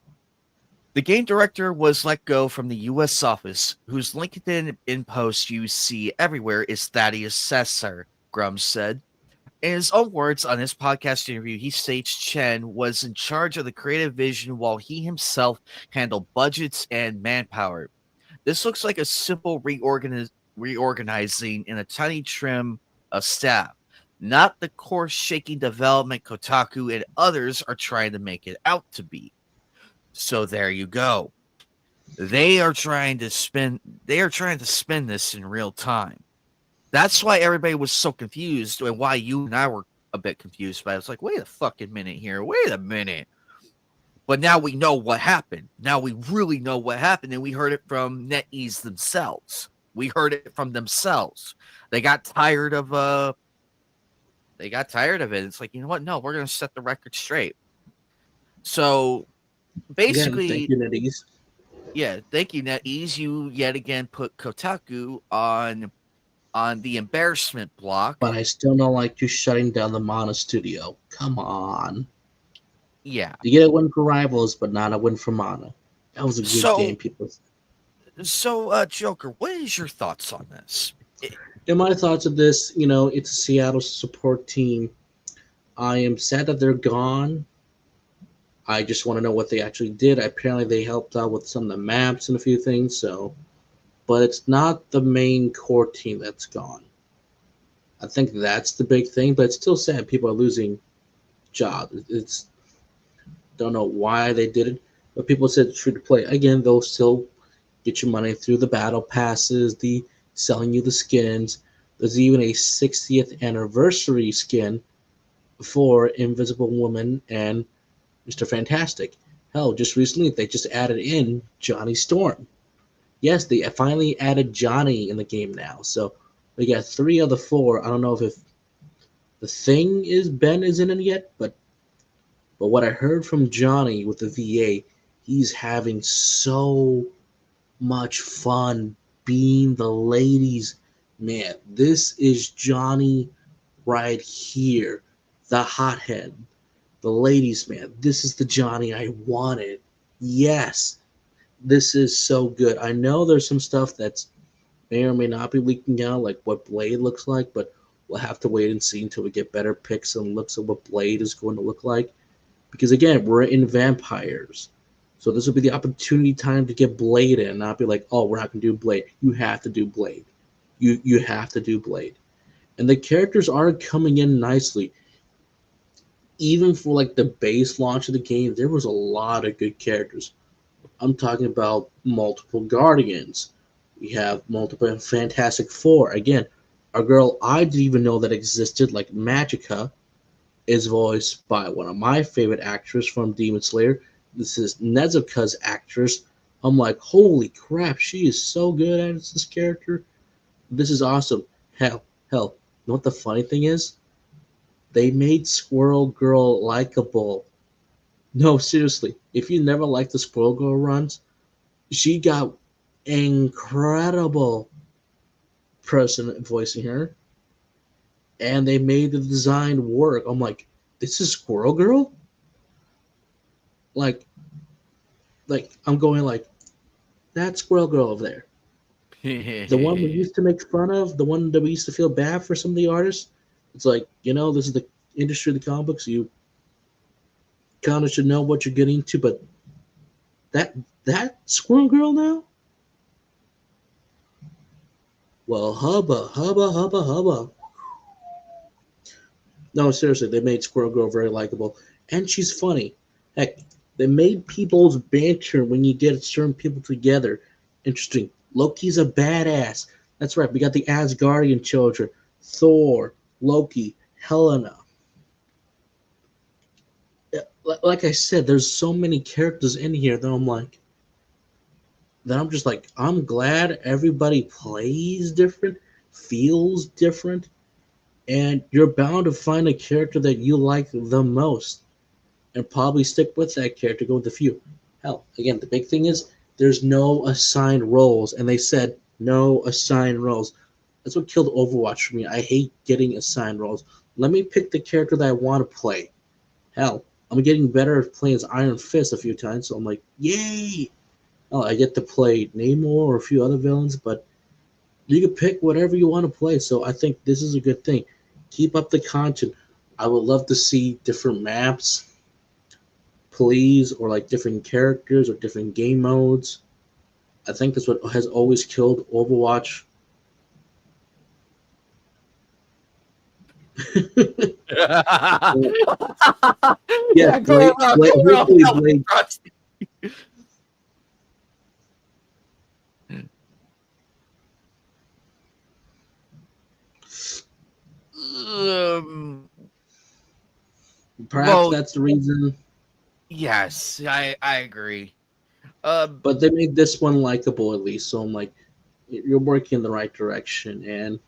The game director was let go from the U.S. office, whose LinkedIn in post you see everywhere is Thaddeus Sesser, Grum said. In his own words on his podcast interview, he states Chen was in charge of the creative vision while he himself handled budgets and manpower. This looks like a simple reorganizing in a tiny trim of staff, not the course shaking development Kotaku and others are trying to make it out to be. So there you go. They are trying to spin this in real time. That's why everybody was so confused and why you and I were a bit confused by it. It's like, wait a fucking minute here. Wait a minute. But now we know what happened. Now we really know what happened, and we heard it from NetEase themselves. We heard it from themselves. They got tired of it. It's like, you know what? No, we're gonna set the record straight. So Again, thank basically, you, Nadise. yeah, thank you, NetEase. You yet again put Kotaku on the embarrassment block. But I still don't like you shutting down the Mana Studio. Come on. Yeah. You get a win for Rivals, but not a win for Mana. That was a good game, So people. Joker, what is your thoughts on this? In my thoughts of this, it's a Seattle support team. I am sad that they're gone. I just want to know what they actually did. Apparently, they helped out with some of the maps and a few things. So, but it's not the main core team that's gone. I think that's the big thing. But it's still sad people are losing jobs. It's don't know why they did it, but people said it's free to play. Again, they'll still get your money through the battle passes, the selling you the skins. There's even a 60th anniversary skin for Invisible Woman and Mr. Fantastic. Hell, just recently they just added in Johnny Storm. Yes, they finally added Johnny in the game now. So we got three of the four. I don't know if the thing is Ben is in it yet, but what I heard from Johnny with the VA, he's having so much fun being the ladies. Man, this is Johnny right here, the hothead, the ladies man. This is the Johnny I wanted. Yes, this is so good. I know there's some stuff that's may or may not be leaking out, like what Blade looks like, but we'll have to wait and see until we get better pics and looks of what Blade is going to look like. Because again, we're in vampires. So this will be the opportunity time to get Blade in, not be like, oh, we're not gonna do Blade. You have to do Blade. You have to do Blade. And the characters are coming in nicely. Even for like the base launch of the game, there was a lot of good characters. I'm talking about multiple Guardians. We have multiple Fantastic Four. Again, a girl I didn't even know that existed, like Magica, is voiced by one of my favorite actors from Demon Slayer. This is Nezuka's actress. I'm like, holy crap, she is so good at this character. This is awesome. Hell. You know what the funny thing is? They made Squirrel Girl likable. No, seriously. If you never liked the Squirrel Girl runs, she got incredible person voicing her, and they made the design work. I'm like, this is Squirrel Girl. Like, I'm going like that Squirrel Girl over there, the one we used to make fun of, the one that we used to feel bad for some of the artists. It's like, this is the industry of the comic books. You kind of should know what you're getting into, but that that Squirrel Girl now. Well, hubba. No, seriously, they made Squirrel Girl very likable, and she's funny. Heck, they made people's banter when you get certain people together interesting. Loki's a badass. That's right. We got the Asgardian children: Thor, Loki, Helena. Like I said, there's so many characters in here that I'm just like, I'm glad everybody plays different, feels different, and you're bound to find a character that you like the most and probably stick with that character, go with the few. Hell, again, the big thing is there's no assigned roles, and they said no assigned roles. That's what killed Overwatch for me. I hate getting assigned roles. Let me pick the character that I want to play. Hell, I'm getting better at playing as Iron Fist a few times, so I'm like, yay! Oh, I get to play Namor or a few other villains, but you can pick whatever you want to play. So I think this is a good thing. Keep up the content. I would love to see different maps, please, or like different characters or different game modes. I think that's what has always killed Overwatch. Yes, Yeah, go around, hopefully tell me, Blade. Rusty. Um, Perhaps well, that's the reason, yes, I agree. Um, but they made this one likable at least. So I'm like, you're working in the right direction. And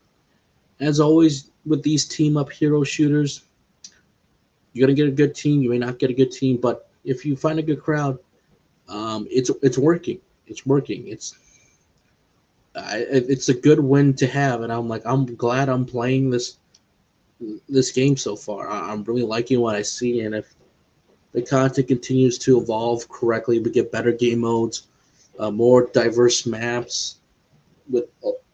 as always with these team up hero shooters, you're gonna get a good team. You may not get a good team, but if you find a good crowd, it's working. It's working. It's a good win to have, and I'm glad I'm playing this game so far. I'm really liking what I see, and if the content continues to evolve correctly, we get better game modes, more diverse maps, with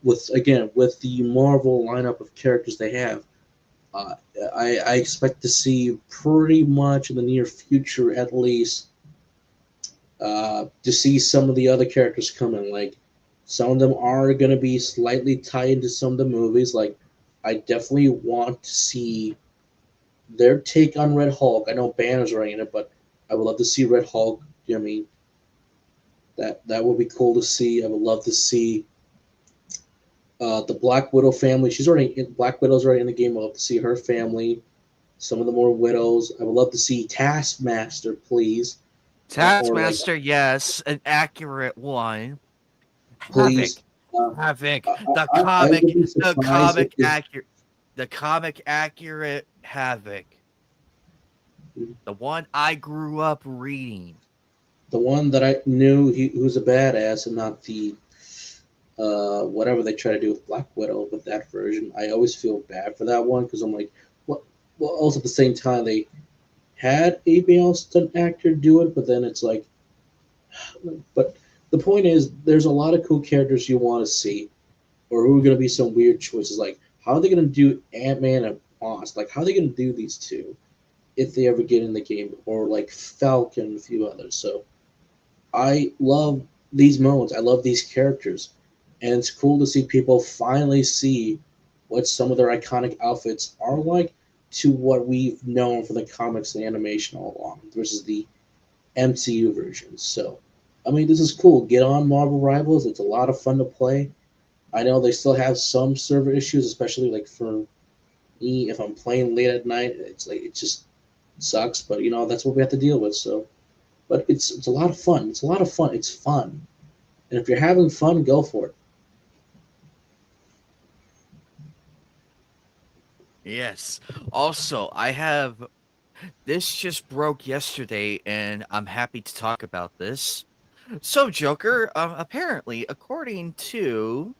with the Marvel lineup of characters they have. Uh, I expect to see pretty much in the near future, at least, to see some of the other characters coming. Like some of them are going to be slightly tied into some of the movies. Like I definitely want to see their take on Red Hulk. I know Banner's writing it, but I would love to see Red Hulk. I mean, That would be cool to see. I would love to see the Black Widow family. Black Widow's already in the game. I'd love to see her family. Some of the more widows. I would love to see Taskmaster, please, or like Taskmaster, yes, an accurate one. please. Havoc, Uh, Havoc, I would be the surprised if comic accurate Havoc, the one I grew up reading. the one that I knew who's a badass and not the whatever they try to do with Black Widow with that version. I always feel bad for that one because I'm like, what? Well, also at the same time they had a male stunt actor do it, but then it's like, but the point is, there's a lot of cool characters you want to see, or who are going to be some weird choices. Like, how are they going to do Ant Man and Wasp? Like, how are they going to do these two if they ever get in the game, or like Falcon and a few others? So I love these moments. I love these characters, and it's cool to see people finally see what some of their iconic outfits are like to what we've known from the comics and animation all along versus the MCU versions. So, I mean, this is cool. Get on Marvel Rivals. It's a lot of fun to play. I know they still have some server issues, especially like for me. If I'm playing late at night, it's like it just sucks. But that's what we have to deal with. So, but it's a lot of fun. It's a lot of fun. It's fun, and if you're having fun, go for it. Yes. Also, I have this just broke yesterday, and I'm happy to talk about this. So, Joker, apparently, according to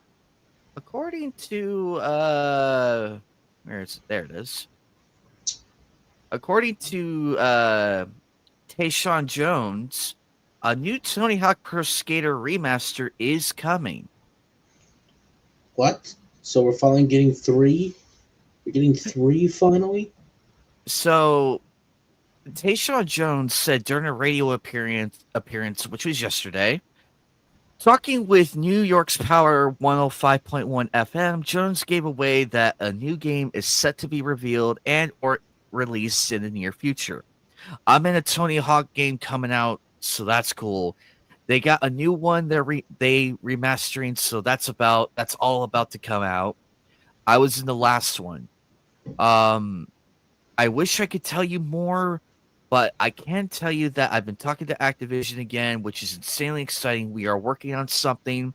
where is it? There it is. According to Tayshawn Jones, a new Tony Hawk Pro Skater remaster is coming. What? So we're finally getting three. We're getting three finally. So Tayshawn Jones said during a radio appearance, which was yesterday, talking with New York's Power 105.1 FM, Jones gave away that a new game is set to be revealed and or released in the near future. I'm in a Tony Hawk game coming out, so that's cool. They got a new one they remastering, so that's all about to come out. I was in the last one. Um I wish I could tell you more, but I can tell you that I've been talking to Activision again, which is insanely exciting. We are working on something.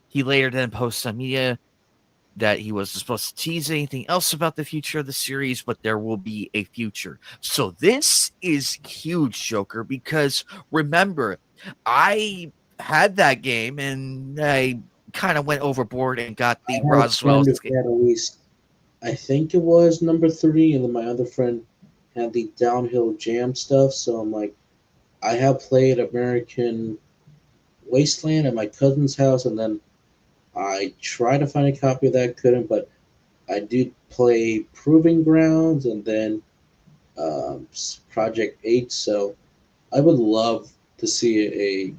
He later then posted on media that he wasn't supposed to tease anything else about the future of the series, but there will be a future. So this is huge, Joker, because remember, I had that game and I kind of went overboard and got the I had a Roswell. friend who had at least, I think it was number three, and then my other friend had the downhill jam stuff. So I'm like, I have played American Wasteland at my cousin's house, and then I tried to find a copy of that, couldn't, but I did play Proving Grounds and then Project 8. So I would love to see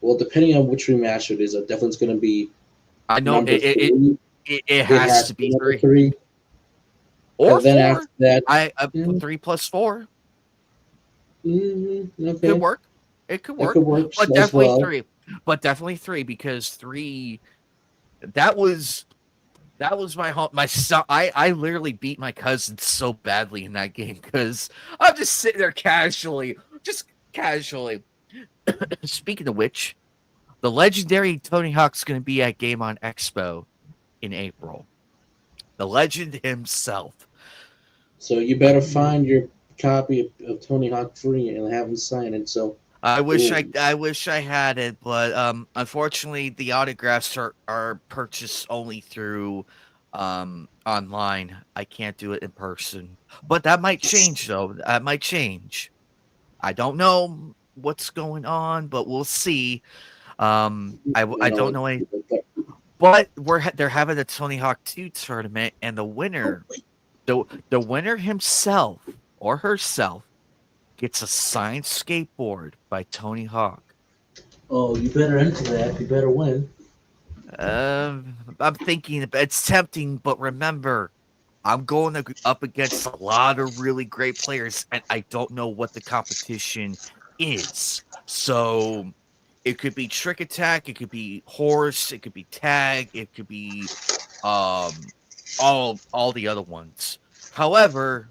well, depending on which remaster it is, definitely it's going to be I know number three. it It has has to to be be number three three. or And then after four. that, I mm, 3 plus 4 could okay, work. It could that work, could work but as definitely well. three. But definitely three because three. That was that was my home. My son. I literally beat my cousin so badly in that game because I'm just sitting there just casually. Speaking of which, the legendary Tony Hawk's going to be at Game On Expo in April. The legend himself. So you better find your copy of Tony Hawk 3 and have him sign it. So, ooh, I wish I had it, but unfortunately the autographs are purchased only through online. I can't do it in person. But that might change though. That might change. I don't know what's going on, but we'll see. you I don't know, know any, but they're having a Tony Hawk 2 tournament and oh, wait. the winner himself or herself gets a signed skateboard by Tony Hawk. Oh, you better enter that. You better win. I'm thinking it's tempting, but remember, I'm going up against a lot of really great players, and I don't know what the competition is. So It could be trick attack, it could be horse, it could be tag, it could be um all the other ones. However,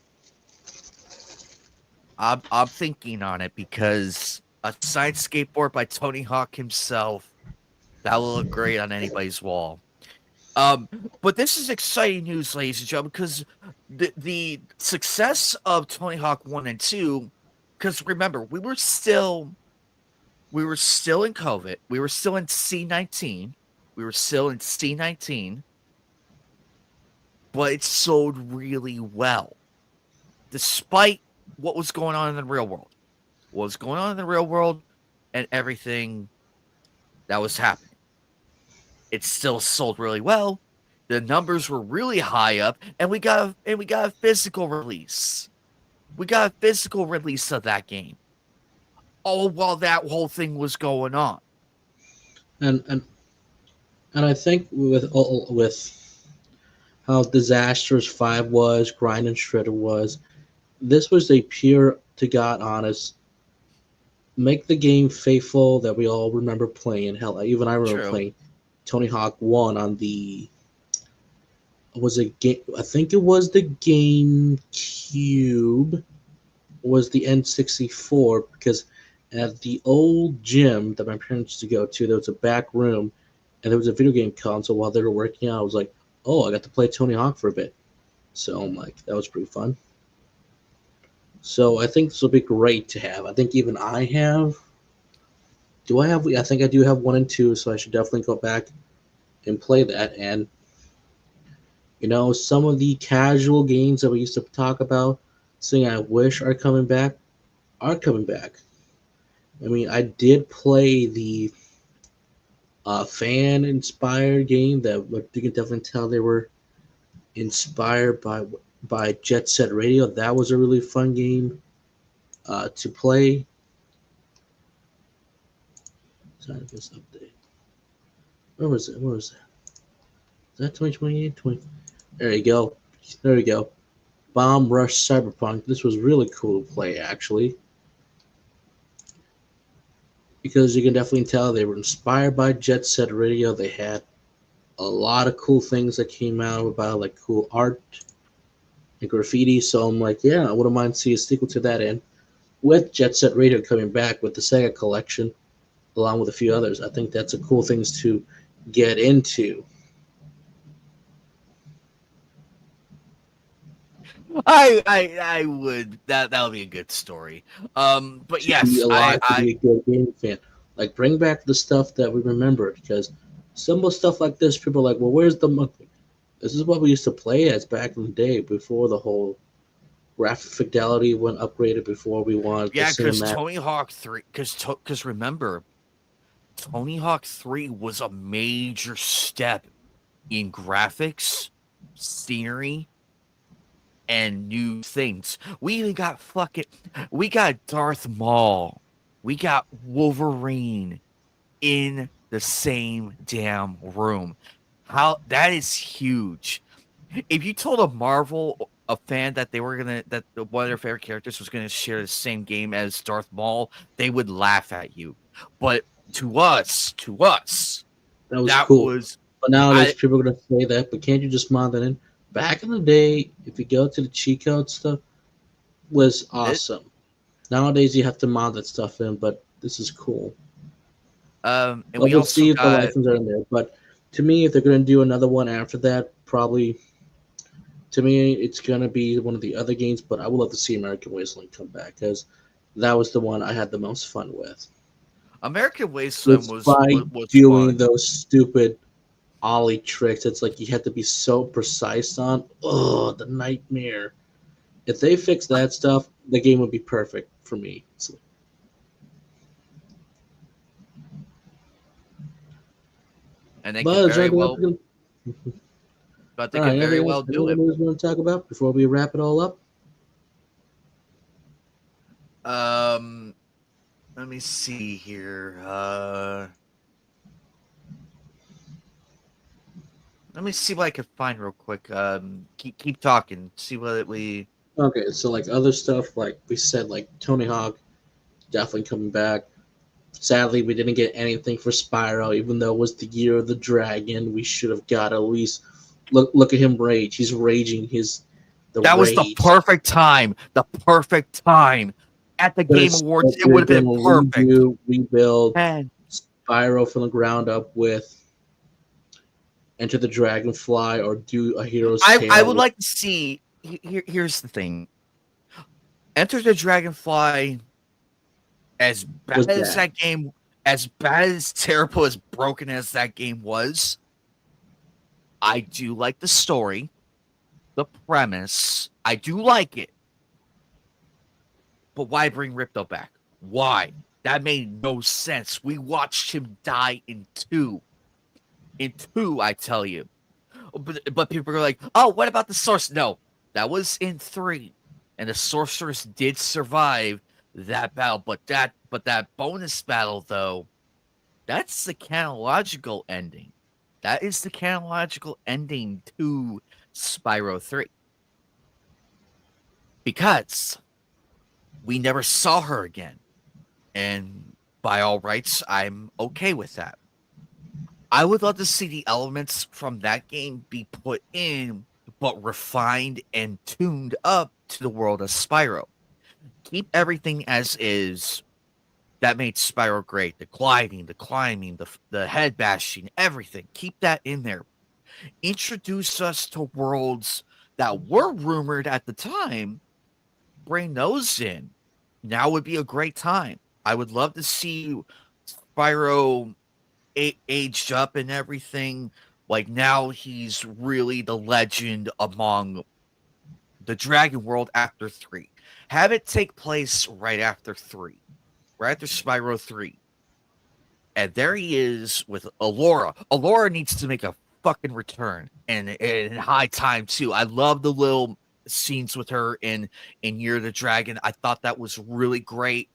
I'm thinking on it because a side skateboard by Tony Hawk himself, that will look great on anybody's wall. Um, but this is exciting news, ladies and gentlemen, because the success of Tony Hawk 1 and 2, because remember, we were still in COVID. We were still in C19. We were still in C19, but it sold really well, despite what was going on in the real world. What was going on in the real world and everything that was happening. It still sold really well. The numbers were really high up, and we got a physical release. We got a physical release of that game. All while that whole thing was going on. and and and I think with how disastrous Five was, Grind and Shredder was, this was a pure to God honest make the game faithful that we all remember playing. Hell, even I remember True. playing Tony Hawk One on the was it game? I think it was the GameCube. Was the N64 because at the old gym that my parents used to go to, there was a back room and there was a video game console while they were working out. I was like, oh, I got to play Tony Hawk for a bit. So I'm like, that was pretty fun. So I think this will be great to have. I think even I have. Do I have? I think I do have one and two, so I should definitely go back and play that. And some of the casual games that we used to talk about, saying I wish are coming back. I mean, I did play the fan inspired game that you can definitely tell they were inspired by Jet Set Radio. That was a really fun game to play. Sorry, this update. Where was it? Where was that? Is that 2028? 20? There you go. There you go. Bomb Rush Cyberpunk. This was really cool to play, actually. Because you can definitely tell they were inspired by Jet Set Radio. They had a lot of cool things that came out about, like cool art and graffiti. So I'm like, yeah, I wouldn't mind seeing a sequel to that. And with Jet Set Radio coming back with the Sega collection, along with a few others, I think that's a cool things to get into. I would that would be a good story. But To be yes, alive to be a good game fan. Like bring back the stuff that we remember because some of the stuff like this, people are like, well, where's the monkey? This is what we used to play as back in the day before the whole graphic fidelity went upgraded before we wanted the yeah, because cinematic. Tony Hawk 3, because remember, Tony Hawk 3 was a major step in graphics, scenery, and new things. We even got we got Darth Maul, we got Wolverine in the same damn room. How that is huge. If you told a fan that they were gonna that one of their favorite characters was gonna share the same game as Darth Maul, they would laugh at you. But to us, That was that cool. was But nowadays I people are gonna say that, but can't you just mod that in? Back in the day, if you go to the cheat code stuff, was it, awesome. Nowadays you have to mod that stuff in, but this is cool. and But we we'll also see if the got licenses are in there. But to me, if they're gonna do another one after that, probably to me it's gonna be one of the other games. But I would love to see American Wasteland come back because that was the one I had the most fun with. American Wasteland Despite was doing fun. those stupid ollie tricks, it's like you had to be so precise on. Oh, the nightmare! If they fix that stuff, the game would be perfect for me. So, And they could but is there very anything else? well but they All right, could very anything well else? Any do other it. news you want to talk about before we wrap it all up? Um let me see here. Let me see what I can find real quick. Keep talking. See what we. Okay, so like other stuff, like we said, like Tony Hawk definitely coming back. Sadly, we didn't get anything for Spyro, even though it was the year of the dragon. We should have got at least look at him rage. He's raging his the That was the rage. perfect time. The perfect time. At the Game Awards, it would They're have been gonna perfect. redo, rebuild And Spyro from the ground up with Enter the Dragonfly or do a Hero's I Tale. would like to see. Here's the thing: Enter the Dragonfly. As bad Was as bad. that game, as bad as terrible as broken as that game was, I do like the story, the premise. I do like it, but why bring Ripto back? Why? That made no sense. We watched him die in two. In two, I tell you. But people are like, oh, what about the source? No, that was in three, and the sorceress did survive that battle. But that bonus battle though, that's the chronological ending. That is the chronological ending to Spyro 3 because we never saw her again. And by all rights, I'm okay with that. I would love to see the elements from that game be put in, but refined and tuned up to the world of Spyro. Keep everything as is. That made Spyro great. The gliding, the climbing, the head bashing, everything. Keep that in there. Introduce us to worlds that were rumored at the time. Bring those in. Now would be a great time. I would love to see Spyro aged up and everything. Like now he's really the legend among the Dragon World after 3. Have it take place right after 3, right after Spyro 3. And there he is with Alora. Alora needs to make a fucking return, and in high time too. I love the little scenes with her in Year of the Dragon. I thought that was really great.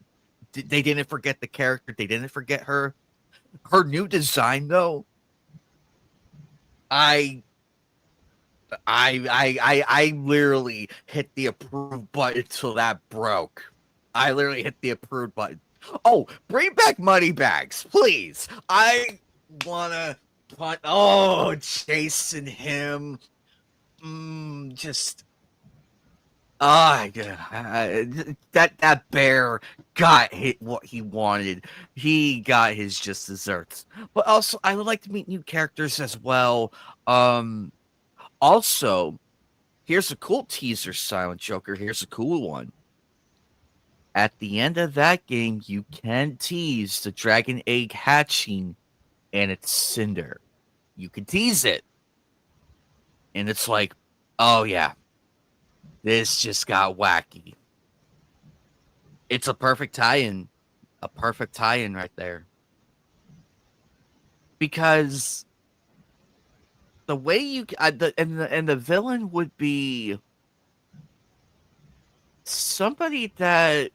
They didn't forget the character. They didn't forget her. Her new design though, I I literally hit the approve button till that broke. I literally hit the approve button. Oh, bring back money bags, please. I wanna punt. Oh, chasing him. Just that bear got hit what he wanted. He got his just desserts. But also, I would like to meet new characters as well. Um, Also, here's a cool teaser, Silent Joker. Here's a cool one. At the end of that game, you can tease the dragon egg hatching and its cinder. You can tease it. And it's like, oh yeah, this just got wacky. It's a perfect tie-in. A perfect tie-in right there. Because the way you and the villain would be somebody that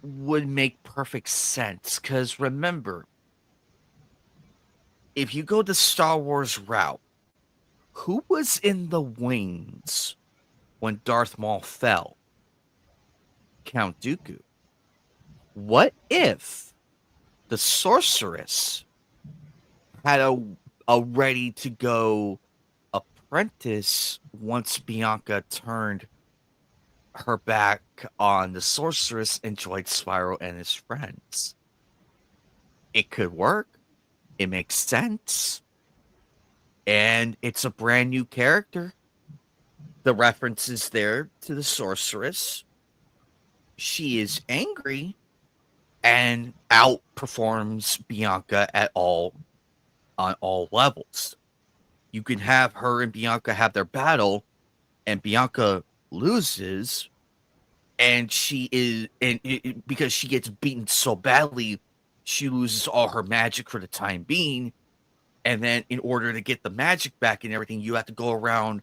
would make perfect sense. Because remember, if you go the Star Wars route, who was in the wings when Darth Maul fell? Count Dooku. What if the sorceress had a ready to go apprentice once Bianca turned her back on the sorceress and joined Spyro and his friends? It could work. It makes sense. And it's a brand new character. The reference is there to the sorceress. She is angry and outperforms Bianca at all on all levels. You can have her and Bianca have their battle, and Bianca loses, and because she gets beaten so badly, she loses all her magic for the time being. And then, in order to get the magic back and everything, you have to go around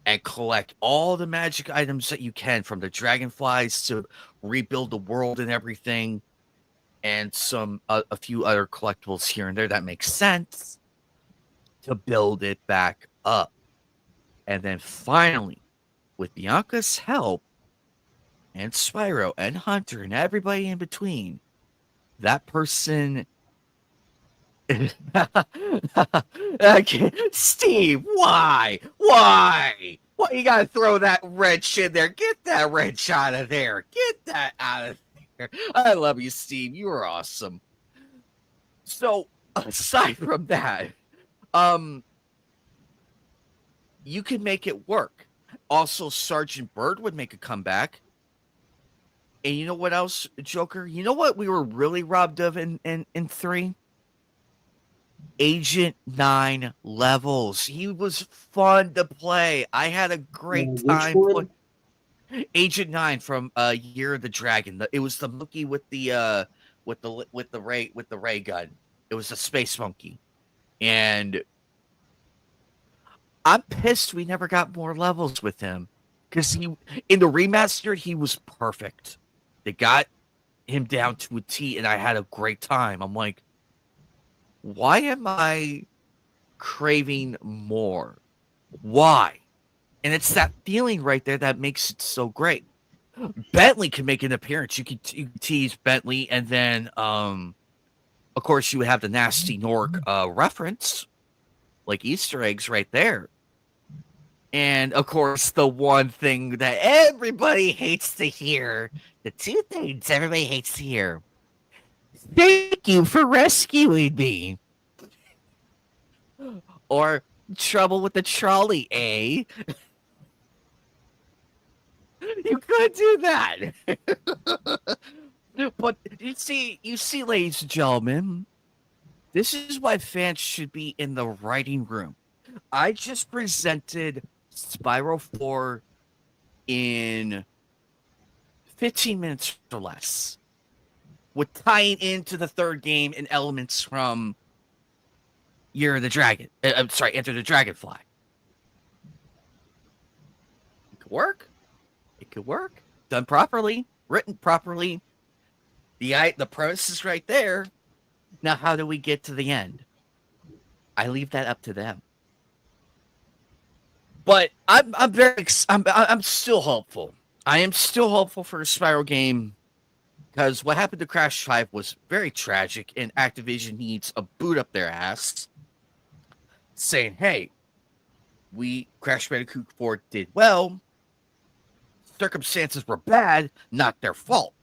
and collect all the magic items that you can, from the dragonflies to rebuild the world and everything, and a few other collectibles here and there that make sense to build it back up. And then finally, with Bianca's help, and Spyro and Hunter and everybody in between, that person. Okay, Steve, why? Why you gotta throw that wrench in there? Get that wrench out of there. Get that out of there. I love you, Steve. You are awesome. So, aside from that, um, you can make it work. Also, Sergeant Bird would make a comeback. And you know what else, Joker? You know what we were really robbed of in 3? Agent 9 levels. He was fun to play. I had a great Which time playing one? Agent 9 from Year of the Dragon. It was the monkey with the ray gun. It was a space monkey. And I'm pissed we never got more levels with him, cuz he in the remastered he was perfect. They got him down to a T and I had a great time. I'm like, why am I craving more? Why? And it's that feeling right there that makes it so great. Bentley can make an appearance. You could tease Bentley, and then of course you would have the nasty Nork reference, like Easter eggs right there. And of course, the one thing that everybody hates to hear, the two things everybody hates to hear. Thank you for rescuing me. Or trouble with the trolley, eh? You could do that. But you see, ladies and gentlemen, this is why fans should be in the writing room. I just presented Spiral 4 in 15 minutes or less, with tying into the third game and elements from Year of the Dragon. I'm sorry, Enter the Dragonfly. It could work. It could work. Done properly, written properly. The premise is right there. Now, how do we get to the end? I leave that up to them. But I'm still hopeful. I am still hopeful for a Spyro game, because what happened to Crash 5 was very tragic, and Activision needs a boot up their ass saying, hey, we Crash Bandicoot 4 did well. Circumstances were bad, not their fault.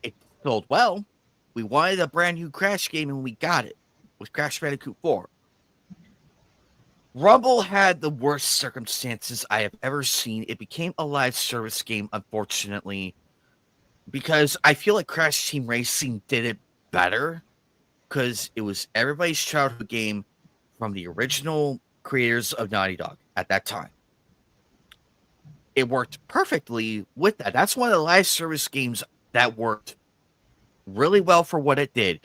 It sold well. We wanted a brand new Crash game and we got it with Crash Bandicoot 4. Rumble had the worst circumstances I have ever seen. It became a live service game, unfortunately, because I feel like Crash Team Racing did it better, because it was everybody's childhood game from the original creators of Naughty Dog at that time. It worked perfectly with that. That's one of the live service games that worked really well for what it did.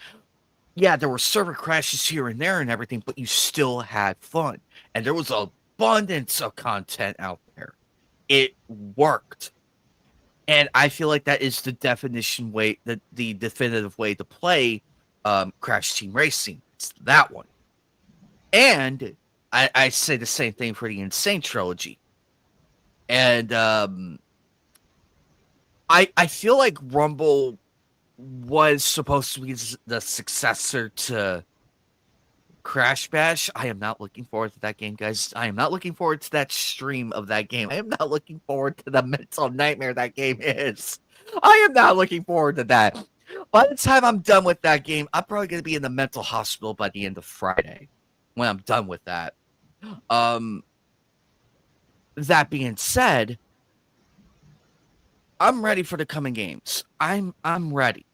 Yeah, there were server crashes here and there and everything, but you still had fun. And there was an abundance of content out there. It worked. And I feel like that is the definitive way to play Crash Team Racing. It's that one. And I say the same thing for the Insane trilogy. And I feel like Rumble was supposed to be the successor to Crash Bash. I am not looking forward to that game, guys. I am not looking forward to that stream of that game. I am not looking forward to the mental nightmare that game is. I am not looking forward to that. By the time I'm done with that game, I'm probably going to be in the mental hospital by the end of Friday when I'm done with that. That being said, I'm ready for the coming games. I'm ready.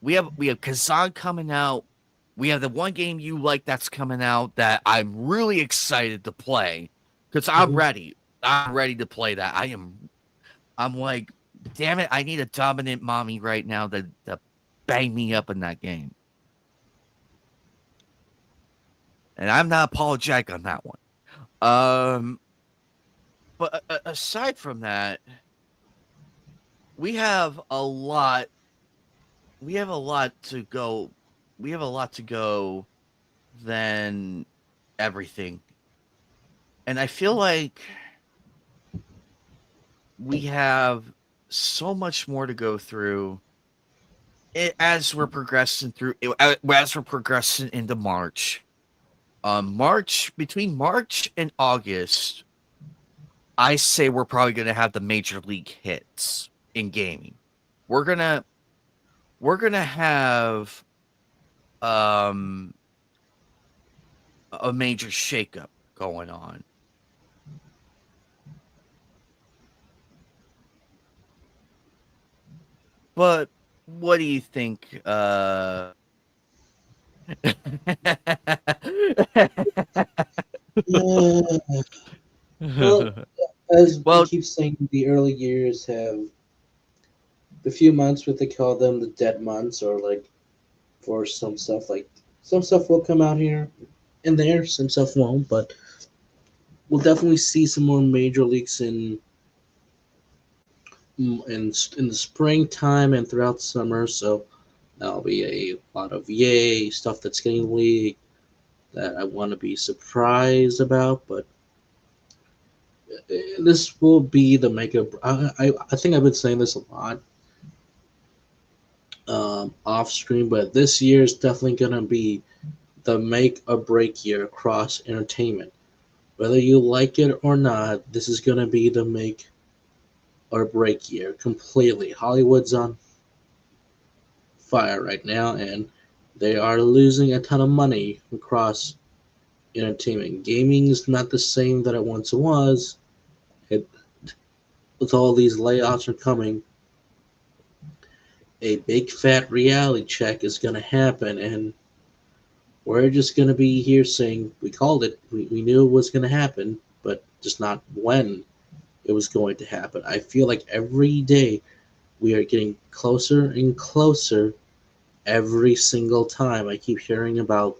We have Kazan coming out. We have the one game you like that's coming out that I'm really excited to play, because I'm ready. I'm ready to play that. I'm like, damn it, I need a dominant mommy right now to bang me up in that game. And I'm not apologetic on that one. But aside from that, we have a lot to go. We have a lot to go than everything. And I feel like we have so much more to go through as we're progressing as we're progressing into March. Between March and August, I say we're probably going to have the major league hits in gaming. We're gonna we're gonna have um a major shakeup going on. But what do you think? Uh, well, as we Well, keep saying, the early years have the few months, what they call them, the dead months, or like for some stuff, like some stuff will come out here and there, some stuff won't, but we'll definitely see some more major leagues in the springtime and throughout summer. So that'll be a lot of yay stuff that's getting leaked that I want to be surprised about, but this will be the makeup. I think I've been saying this a lot off screen, but this year is definitely gonna be the make or break year across entertainment. Whether you like it or not, this is gonna be the make or break year completely. Hollywood's on fire right now, and they are losing a ton of money across entertainment. Gaming is not the same that it once was. It, with all these layoffs are coming, a big fat reality check is going to happen, and we're just going to be here saying we called it. We knew it was going to happen, but just not when it was going to happen. I feel like every day we are getting closer and closer every single time. I keep hearing about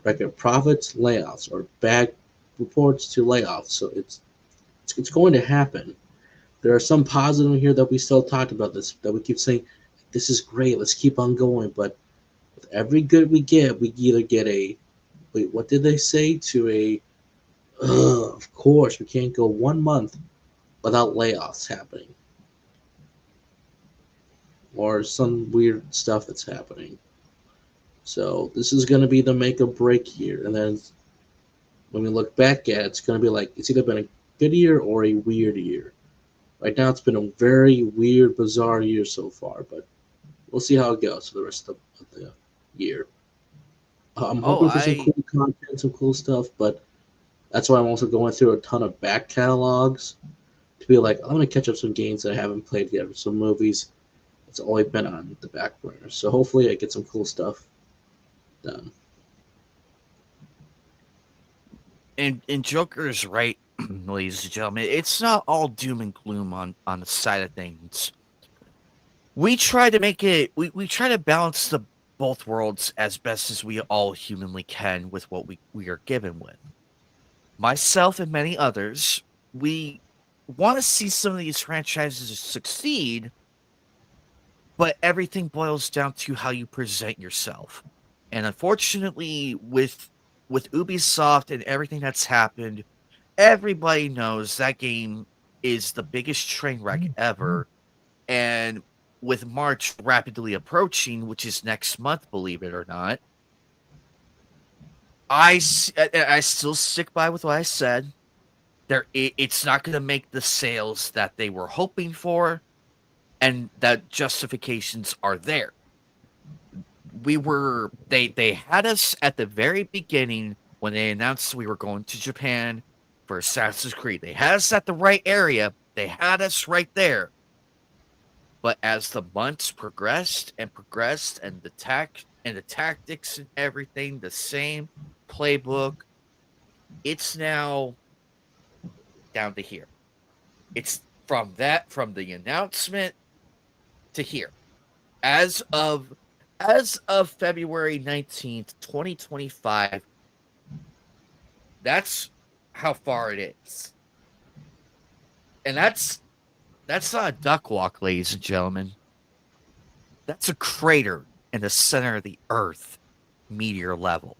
record profits, layoffs, or bad reports to layoffs. So it's going to happen. There are some positive here that we still talked about this that we keep saying this is great. Let's keep on going. But with every good we get, we either get a wait. What did they say to a? Of course, we can't go 1 month without layoffs happening or some weird stuff that's happening. So this is going to be the make or break year, and then when we look back at it, it's going to be like it's either been a good year or a weird year. Right now, it's been a very weird, bizarre year so far, but we'll see how it goes for the rest of the year. I'm oh, hoping for some cool content, some cool stuff, but that's why I'm also going through a ton of back catalogs to be like, I'm going to catch up some games that I haven't played yet, some movies that's only been on the back burner. So hopefully, I get some cool stuff done. and Joker is right, ladies and gentlemen. It's not all doom and gloom on the side of things. We try to make it. We try to balance the both worlds as best as we all humanly can with what we are given with. Myself and many others, we want to see some of these franchises succeed, but everything boils down to how you present yourself. And unfortunately, with Ubisoft and everything that's happened, everybody knows that game is the biggest train wreck ever. And with March rapidly approaching, which is next month, believe it or not, I still stick by with what I said. It's not going to make the sales that they were hoping for, and that justifications are there. They had us at the very beginning when they announced we were going to Japan for Assassin's Creed. They had us at the right area. They had us right there. But as the months progressed, and the tactics and everything the same playbook, it's now down to here. It's from the announcement to here. As of as of February 19th, 2025, that's how far it is. And that's not a duck walk, ladies and gentlemen. That's a crater in the center of the earth, meteor level.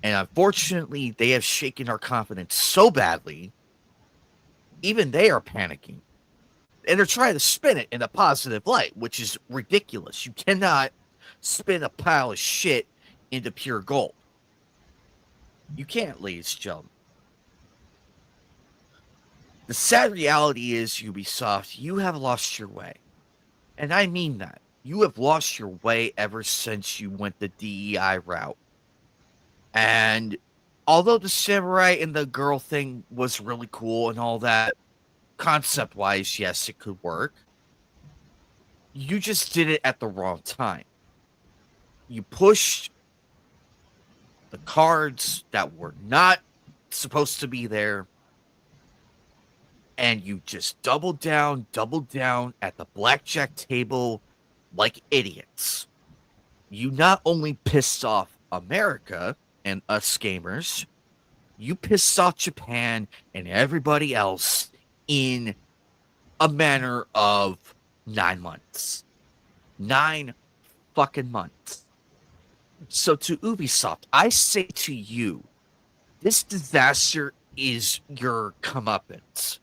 And unfortunately, they have shaken our confidence so badly, even they are panicking. And they're trying to spin it in a positive light, which is ridiculous. You cannot spin a pile of shit into pure gold. You can't, ladies and gentlemen. The sad reality is, Ubisoft, you have lost your way. And I mean that. You have lost your way ever since you went the DEI route. And although the samurai and the girl thing was really cool and all that, concept-wise, yes, it could work. You just did it at the wrong time. You pushed the cards that were not supposed to be there, and you just doubled down at the blackjack table like idiots. You not only pissed off America and us gamers, you pissed off Japan and everybody else in a manner of 9 months. 9 fucking months. So to Ubisoft, I say to you, this disaster is your comeuppance.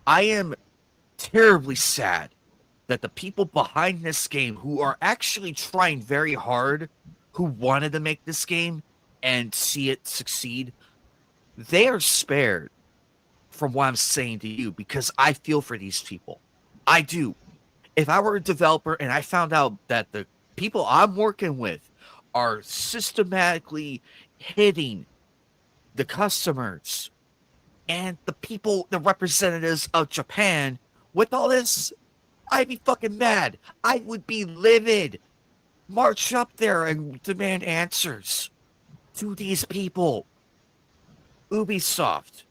I am terribly sad that the people behind this game, who are actually trying very hard, who wanted to make this game and see it succeed, they are spared from what I'm saying to you, because I feel for these people. I do. If I were a developer and I found out that the people I'm working with are systematically hitting the customers and the people, the representatives of Japan with all this, I'd be fucking mad. I would be livid. March up there and demand answers to these people. Ubisoft,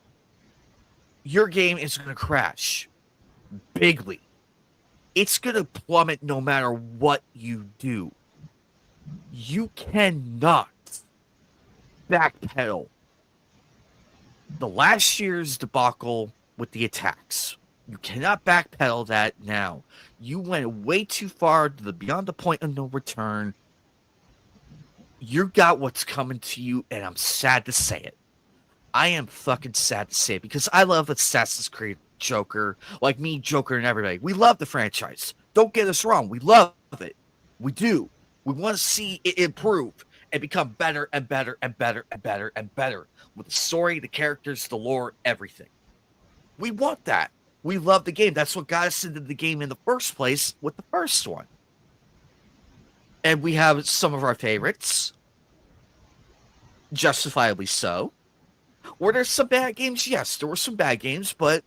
your game is going to crash bigly. It's going to plummet no matter what you do. You cannot backpedal the last year's debacle with the attacks. You cannot backpedal that now. You went way too far to the beyond the point of no return. You got what's coming to you, and I'm sad to say it. I am fucking sad to say it, because I love Assassin's Creed, Joker, like me, Joker, and everybody. We love the franchise. Don't get us wrong. We love it. We do. We want to see it improve and become better and better and better and better and better with the story, the characters, the lore, everything. We want that. We love the game. That's what got us into the game in the first place with the first one. And we have some of our favorites, justifiably so. Were there some bad games? Yes, there were some bad games, but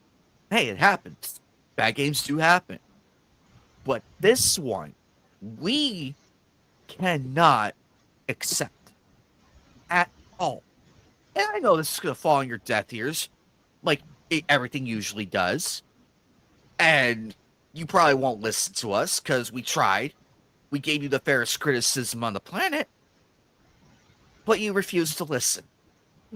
hey, it happens. Bad games do happen. But this one, we cannot accept at all. And I know this is going to fall on your deaf ears, like everything usually does. And you probably won't listen to us because we tried. We gave you the fairest criticism on the planet, but you refused to listen.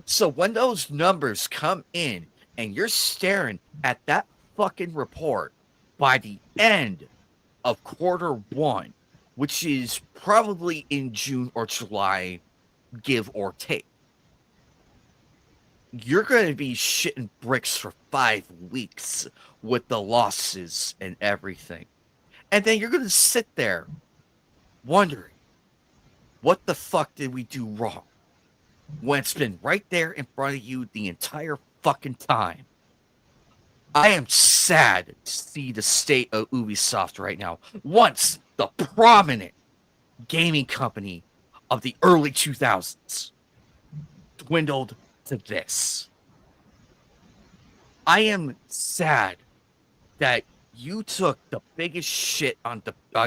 So when those numbers come in and you're staring at that fucking report by the end of Q1, which is probably in June or July, give or take, you're going to be shitting bricks for 5 weeks with the losses and everything. And then you're going to sit there wondering, what the fuck did we do wrong? When it's been right there in front of you the entire fucking time. I am sad to see the state of Ubisoft right now. Once the prominent gaming company of the early 2000s dwindled to this. I am sad that you took the biggest shit on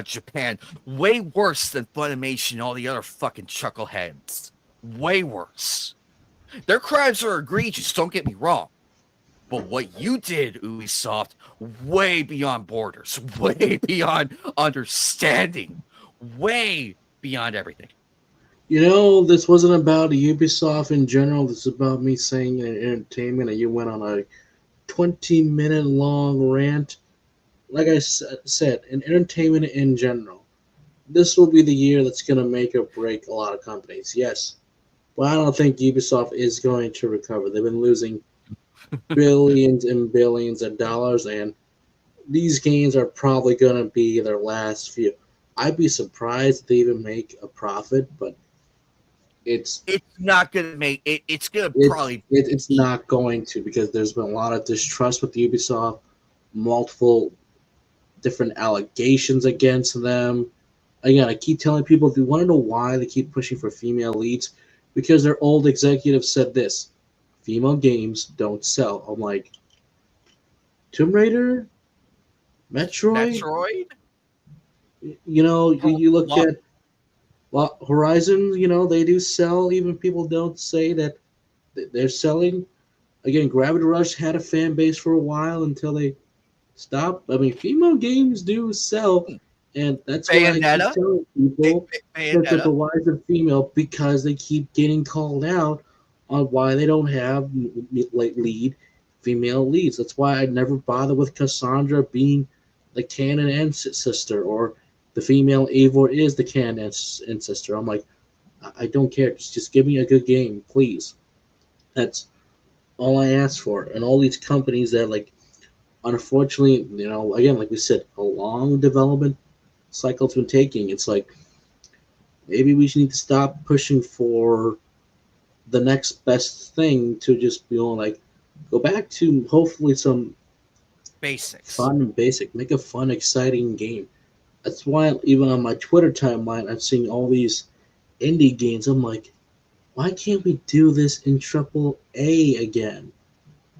Japan, way worse than Funimation and all the other fucking chuckleheads. Way worse. Their crimes are egregious, don't get me wrong. But what you did, Ubisoft, way beyond borders, way beyond understanding, way beyond everything. You know, this wasn't about Ubisoft in general. This is about me saying entertainment, and you went on a 20-minute long rant. Like I said, in entertainment in general, this will be the year that's going to make or break a lot of companies. Yes, but I don't think Ubisoft is going to recover. They've been losing billions and billions of dollars, and these games are probably gonna be their last few. I'd be surprised if they even make a profit, but it's It's not gonna make it. It's gonna it's probably it's be not going to, because there's been a lot of distrust with Ubisoft, multiple different allegations against them. Again, I keep telling people, if you want to know why they keep pushing for female leads, because their old executives said this: female games don't sell. I'm like, Tomb Raider, Metroid, Metroid. you look Lo- at, well, Horizon, they do sell. Even people don't say that they're selling. Again, Gravity Rush had a fan base for a while until they stopped. I mean, female games do sell, and that's what I keep Bayonetta. telling people, that the Bayonetta. rise of female, because they keep getting called out on why they don't have like lead female leads. That's why I never bother with Cassandra being the canon sister, or the female Eivor is the canon sister. I'm like, I don't care. Just give me a good game, please. That's all I ask for. And all these companies that, like, unfortunately, again, like we said, a long development cycle it's been taking. It's like, maybe we should need to stop pushing for the next best thing, to just like, go back to hopefully some Basics. fun and basic, make a fun, exciting game. That's why even on my Twitter timeline, I'm seeing all these indie games. I'm like, why can't we do this in Triple A again?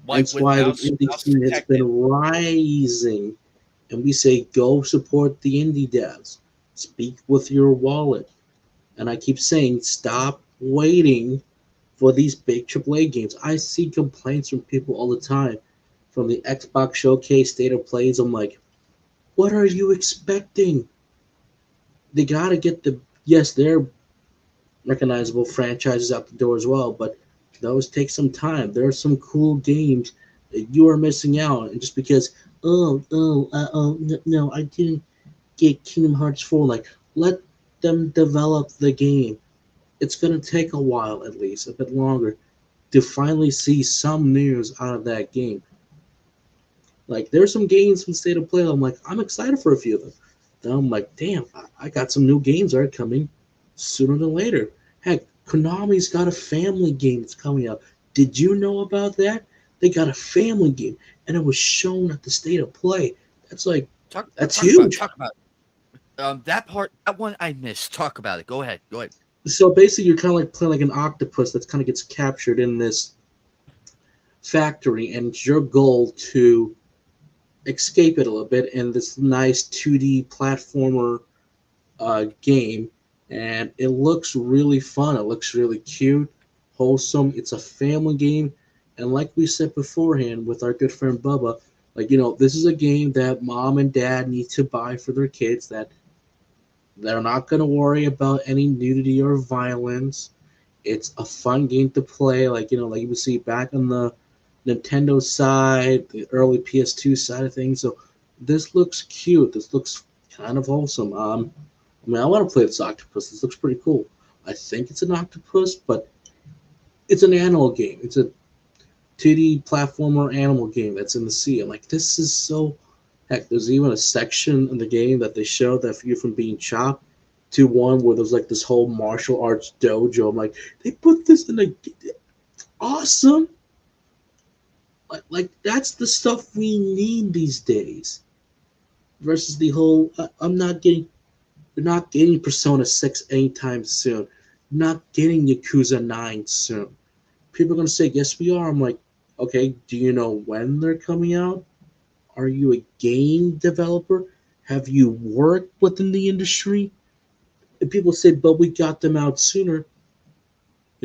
Like That's with why the mouse indie mouse scene has been detected. rising, and we say, go support the indie devs. Speak with your wallet. And I keep saying, stop waiting for these big AAA games. I see complaints from people all the time from the Xbox Showcase State of Plays. I'm like, what are you expecting? They gotta get the, yes, they're recognizable franchises out the door as well, but those take some time. There are some cool games that you are missing out, and just because, no, I didn't get Kingdom Hearts 4, like, let them develop the game. It's gonna take a while, at least a bit longer, to finally see some news out of that game. Like, there's some games from State of Play. I'm like, I'm excited for a few of them. Then I'm like, damn, I got some new games that are coming sooner than later. Heck, Konami's got a family game that's coming out. Did you know about that? They got a family game, and it was shown at the State of Play. That's like, that's huge. Talk about that part. That one I missed. Talk about it. Go ahead. Go ahead. So basically, you're kind of like playing like an octopus that kind of gets captured in this factory, and it's your goal to escape it a little bit in this nice 2D platformer game, and it looks really fun. It looks really cute, wholesome. It's a family game, and like we said beforehand with our good friend Bubba, like, this is a game that mom and dad need to buy for their kids. That they're not going to worry about any nudity or violence. It's a fun game to play, like, like you would see back on the Nintendo side, the early PS2 side of things. So this looks cute. This looks kind of wholesome. I mean, I want to play this octopus. This looks pretty cool. I think it's an octopus, but it's an animal game. It's a 2D platformer animal game that's in the sea. I'm like, this is so. Heck, there's even a section in the game that they show that you from being chopped to one where there's like this whole martial arts dojo. I'm like, they put this in a awesome. Like, that's the stuff we need these days. Versus the whole, I'm not getting, you're not getting Persona 6 anytime soon. You're not getting Yakuza 9 soon. People are gonna say, yes, we are. I'm like, okay, do you know when they're coming out? Are you a game developer? Have you worked within the industry? And people say, but we got them out sooner.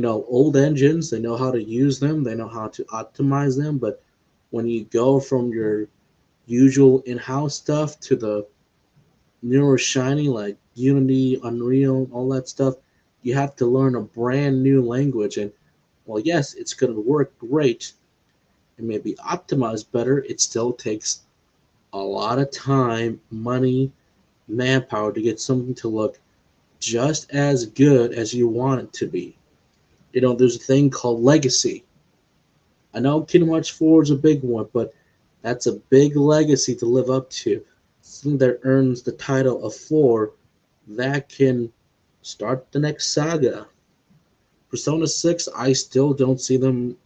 Old engines, they know how to use them, they know how to optimize them, but when you go from your usual in-house stuff to the newer shiny like Unity, Unreal, all that stuff, you have to learn a brand new language. And, well, yes, it's going to work great and maybe optimized better. It still takes a lot of time, money, manpower to get something to look just as good as you want it to be. There's a thing called legacy. I know Kingdom Hearts 4 is a big one, but That's a big legacy to live up to. Something that earns the title of 4 that can start the next saga. Persona 6, I still don't see them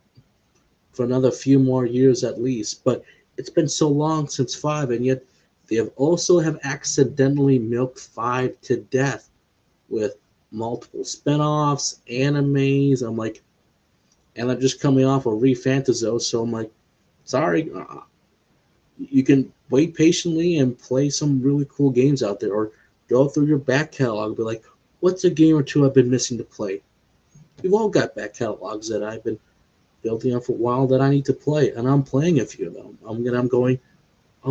for another few more years at least, but it's been so long since 5, and yet they have also have accidentally milked 5 to death with multiple spin-offs, animes. I'm like, and I'm just coming off a refantaso, so I'm like, sorry, you can wait patiently and play some really cool games out there, or go through your back catalog and be like, what's a game or two I've been missing to play? We've all got back catalogs that I've been building up for a while that I need to play, and I'm playing a few of them. I'm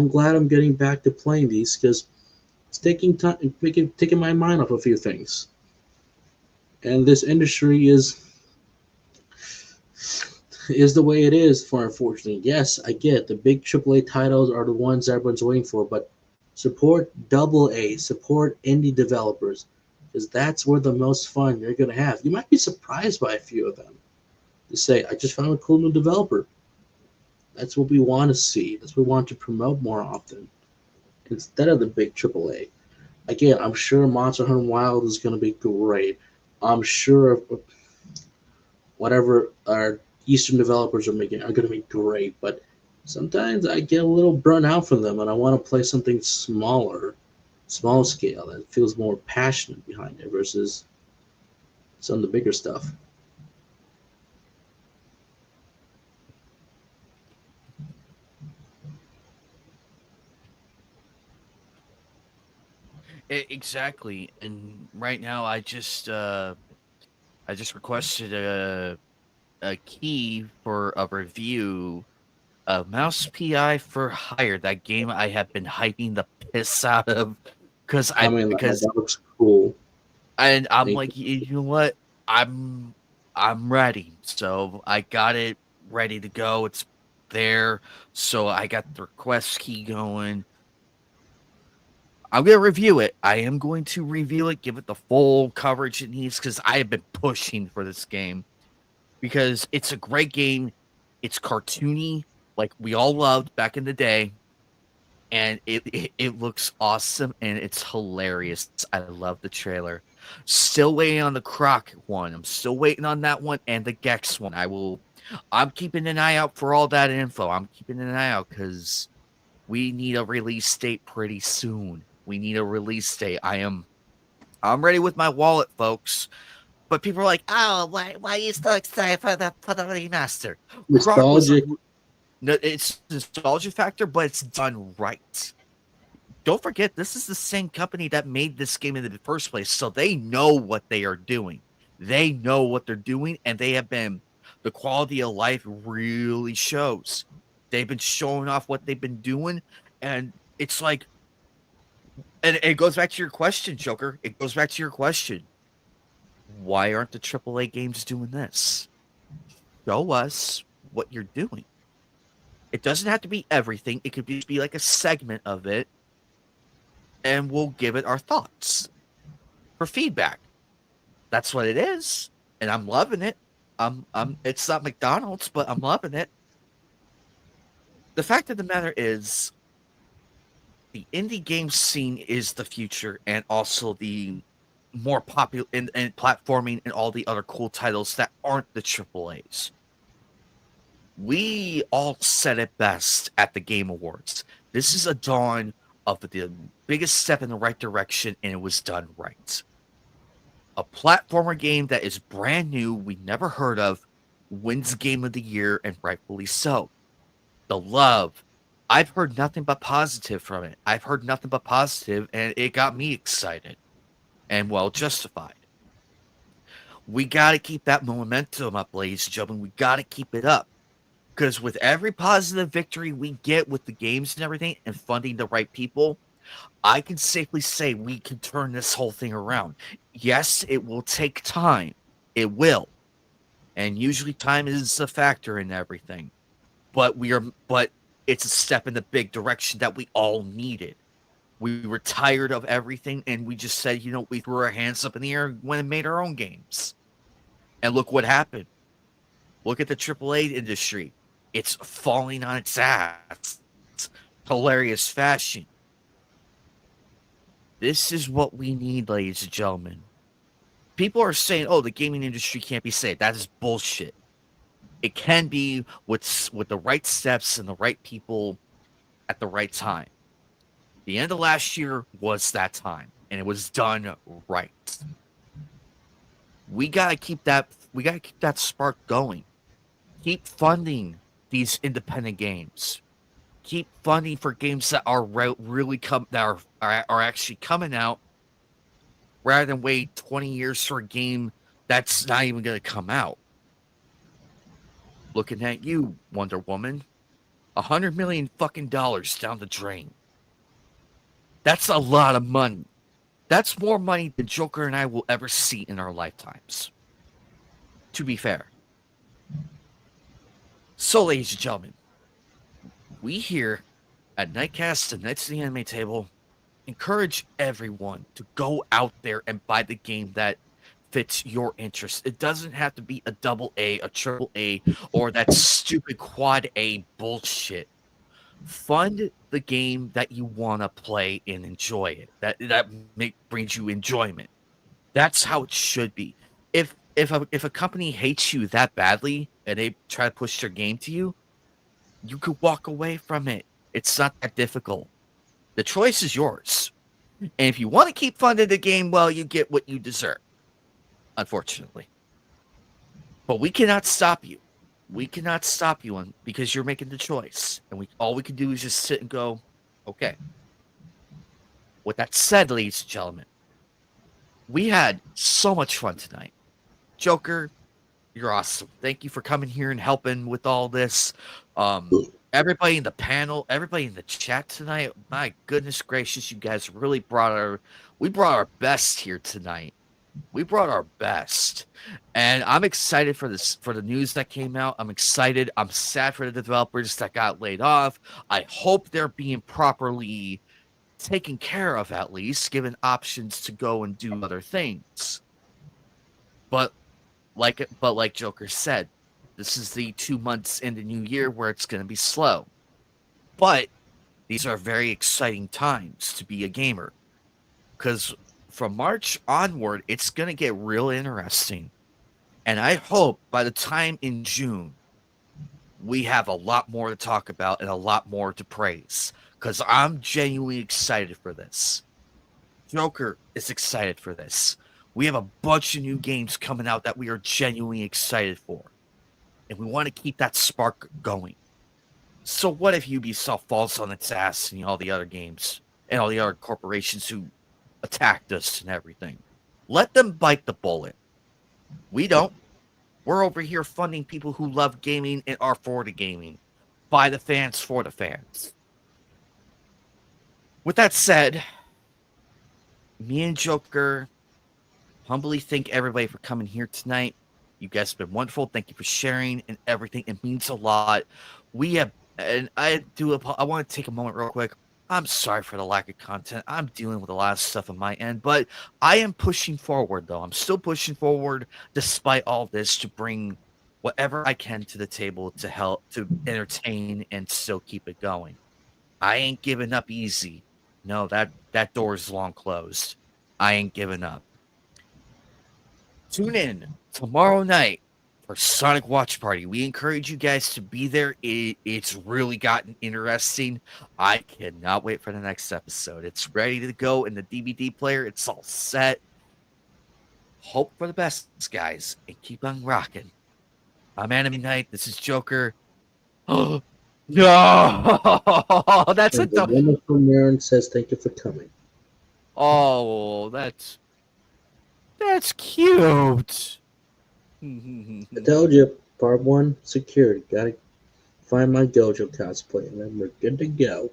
glad I'm getting back to playing these because it's taking time, taking my mind off a few things. And this industry is the way it is for unfortunately. Yes, I get it. The big AAA titles are the ones everyone's waiting for, but support double A, support indie developers, because that's where the most fun you're gonna have. You might be surprised by a few of them. To say, I just found a cool new developer. That's what we want to see. That's what we want to promote more often instead of the big AAA. Again, I'm sure Monster Hunter Wild is going to be great. I'm sure whatever our Eastern developers are making are going to be great, but sometimes I get a little burnt out from them and I want to play something smaller, small scale that feels more passionate behind it versus some of the bigger stuff. Exactly. And right now, I just requested a key for a review of Mouse PI for Hire. That game I have been hyping the piss out of I mean, because that looks cool. and I'm Thank like, you know what? I'm I'm ready. So I got it ready to go. It's there. So I got the request key going. I'm gonna review it. I am going to review it, give it the full coverage it needs because I have been pushing for this game because it's a great game. It's cartoony, like we all loved back in the day, and it looks awesome and it's hilarious. I love the trailer. Still waiting on the Croc one. I'm still waiting on that one and the Gex one. I'm keeping an eye out for all that info. I'm keeping an eye out because we need a release date pretty soon. We need a release date. I'm ready with my wallet, folks. But people are like, "Oh, why are you so excited for the remaster?" Croc was a nostalgic. no, it's nostalgia factor, but it's done right. Don't forget, this is the same company that made this game in the first place, so they know what they are doing. They know what they're doing, and they have been. The quality of life really shows. They've been showing off what they've been doing, and it's like, and it goes back to your question, Joker. It goes back to your question. Why aren't the AAA games doing this? Show us what you're doing. It doesn't have to be everything. It could just be like a segment of it, and we'll give it our thoughts for feedback. That's what it is, and I'm loving it. It's not McDonald's, but I'm loving it. The fact of the matter is, the indie game scene is the future, and also the more popular and platforming and all the other cool titles that aren't the triple A's. We all said it best at the Game Awards. This is a dawn of the biggest step in the right direction, and it was done right. A platformer game that is brand new, we never heard of, wins Game of the Year, and rightfully so. The love. I've heard nothing but positive from it. I've heard nothing but positive, and it got me excited and well justified. We got to keep that momentum up, ladies and gentlemen. We got to keep it up. Because with every positive victory we get with the games and everything and funding the right people, I can safely say we can turn this whole thing around. Yes, it will take time. It will. And usually time is a factor in everything. But it's a step in the big direction that we all needed. We were tired of everything and we just said, we threw our hands up in the air and went and made our own games. And look what happened. Look at the AAA industry. It's falling on its ass. hilarious fashion. This is what we need, ladies and gentlemen. People are saying, "Oh, the gaming industry can't be saved." That is bullshit. It can be with the right steps and the right people at the right time. The end of last year was that time, and it was done right. We gotta keep that. We gotta keep that spark going. Keep funding these independent games. Keep funding for games that are really are actually coming out, rather than wait 20 years for a game that's not even going to come out. Looking at you, Wonder Woman. $100 million fucking dollars down the drain. That's a lot of money. That's more money than Joker and I will ever see in our lifetimes. To be fair. So, ladies and gentlemen, we here at Knightcast and Knights of the Anime Table encourage everyone to go out there and buy the game that fits your interest. It doesn't have to be a double A, a triple A, or that stupid quad A bullshit. Fund the game that you want to play and enjoy it. That brings you enjoyment. That's how it should be. If a company hates you that badly and they try to push their game to you, you could walk away from it. It's not that difficult. The choice is yours. And if you want to keep funding the game, well, you get what you deserve. Unfortunately. But we cannot stop you. We cannot stop you because you're making the choice. And all we can do is just sit and go, okay. With that said, ladies and gentlemen, we had so much fun tonight. Joker, you're awesome. Thank you for coming here and helping with all this. Everybody in the panel, everybody in the chat tonight, my goodness gracious, you guys really brought our best here tonight. We brought our best. And I'm excited for the news that came out. I'm excited. I'm sad for the developers that got laid off. I hope they're being properly taken care of, at least, given options to go and do other things. But like Joker said, this is the 2 months in the new year where it's going to be slow. But these are very exciting times to be a gamer. Because from March onward, it's going to get real interesting. And I hope by the time in June, we have a lot more to talk about and a lot more to praise. Because I'm genuinely excited for this. Joker is excited for this. We have a bunch of new games coming out that we are genuinely excited for. And we want to keep that spark going. So what if Ubisoft falls on its ass and all the other games and all the other corporations who attacked us and everything? Let them bite the bullet. We don't. We're over here funding people who love gaming and are for the gaming. By the fans, for the fans. With that said, me and Joker humbly thank everybody for coming here tonight. You guys have been wonderful. Thank you for sharing and everything. It means a lot. We have, and I want to take a moment real quick. I'm sorry for the lack of content. I'm dealing with a lot of stuff on my end, but I am pushing forward, though. I'm still pushing forward despite all this to bring whatever I can to the table to help, to entertain and still keep it going. I ain't giving up easy. No, that door is long closed. I ain't giving up. Tune in tomorrow night for Sonic Watch Party. We encourage you guys to be there. It's really gotten interesting. I cannot wait for the next episode. It's ready to go in the DVD player. It's all set. Hope for the best, guys, and keep on rocking. I'm Anime Night. This is Joker. Oh, no! That's And a the woman from Marin says thank you for coming. Oh, that's cute. I told you, part 1, security. Gotta find my Gojo cosplay, and then we're good to go.